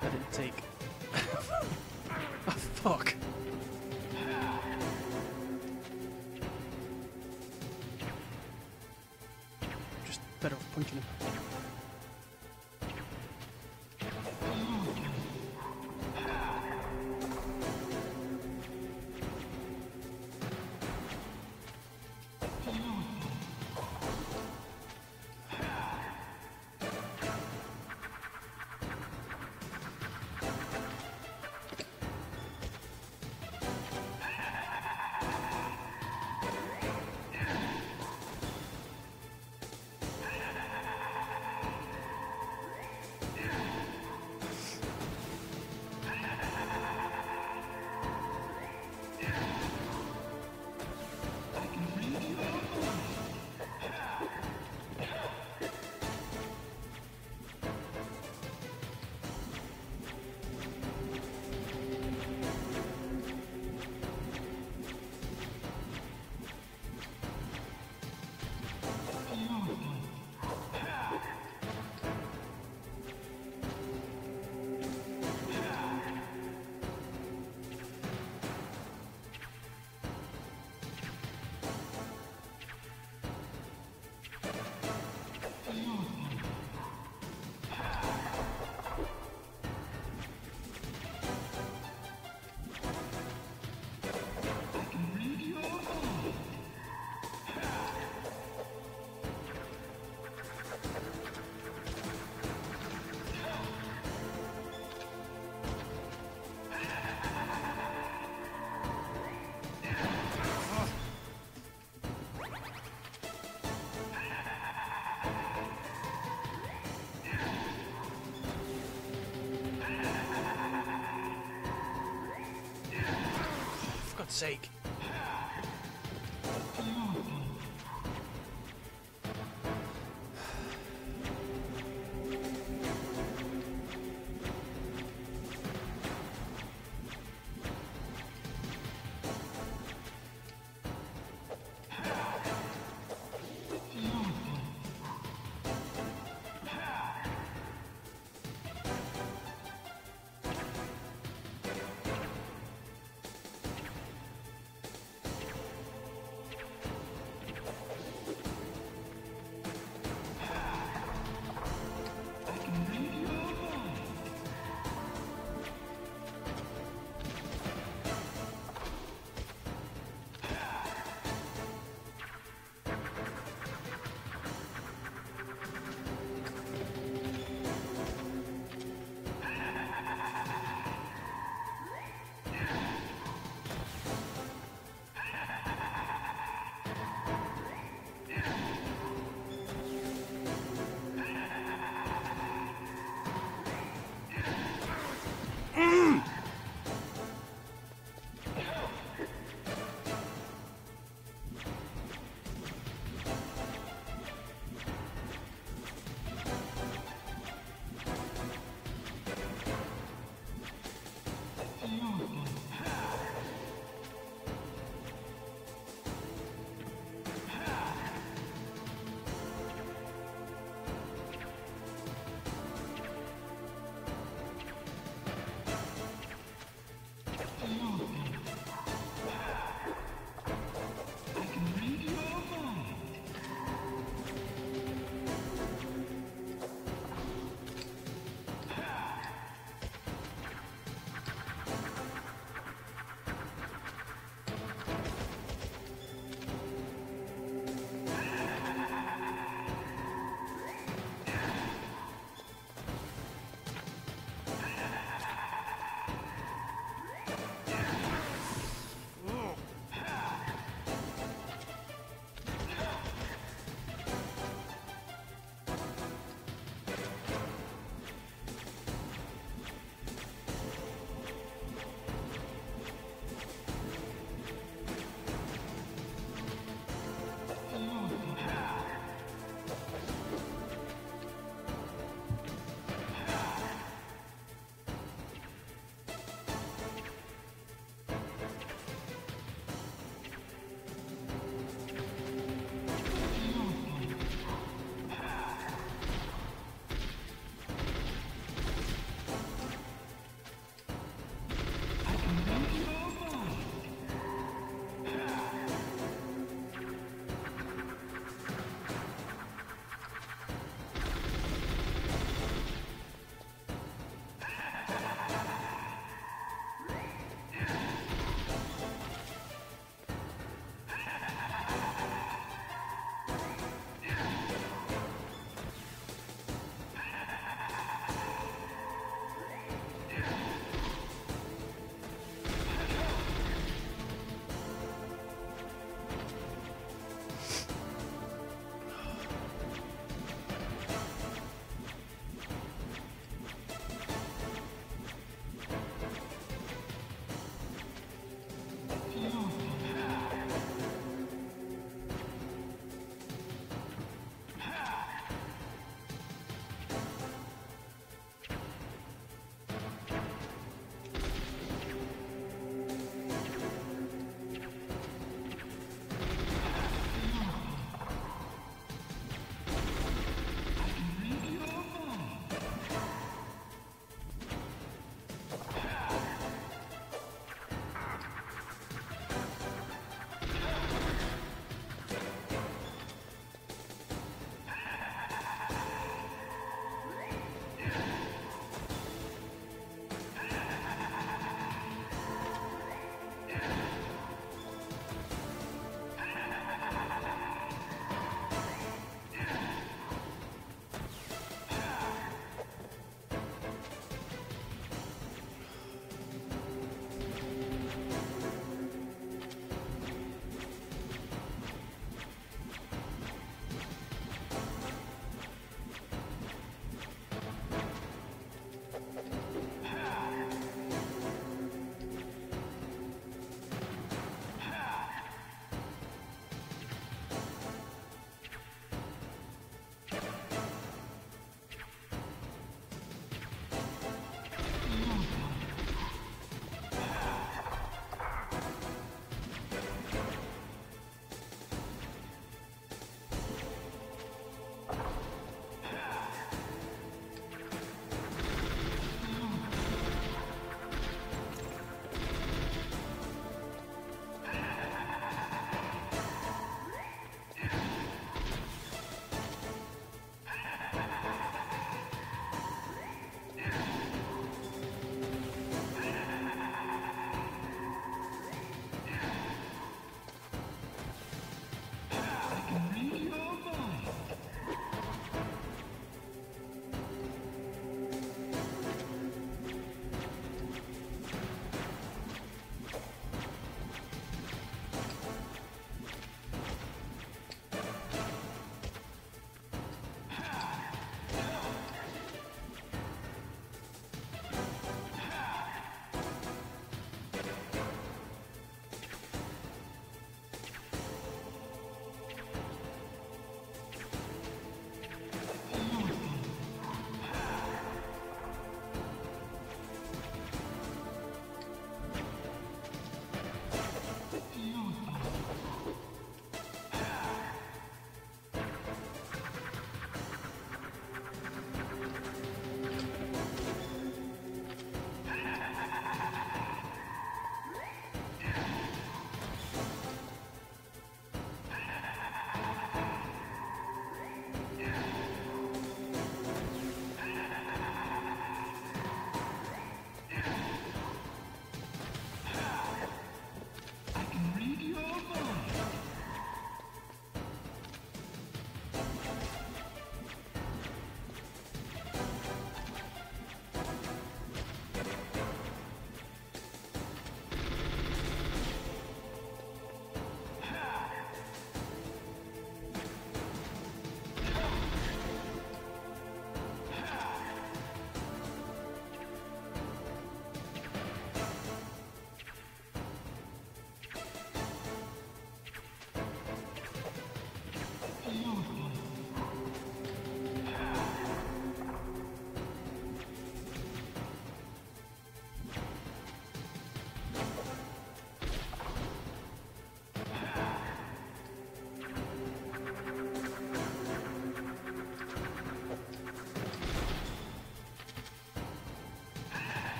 That didn't take. Oh, fuck. Just better off punching him. For God's sake.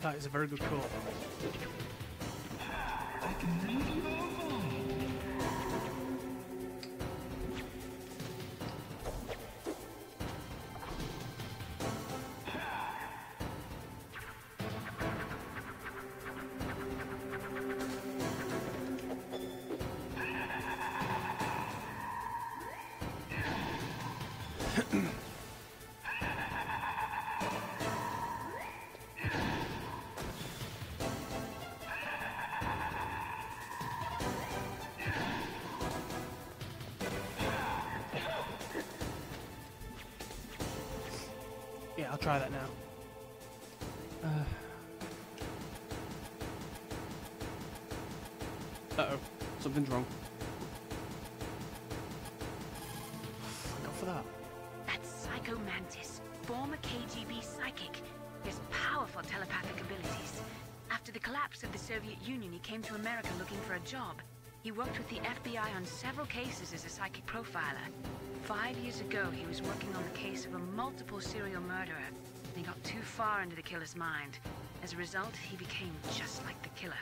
That is a very good call.
I can read your mind.
Yeah, I'll try that now. Uh-oh, something's wrong. Go for that.
That's Psycho Mantis, former KGB psychic. He has powerful telepathic abilities. After the collapse of the Soviet Union, he came to America looking for a job. He worked with the FBI on several cases as a psychic profiler. 5 years ago, he was working on the case of a multiple serial murderer. He got too far into the killer's mind. As a result, he became just like the killer.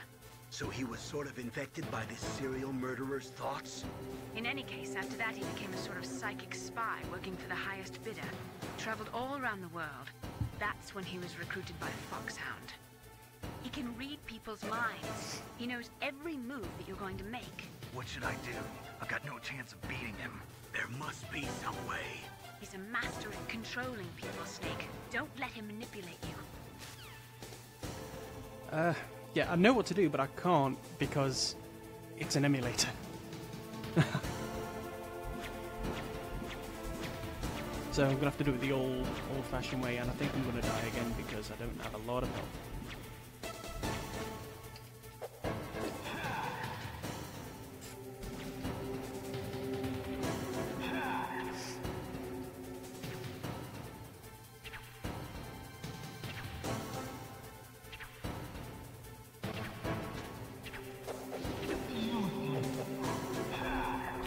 So he was sort of infected by this serial murderer's thoughts?
In any case, after that, he became a sort of psychic spy working for the highest bidder. Traveled all around the world. That's when he was recruited by Foxhound. He can read people's minds. He knows every move that you're going to make.
What should I do? I've got no chance of beating him.
There must be some way.
He's a master at controlling people, Snake. Don't let him manipulate you.
Yeah, I know what to do, but I can't because it's an emulator. So I'm gonna have to do it the old-fashioned way, and I think I'm gonna die again because I don't have a lot of health.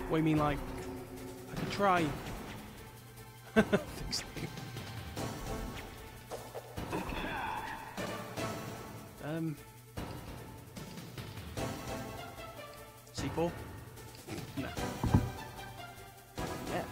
What do you mean, like, I could try? Thanks. C4? No. Yeah.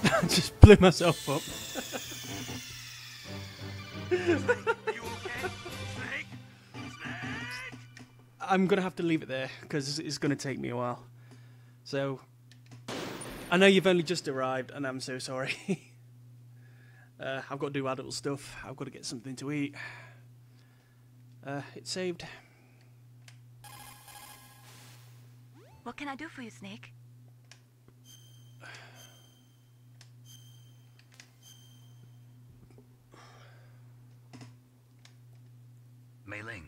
I just blew myself up. I'm gonna have to leave it there because it's gonna take me a while. So I know you've only just arrived, and I'm so sorry. I've got to do adult stuff. I've got to get something to eat. It's saved.
What can I do for you, Snake?
Mei Ling,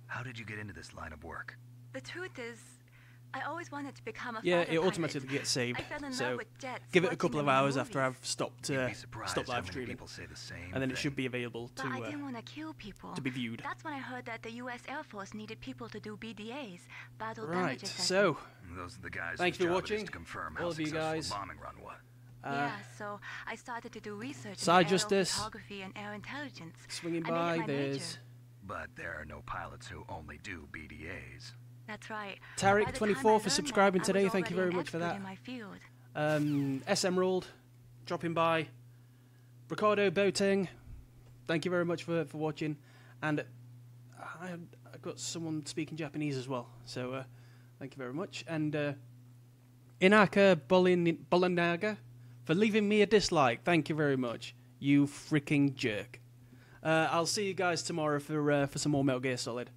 how did you get into this line of work?
The truth is, I always wanted to become a
Yeah,
fighter
it
pilot.
automatically gets saved.
I fell in
So
love with jets,
give it a
watching
couple of
them in
hours
movies.
after I've stopped
surprised how
live
many
streaming,
people say the same
and then it
thing.
should be available
But I didn't
to
want to kill people.
be viewed.
That's when I heard that the U.S. Air Force needed people to do BDAs, battle
Right.
damage assessments.
So
Those are the guys
thanks
whose
for
job it is
watching,
to confirm
all
how
of you
successful
guys.
a bombing run was.
Yeah, so I started to do research
Side
in
Justice.
photography and air intelligence.
Swinging
I made it
by,
my
there's
major.
But there are no pilots who only do BDAs.
That's right. By the time I
Tarek24
learned
for
that,
subscribing
I was
today. Thank you
already
very
an
much for
expert
that.
in my field.
S Emerald dropping by. Ricardo Boateng, thank you very much for watching. And I got someone speaking Japanese as well, so thank you very much. And Inaka Bolinaga for leaving me a dislike. Thank you very much, you freaking jerk. I'll see you guys tomorrow for some more Metal Gear Solid.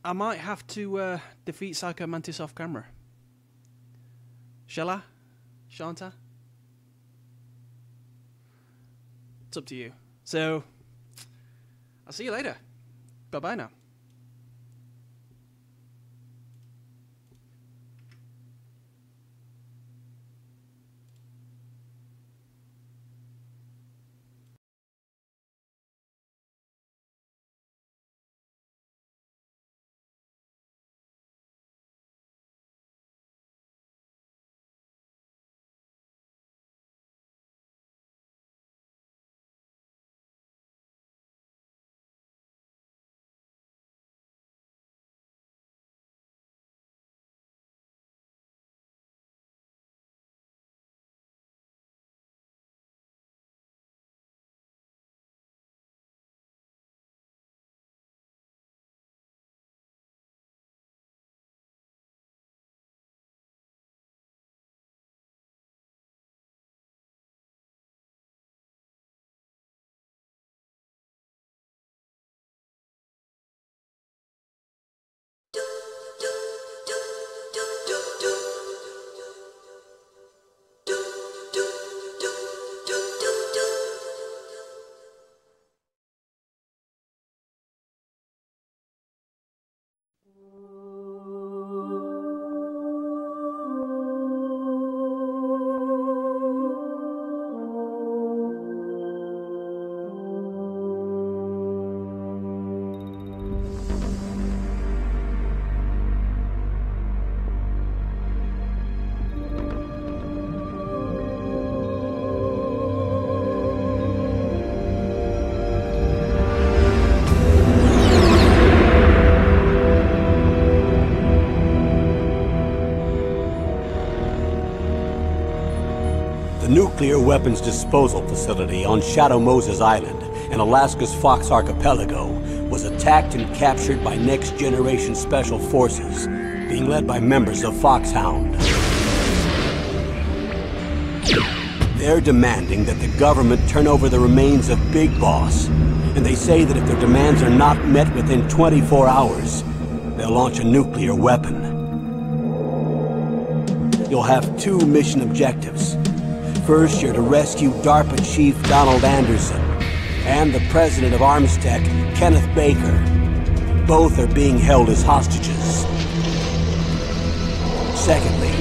I might have to defeat Psycho Mantis off camera. Shall I? Shan't I? It's up to you. So, I'll see you later. Bye-bye now.
nuclear weapons disposal facility on Shadow Moses Island in Alaska's Fox Archipelago was attacked and captured by next-generation special forces, being led by members of Foxhound. They're demanding that the government turn over the remains of Big Boss, and they say that if their demands are not met within 24 hours, they'll launch a nuclear weapon. You'll have two mission objectives. First, you're to rescue DARPA Chief Donald Anderson and the President of Armstech, Kenneth Baker. Both are being held as hostages. Secondly,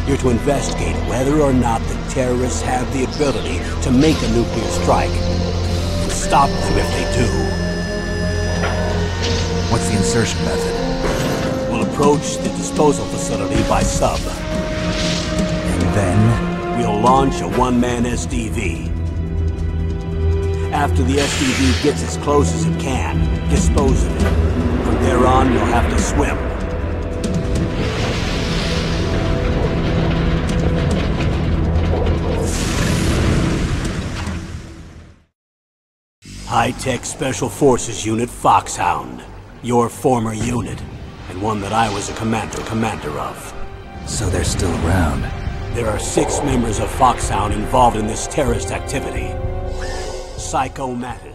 you're to investigate whether or not the terrorists have the ability to make a nuclear strike, and stop them if they do.
What's the insertion method?
We'll approach the disposal facility by sub.
And then?
We'll launch a one-man SDV. After the SDV gets as close as it can, dispose of it. From there on, you'll have to swim. High-Tech Special Forces Unit Foxhound. Your former unit, and one that I was a commander of.
So they're still around.
There are 6 members of Foxhound involved in this terrorist activity. Psycho Mattis.